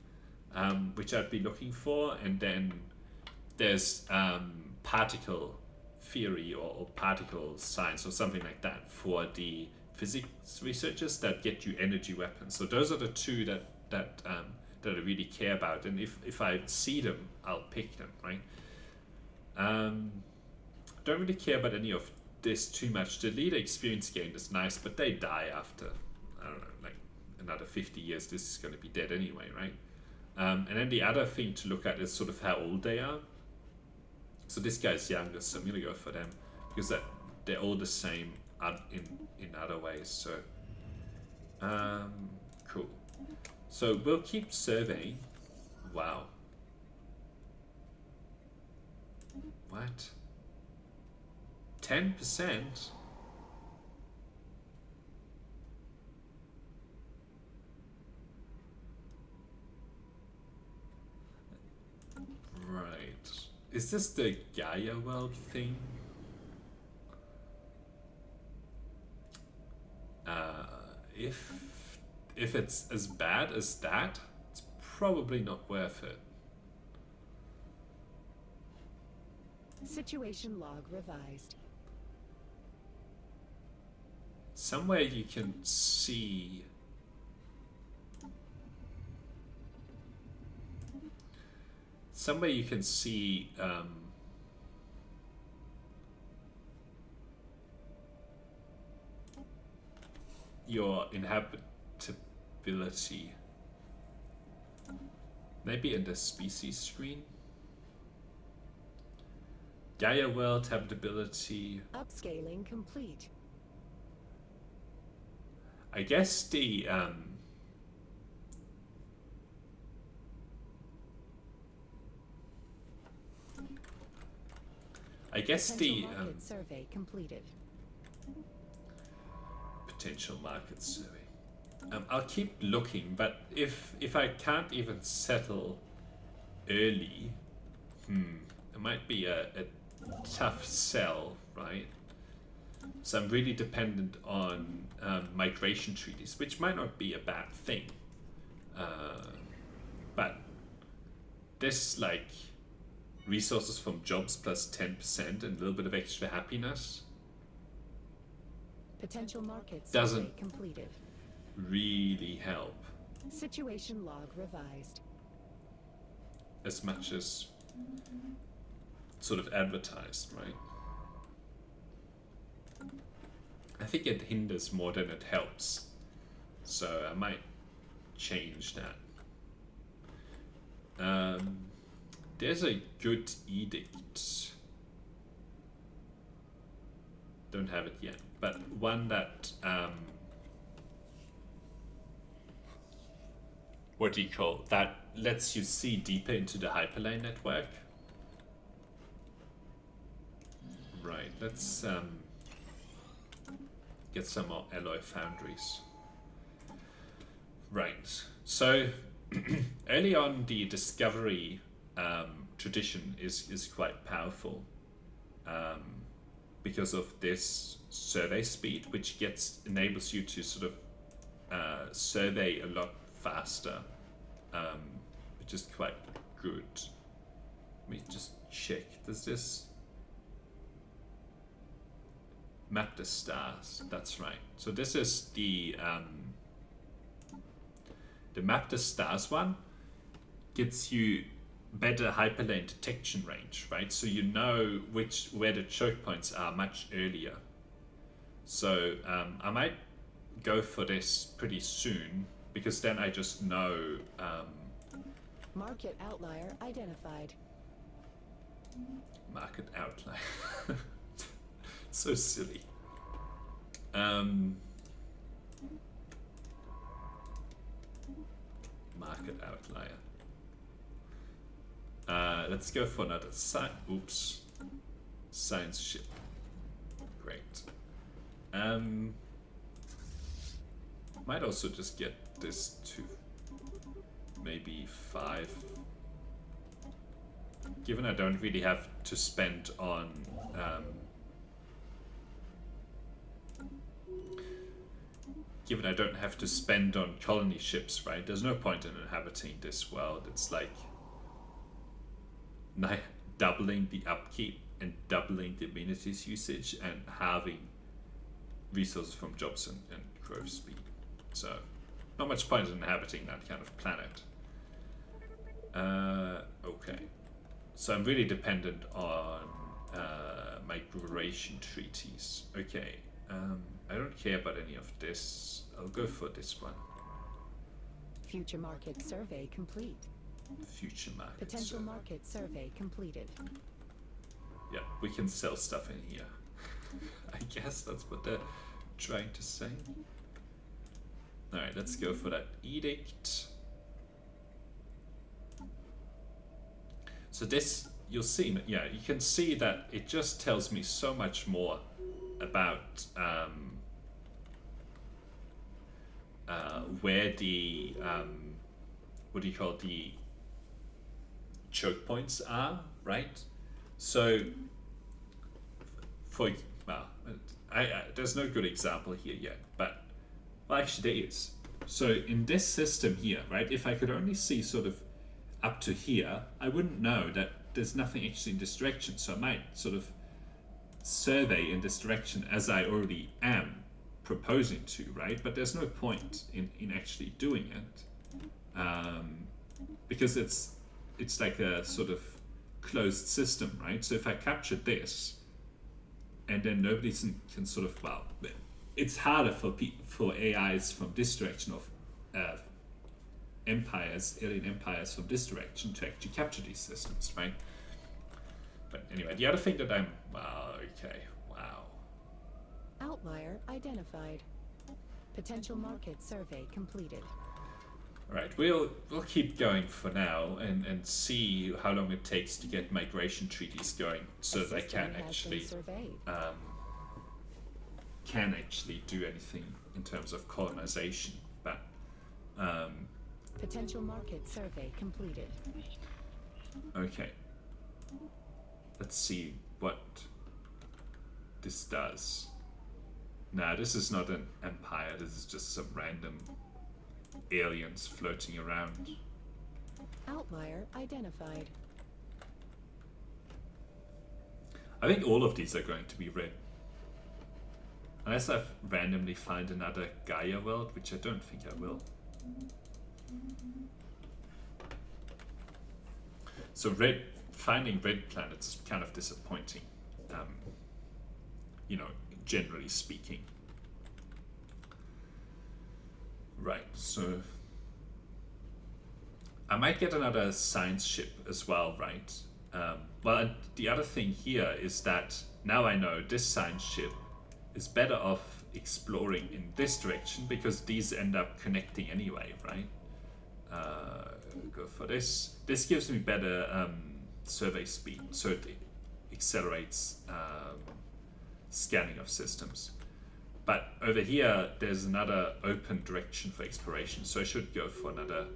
which I'd be looking for, and then there's particle theory or particle science or something like that for the physics researchers that get you energy weapons. So those are the two that I really care about, and if I see them, I'll pick them, right? Don't really care about any of this too much. The leader experience gain is nice, but they die after, I don't know, like another 50 years. This is going to be dead anyway, right? And then the other thing to look at is sort of how old they are. So this guy's younger, so I'm going to go for them, because they're all the same in other ways. So cool. So we'll keep surveying. Wow. What? 10%? Right. Is this the Gaia world thing? If it's as bad as that, it's probably not worth it. Situation log revised. Somewhere you can see your inhabitability. Maybe in the species screen. Gaia world habitability. Upscaling complete. I guess the Potential market survey completed. Potential market survey. I'll keep looking, but if I can't even settle early, it might be a tough sell, right? So I'm really dependent on migration treaties, which might not be a bad thing, but this like resources from jobs plus 10% and a little bit of extra happiness Potential market doesn't survey completed. really help Situation log revised. as much as sort of advertised, right? I think it hinders more than it helps, so I might change that. There's a good edict. Don't have it yet, but one that what do you call that lets you see deeper into the hyperlane network. Right, let's get some more alloy foundries. Right, so early on the discovery tradition is quite powerful. because of this survey speed, which enables you to sort of survey a lot faster, which is quite good. Let me just check. Does this map the stars? That's right. So this is the map the stars one. Gets you better hyperlane detection range, right? So you know where the choke points are much earlier. So I might go for this pretty soon, because then I just know. Market outlier identified. Market outlier. So silly. Market outlier. Let's go for another science ship. Great. Might also just get this to maybe 5. Given I don't really have to spend on given I don't have to spend on colony ships, right? There's no point in inhabiting this world. It's like doubling the upkeep and doubling the amenities usage and halving resources from jobs and growth speed. So not much point in inhabiting that kind of planet. Okay. So I'm really dependent on migration treaties. Okay. I don't care about any of this. I'll go for this one. Future market survey complete. Future market Potential survey. market survey completed. Yeah, we can sell stuff in here. I guess that's what they're trying to say. Alright, let's go for that edict. So this, you'll see, yeah, you can see that it just tells me so much more about where the what do you call the choke points are, right? So for there's no good example here yet, but well, actually there is. So in this system here, right, if I could only see sort of up to here, I wouldn't know that there's nothing actually in this direction. So I might sort of survey in this direction as I already am proposing to, right? But there's no point in actually doing it, because it's like a sort of closed system, right? So if I capture this, and then nobody can sort of, well, it's harder for AIs from this direction of alien empires from this direction to actually capture these systems, right? But anyway, the other thing that wow. Outlier identified. Potential market survey completed. All right, we'll keep going for now and see how long it takes to get migration treaties going, so that I can actually do anything in terms of colonization. But potential market survey completed. okay, let's see what this does. Nah, this is not an empire. This is just some random aliens floating around. Outlier identified. I think all of these are going to be red. Unless I randomly find another Gaia world, which I don't think I will. So finding red planets is kind of disappointing, generally speaking. Right, so I might get another science ship as well, right? Well, the other thing here is that now I know this science ship is better off exploring in this direction, because these end up connecting anyway, right? Go for this. This gives me better survey speed, so it accelerates scanning of systems. But over here, there's another open direction for exploration, so I should go for another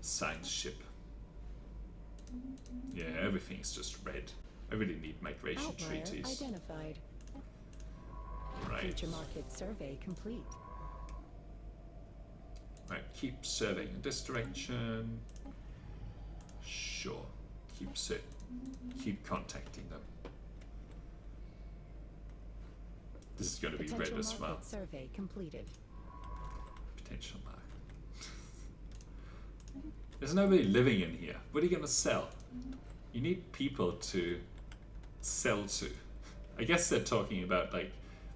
science ship. Yeah, everything's just red. I really need migration Outlier treaties. identified. Right. Future market survey complete. Right, keep surveying in this direction. Sure. Keep contacting them. This is going to be red Potential as well. market survey completed. Potential market. There's nobody living in here. What are you going to sell? You need people to sell to. I guess they're talking about like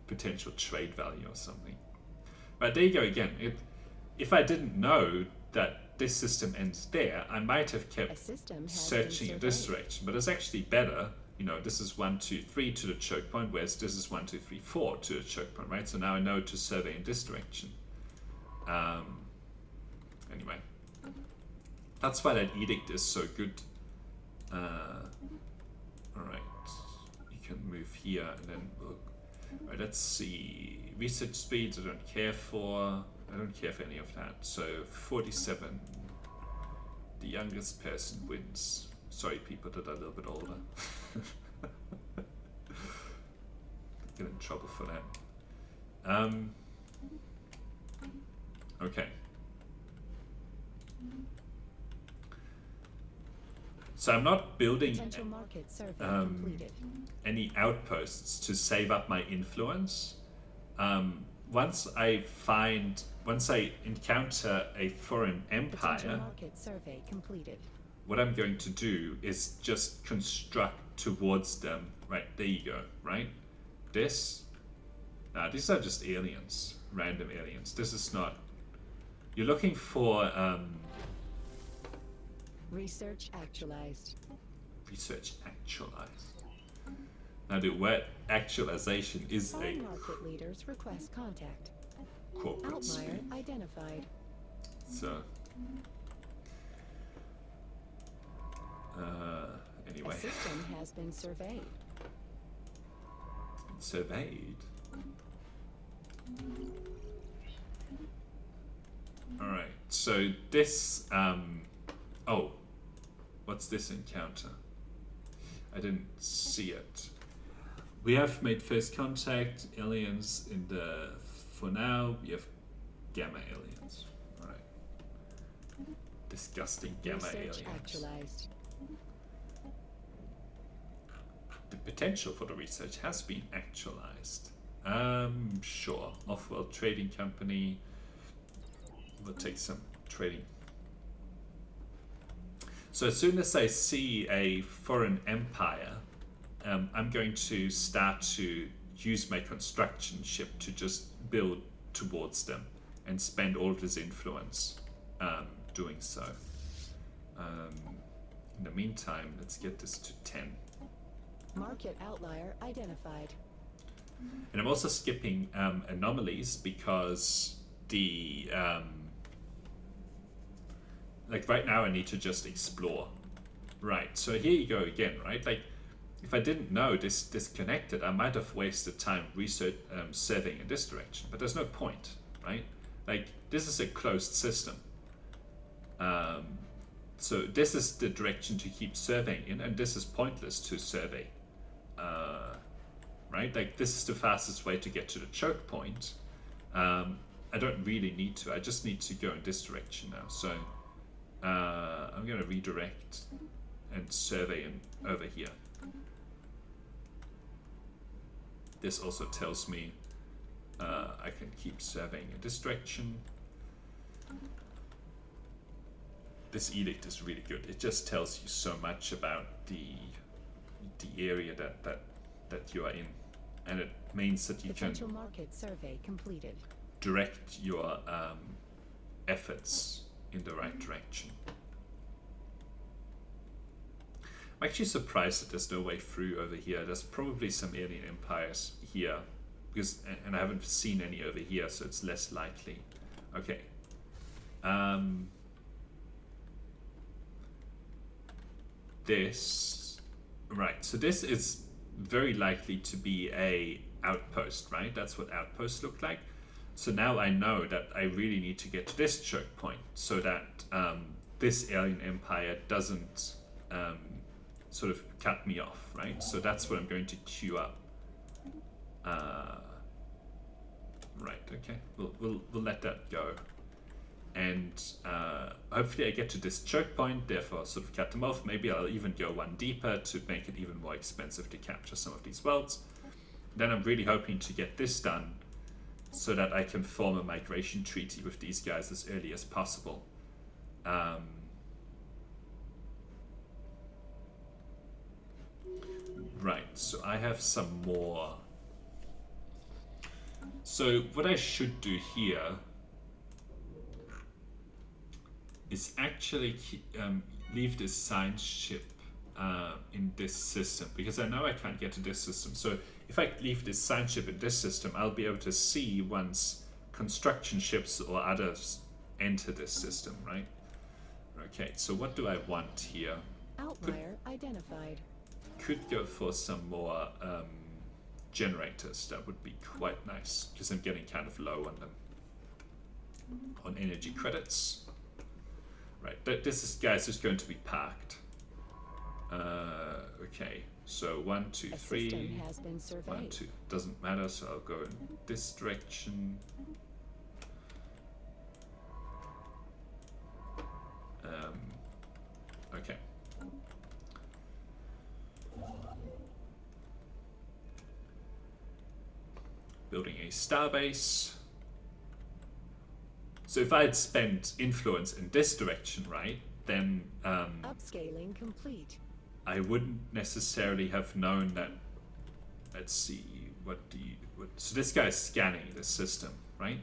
potential trade value or something. But there you go again. If I didn't know that this system ends there, I might have A kept system has searching been in this surveyed. direction. But it's actually better. You know, this is 1, 2, 3 to the choke point, whereas this is 1, 2, 3, 4 to the choke point, right? So now I know to survey in this direction. Anyway, that's why that edict is so good. All right, you can move here and then look. All right, let's see. Research speeds I don't care for. I don't care for any of that. So 47, the youngest person wins. Sorry, people that are a little bit older. Get in trouble for that. Okay. So I'm not building Potential market survey completed. any outposts to save up my influence. Once I encounter a foreign Potential empire, market survey completed. what I'm going to do is just construct towards them. Right, there you go, right? These are just aliens, random aliens. This is not, you're looking for Research actualized. research actualized. Now the word actualization is All a market leaders request contact. corporate Outlier speak. identified. So anyway, A system has been surveyed. surveyed. All right. So this oh, what's this encounter? I didn't see it. We have made first contact. Aliens in the. For now, we have gamma aliens. All right. Disgusting gamma Research aliens. actualized. The potential for the research has been actualized. Sure. Off-world trading company. We'll take some trading. So as soon as I see a foreign empire, I'm going to start to use my construction ship to just build towards them and spend all of this influence doing so. In the meantime, let's get this to 10. Market outlier identified. And I'm also skipping anomalies because the like right now I need to just explore. Right, so here you go again, right? Like if I didn't know this disconnected, I might have wasted time research surveying in this direction, but there's no point, right? Like this is a closed system. So this is the direction to keep surveying in, and this is pointless to survey. Right? Like this is the fastest way to get to the choke point. I don't really need to. I just need to go in this direction now. So I'm going to redirect and survey in over here. This also tells me I can keep surveying in this direction. This edict is really good. It just tells you so much about the area that you are in, and it means that you Potential can market survey completed. direct your efforts in the right direction. I'm actually surprised that there's no way through over here. There's probably some alien empires here, because and I haven't seen any over here, so it's less likely. Okay. This, right, so this is very likely to be a outpost, right? That's what outposts look like. So now I know that I really need to get to this choke point so that this alien empire doesn't sort of cut me off, right? So that's what I'm going to queue up. Right, okay, we'll let that go. And hopefully I get to this choke point, therefore sort of cut them off. Maybe I'll even go one deeper to make it even more expensive to capture some of these worlds. Then I'm really hoping to get this done so that I can form a migration treaty with these guys as early as possible. Right, so I have some more. So what I should do here is actually leave this science ship in this system, because I know I can't get to this system. So if I leave this science ship in this system, I'll be able to see once construction ships or others enter this system, right? Okay, so what do I want here? Outlier identified. Could go for some more generators. That would be quite nice, because I'm getting kind of low on them. On energy credits. Right, this guy's just going to be parked. Okay, so 1, 2, 3. System has been surveyed. 1, 2. Doesn't matter, so I'll go in this direction. Okay. Building a starbase. So if I had spent influence in this direction, right, then Upscaling complete. I wouldn't necessarily have known that. Let's see, so this guy's scanning the system, right?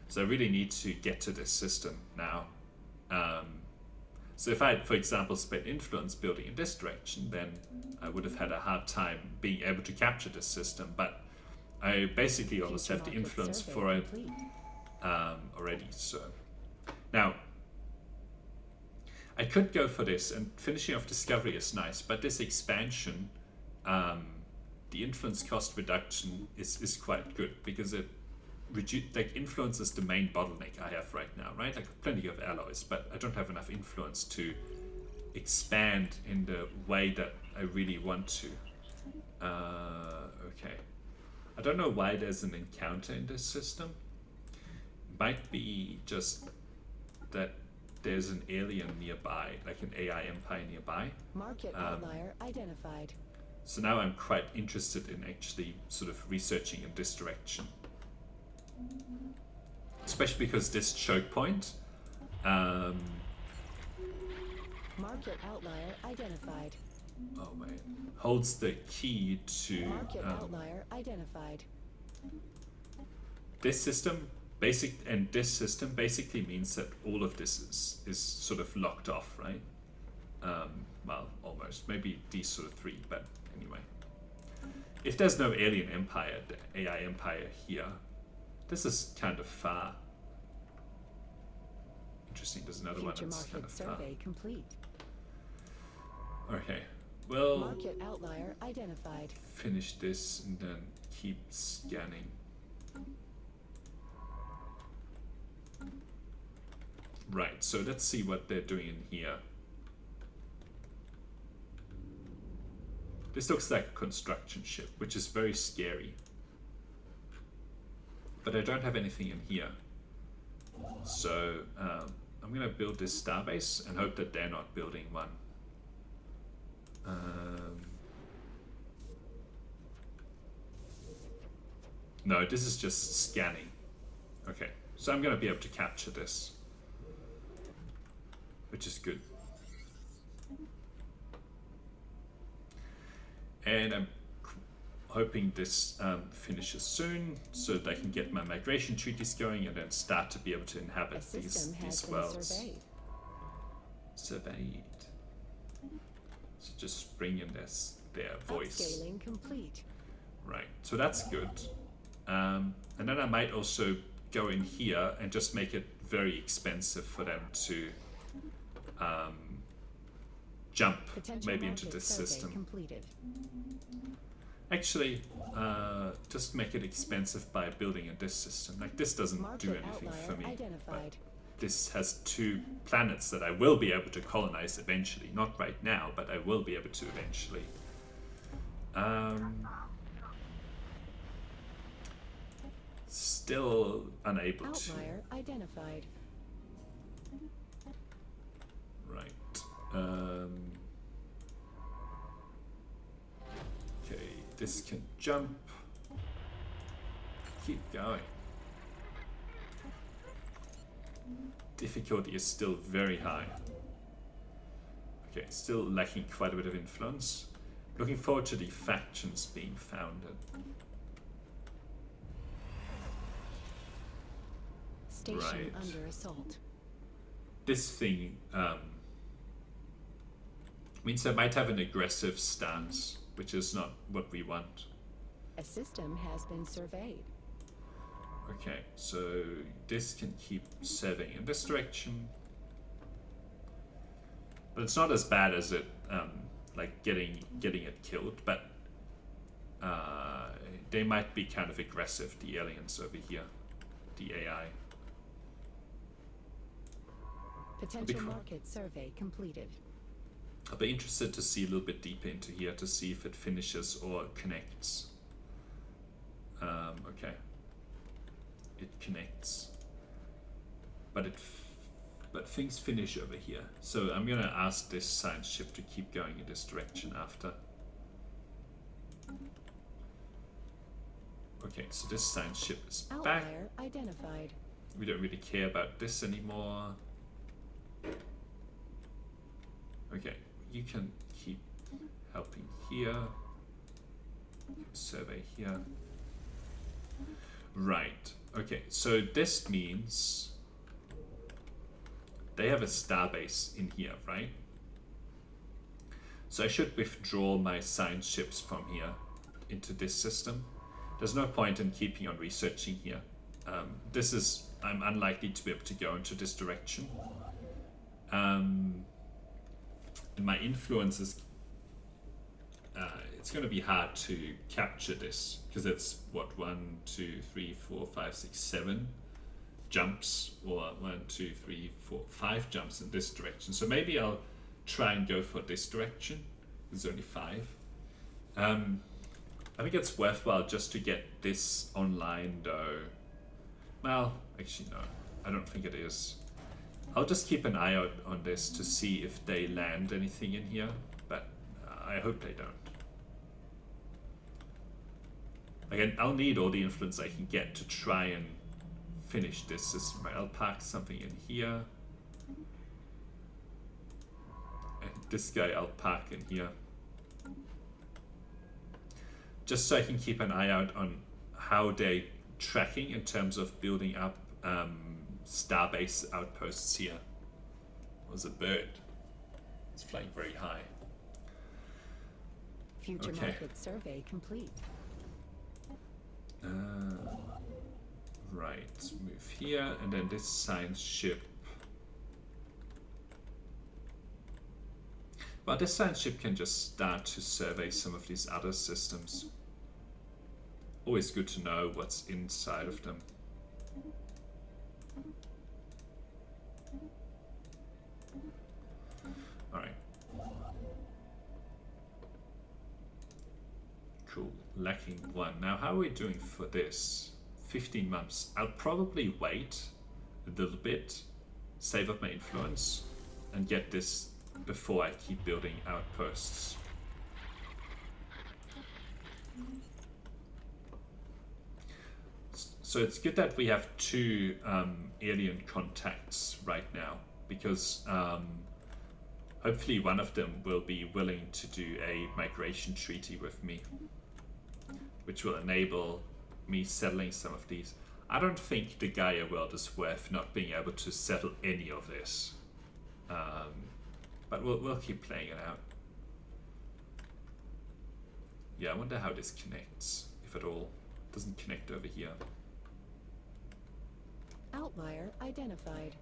So I really need to get to this system now. So if I had, for example, spent influence building in this direction, then I would have had a hard time being able to capture this system. But I basically almost have the influence for it already. So now I could go for this, and finishing off Discovery is nice, but this expansion, the influence cost reduction is quite good, because it influence is the main bottleneck I have right now, right? I got plenty of alloys, but I don't have enough influence to expand in the way that I really want to. Okay. I don't know why there's an encounter in this system. Might be just that there's an alien nearby, like an AI empire nearby. Market outlier identified. So now I'm quite interested in actually sort of researching in this direction. Especially because this choke point Market outlier identified. oh wait, holds the key to Market outlier identified. this system. This system basically means that all of this is sort of locked off, right? Well, almost. Maybe these sort of 3, but anyway. If there's no alien empire, the AI empire here, this is kind of far. Interesting, there's another one Future that's kind market of far. survey complete. Okay, well, Market outlier identified. finish this and then keep scanning. Right, so let's see what they're doing in here. This looks like a construction ship, which is very scary. But I don't have anything in here. So I'm going to build this starbase and hope that they're not building one. No, this is just scanning. Okay, so I'm going to be able to capture this, which is good. And I'm hoping this finishes soon, so that I can get my migration treaties going and then start to be able to inhabit A system has these been worlds. surveyed. Surveyed. So just bring in their voice. Upscaling complete. Right, so that's good. And then I might also go in here and just make it very expensive for them to jump Potential maybe into market this survey system. completed. Actually, just make it expensive by building in this system. Like this doesn't do Market anything outlier for me. identified. this has 2 planets that I will be able to colonize eventually. Not right now, but I will be able to eventually. Still unable to. Outlier identified. Right. Okay, this can jump. Keep going. Difficulty is still very high. Okay, still lacking quite a bit of influence. Looking forward to the factions being founded. Station Right. under assault. This thing means I might have an aggressive stance, which is not what we want. A system has been surveyed. Okay, so this can keep serving in this direction. But it's not as bad as it, like getting it killed, but they might be kind of aggressive, the aliens over here, the AI. Potential market survey completed. I'll be interested to see a little bit deeper into here to see if it finishes or connects. Okay. It connects. But things finish over here. So I'm gonna ask this science ship to keep going in this direction after. Okay, so this science ship is back. Outlier identified. We don't really care about this anymore. Okay, you can keep helping here. Survey here. Right, okay, so this means they have a starbase in here, right? So I should withdraw my science ships from here into this system. There's no point in keeping on researching here. I'm unlikely to be able to go into this direction. And my influence is, it's going to be hard to capture this because it's what 1, 2, 3, 4, 5, 6, 7 jumps, or 1, 2, 3, 4, 5 jumps in this direction. So maybe I'll try and go for this direction. There's only 5. I think it's worthwhile just to get this online though. Well, actually no, I don't think it is. I'll just keep an eye out on this to see if they land anything in here, but I hope they don't. Again, I'll need all the influence I can get to try and finish this system. I'll pack something in here. And this guy I'll pack in here. Just so I can keep an eye out on how they're tracking in terms of building up starbase outposts here. Was a bird. It's flying very high. Future Okay. market survey complete. Right, move here, and then this science ship. Well, this science ship can just start to survey some of these other systems. Always good to know what's inside of them. Alright. Cool. Lacking 1. Now, how are we doing for this? 15 months. I'll probably wait a little bit, save up my influence, and get this before I keep building outposts. So it's good that we have 2 alien contacts right now, because hopefully one of them will be willing to do a migration treaty with me, which will enable me settling some of these. I don't think the Gaia world is worth not being able to settle any of this. But we'll keep playing it out. Yeah, I wonder how this connects, if at all. It doesn't connect over here. Outlier identified.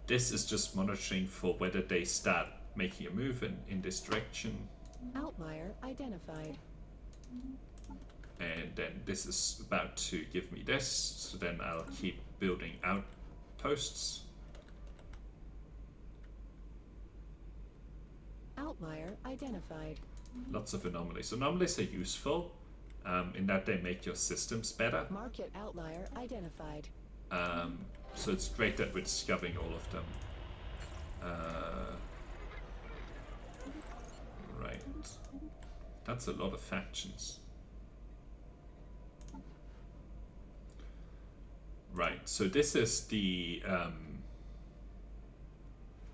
This is just monitoring for whether they start making a move in this direction. Outlier identified. And then this is about to give me this, so then I'll keep building outposts. Outlier identified. Lots of anomalies. Anomalies are useful in that they make your systems better. Market outlier identified. So it's great that we're discovering all of them. Right. That's a lot of factions. Right, so this is the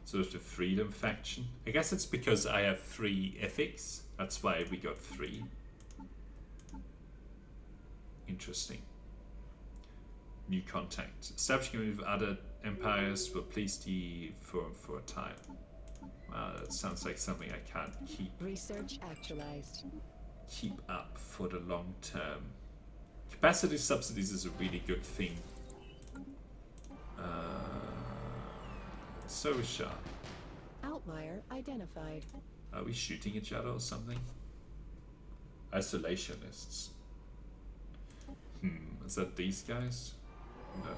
sort of the freedom faction. I guess it's because I have 3 ethics. That's why we got 3. Interesting. New contact. Establishing with other empires will please the forum for a time. That sounds like something I can't Research actualized. keep up for the long term. Capacity subsidies is a really good thing. So sharp. Outlier identified. Are we shooting each other or something? Isolationists. Is that these guys? No.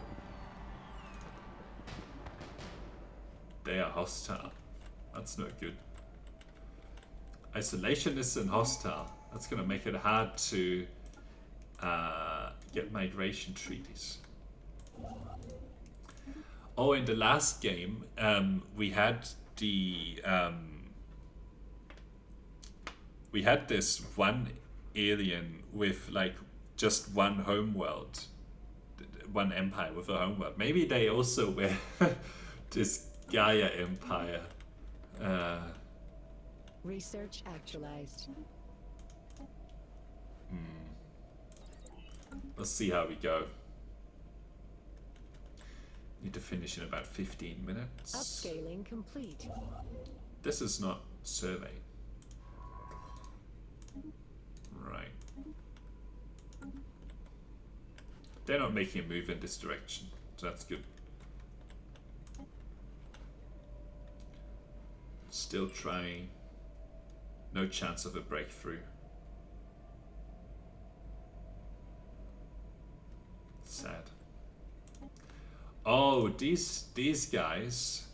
They are hostile. That's no good. Isolationists and hostile. That's gonna make it hard to get migration treaties. Oh, in the last game, we had the we had this one alien with like just one homeworld, one empire with a homeworld. Maybe they also were this Gaia empire. Research actualized. Let's see how we go. Need to finish in about 15 minutes. Upscaling complete. This is not survey. Right. They're not making a move in this direction, so that's good. Still trying. No chance of a breakthrough. Sad. Oh, these guys.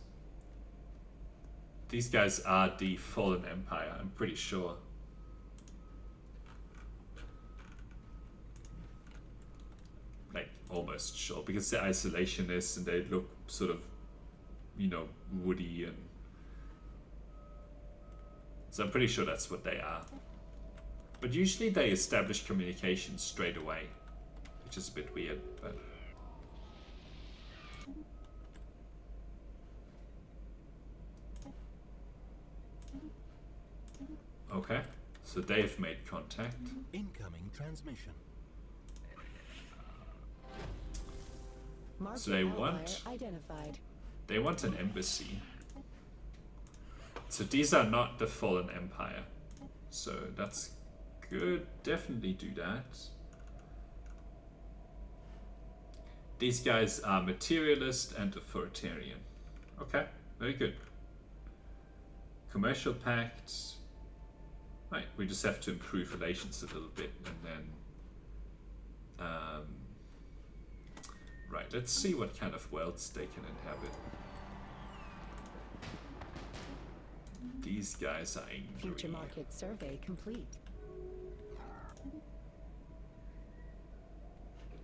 These guys are the Fallen Empire, I'm pretty sure. Like, almost sure, because they're isolationists and they look sort of, you know, woody, and so I'm pretty sure that's what they are. But usually they establish communication straight away, which is a bit weird, but okay, so they've made contact. Incoming transmission. Market So they outlier want- identified. They want an embassy. So these are not the Fallen Empire. So that's good. Definitely do that. These guys are materialist and authoritarian. Okay, very good. Commercial pact. Right, we just have to improve relations a little bit, and then right, let's see what kind of worlds they can inhabit. These guys are angry. Future market survey complete.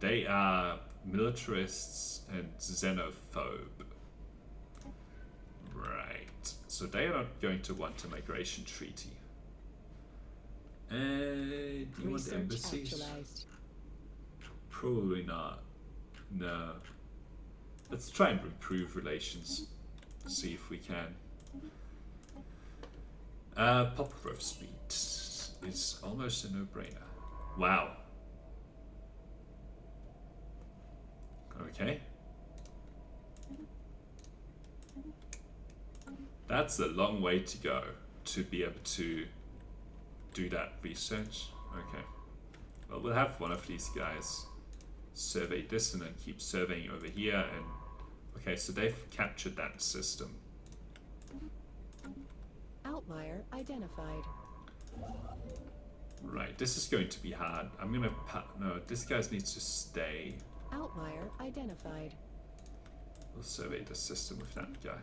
They are militarists and xenophobe. Right, so they are not going to want a migration treaty. Do you want Research embassies? actualized. Probably not. No. Let's try and improve relations. See if we can. Pop growth speed is almost a no-brainer. Wow. Okay. That's a long way to go to be able to do that research. Okay. Well, we'll have one of these guys survey this and then keep surveying over here, and okay, so they've captured that system. Outlier identified. Right, this is going to be hard. I'm gonna no, this guy needs to stay. Outlier identified. We'll survey the system with that guy.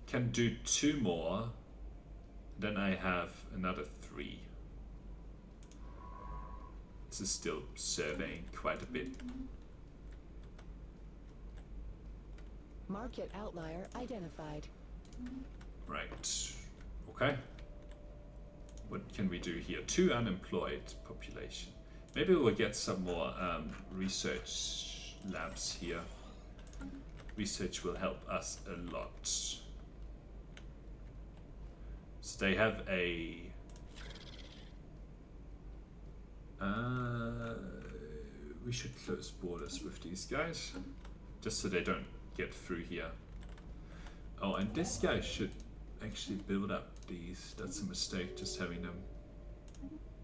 Can do 2 more. Then I have another 3. This is still surveying quite a bit. Market outlier identified. Right. Okay. What can we do here? 2 unemployed population. Maybe we'll get some more research labs here. Research will help us a lot. So they have a... we should close borders with these guys, just so they don't get through here. Oh, and this guy should actually build up these. That's a mistake, just having them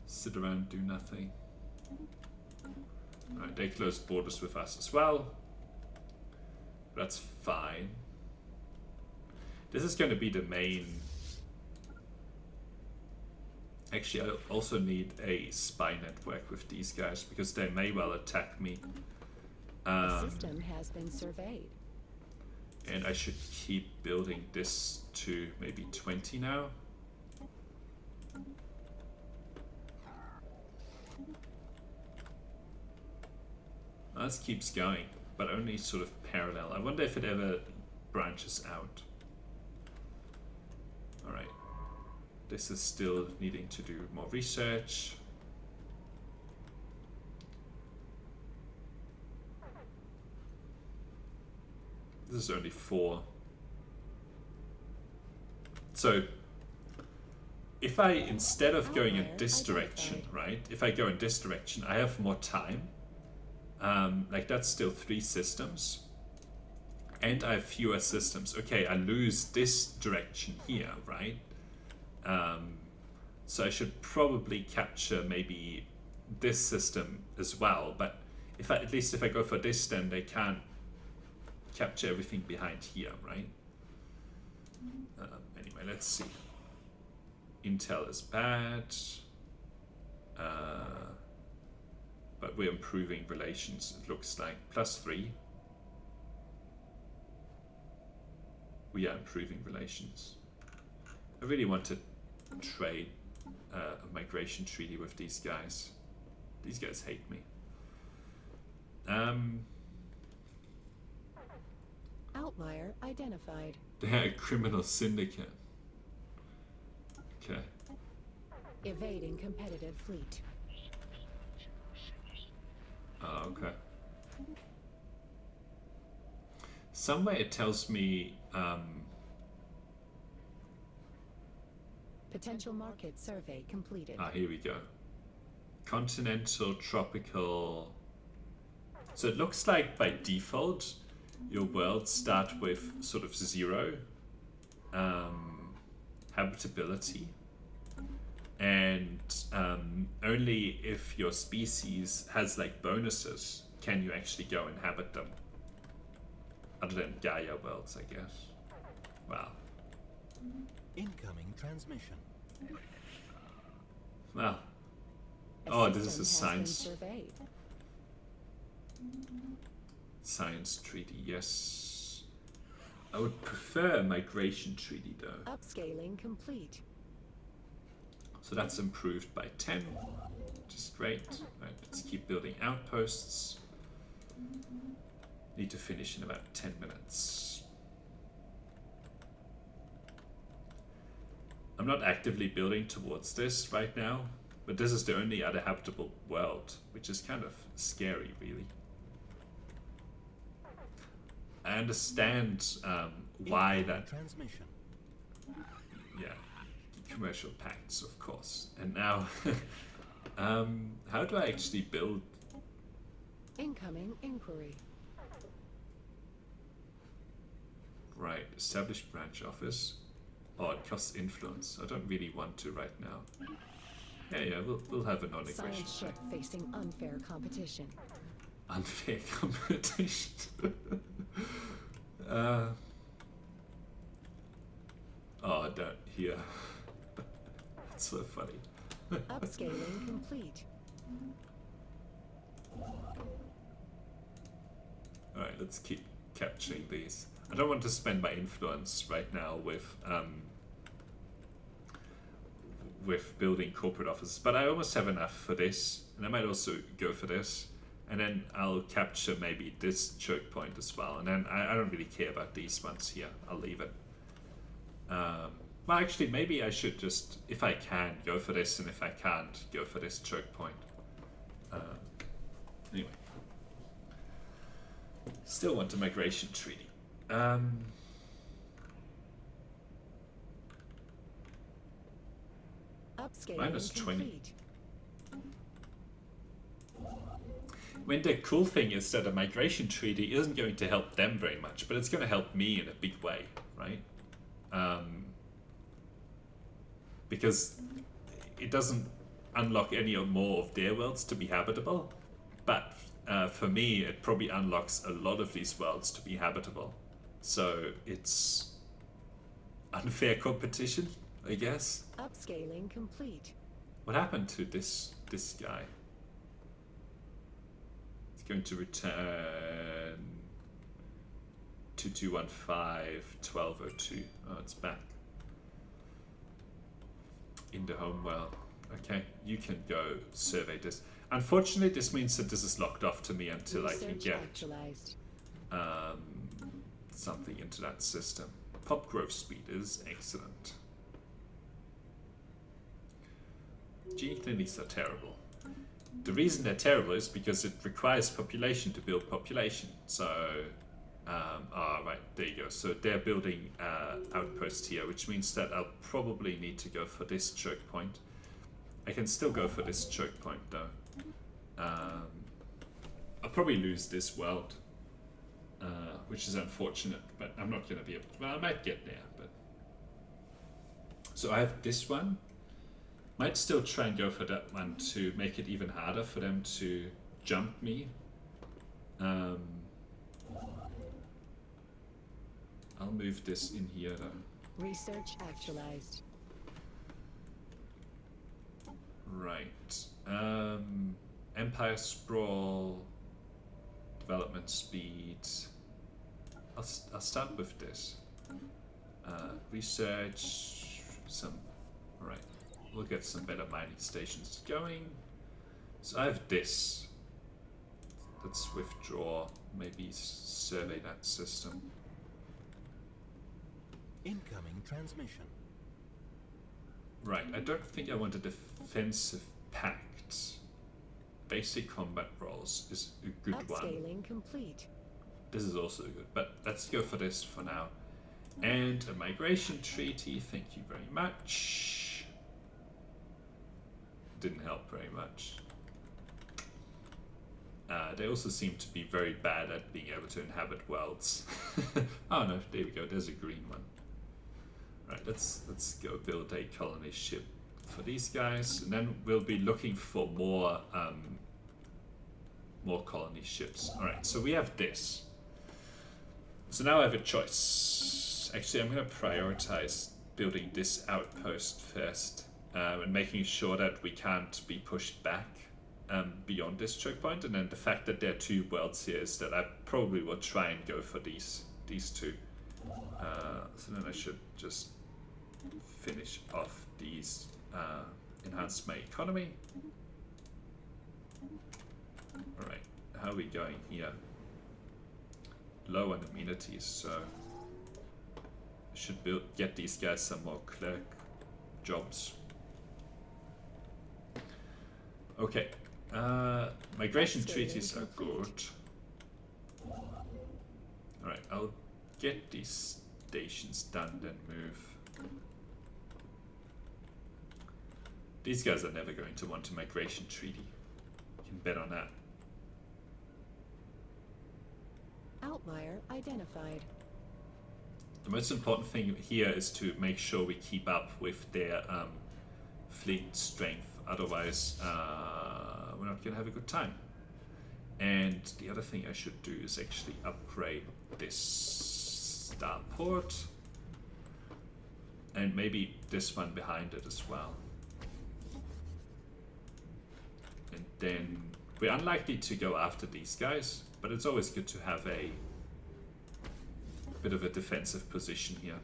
sit around and do nothing. Alright, they closed borders with us as well. That's fine. This is going to be the main... Actually, I also need a spy network with these guys, because they may well attack me. The system has been surveyed. And I should keep building this to maybe 20 now. This keeps going, but only sort of parallel. I wonder if it ever branches out. Alright. This is still needing to do more research. This is only 4. So if I, instead of going in this direction, right? If I go in this direction, I have more time. Like that's still 3 systems. And I have fewer systems. Okay, I lose this direction here, right? So I should probably capture maybe this system as well. But if I, at least if I go for this, then they can't capture everything behind here, right? Anyway, let's see. Intel is bad, but we're improving relations. It looks like +3. We are improving relations. I really want to trade a migration treaty with these guys. These guys hate me. Outlier identified. They're a criminal syndicate. Okay. Evading competitive fleet. Oh, okay. Somewhere it tells me Potential market survey completed. here we go. Continental, tropical. So it looks like by default your worlds start with sort of 0 habitability, and only if your species has like bonuses can you actually go inhabit them, other than Gaia worlds, I guess. Wow. Incoming transmission. Well, oh, this is a science treaty. Yes, I would prefer a migration treaty though. Upscaling complete. So that's improved by 10, which is great. Right, let's keep building outposts. Need to finish in about 10 minutes. I'm not actively building towards this right now, but this is the only other habitable world, which is kind of scary, really. I understand why that... Transmission. Yeah, commercial pacts, of course. And now, how do I actually build? Incoming inquiry. Right, establish branch office. Oh, it costs influence. I don't really want to right now. Yeah, we'll have a non-aggression. Science ship facing unfair competition. Unfair competition. Oh, that here. That's so funny. Upscaling complete. Alright, let's keep capturing these. I don't want to spend my influence right now with building corporate offices, but I almost have enough for this, and I might also go for this, and then I'll capture maybe this choke point as well, and then I don't really care about these ones here. I'll leave it. Well, actually, maybe I should just, if I can, go for this, and if I can't, go for this choke point. Anyway. Still want a migration treaty. Upscaling Minus 20. complete. When the cool thing is that a migration treaty isn't going to help them very much, but it's going to help me in a big way, right? Because it doesn't unlock any or more of their worlds to be habitable, but for me, it probably unlocks a lot of these worlds to be habitable. So it's unfair competition, I guess. Upscaling complete. What happened to this guy? It's going to return 2215 1202. Oh, it's back in the home world. Okay, you can go survey this. Unfortunately, this means that this is locked off to me until I can Research get actualized. something into that system. Pop growth speed is excellent. Gene clinics are terrible. The reason they're terrible is because it requires population to build population. So, right, there you go. So they're building outpost here, which means that I'll probably need to go for this choke point. I can still go for this choke point though. I'll probably lose this world, which is unfortunate, but I'm not going to be able to. Well, I might get there, but. So I have this one. Might still try and go for that one to make it even harder for them to jump me. I'll move this in here though. Research actualized. Right. Empire Sprawl, development speed. I'll start with this. Research, some, alright. We'll get some better mining stations going. So I have this. Let's withdraw, maybe survey that system. Incoming transmission. Right, I don't think I want a defensive pact. Basic combat rolls is a good one. Upscaling complete. This is also good, but let's go for this for now. And a migration treaty, thank you very much. Didn't help very much. They also seem to be very bad at being able to inhabit worlds. Oh no, there we go, there's a green one. Right, let's go build a colony ship for these guys, and then we'll be looking for more colony ships. All right, so we have this. So now I have a choice. Actually, I'm going to prioritize building this outpost first, and making sure that we can't be pushed back beyond this choke point. And then the fact that there are two worlds here is that I probably will try and go for these two. So then I should just finish off these, enhance my economy. Alright, how are we going here? Low on amenities, so I should get these guys some more clerk jobs. Okay, migration treaties are good. Alright, I'll get these stations done, then move. These guys are never going to want a migration treaty. You can bet on that. Outlier identified. The most important thing here is to make sure we keep up with their fleet strength. Otherwise, we're not going to have a good time. And the other thing I should do is actually upgrade this starport. And maybe this one behind it as well. And then we're unlikely to go after these guys but it's always good to have a bit of a defensive position here.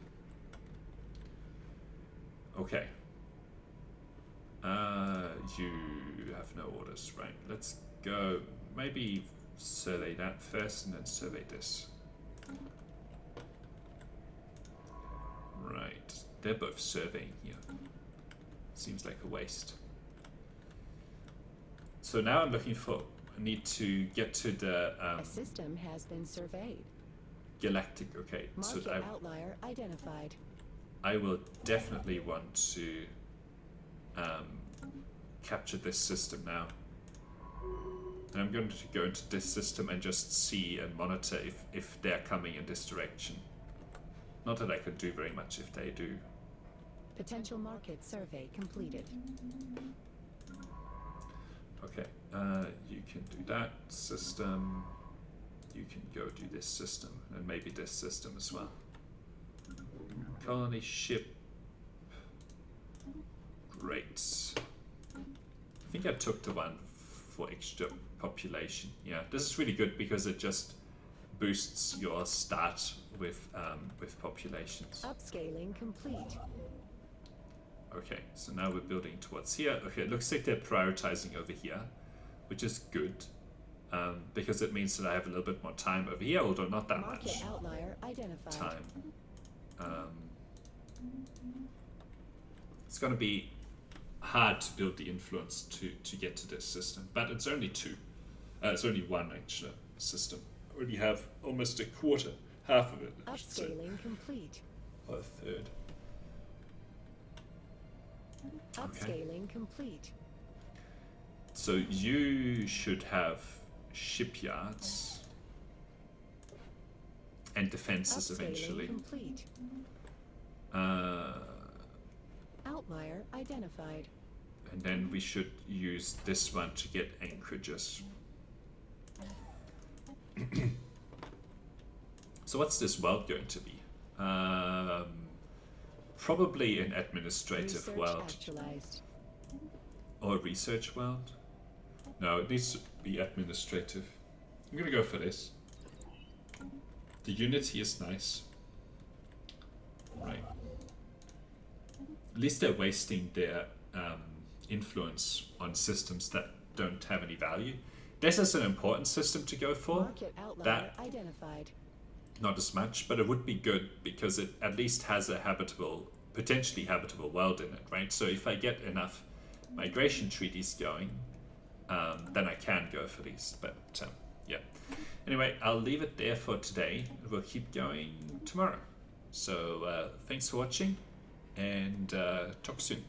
Okay. You have no orders, right? Let's go. Maybe survey that first and then survey this. Right. They're both surveying here. Seems like a waste. So now I'm looking for... I need to get to the... A system has been surveyed. Galactic, okay. Market So outlier identified. I will definitely want to capture this system now. And I'm going to go into this system and just see and monitor if they're coming in this direction. Not that I can do very much if they do. Potential market survey completed. Okay, you can do that system. You can go do this system and maybe this system as well. Colony ship. Great. I think I took the one for extra population. Yeah, this is really good because it just boosts your start with populations. Upscaling complete. Okay, so now we're building towards here. Okay, it looks like they're prioritizing over here, which is good, because it means that I have a little bit more time over here, although not that Market much outlier identified. time. It's going to be hard to build the influence to get to this system, but it's only two. It's only one actual system. I already have almost a quarter, half of it. I should say. Upscaling complete. Or a third. Upscaling complete. So you should have shipyards and defenses Upscaling eventually. complete. Outlier identified. And then we should use this one to get anchorages. So what's this world going to be? Probably an administrative Research world. actualized. Or a research world? No, it needs to be administrative. I'm gonna go for this. The Unity is nice. Right. At least they're wasting their influence on systems that don't have any value. This is an important system to go for. Market outlier That identified. not as much, but it would be good because it at least has a habitable, potentially habitable world in it, right? So if I get enough migration treaties going, then I can go for these. But yeah. Anyway, I'll leave it there for today. We'll keep going tomorrow. So thanks for watching, and talk soon.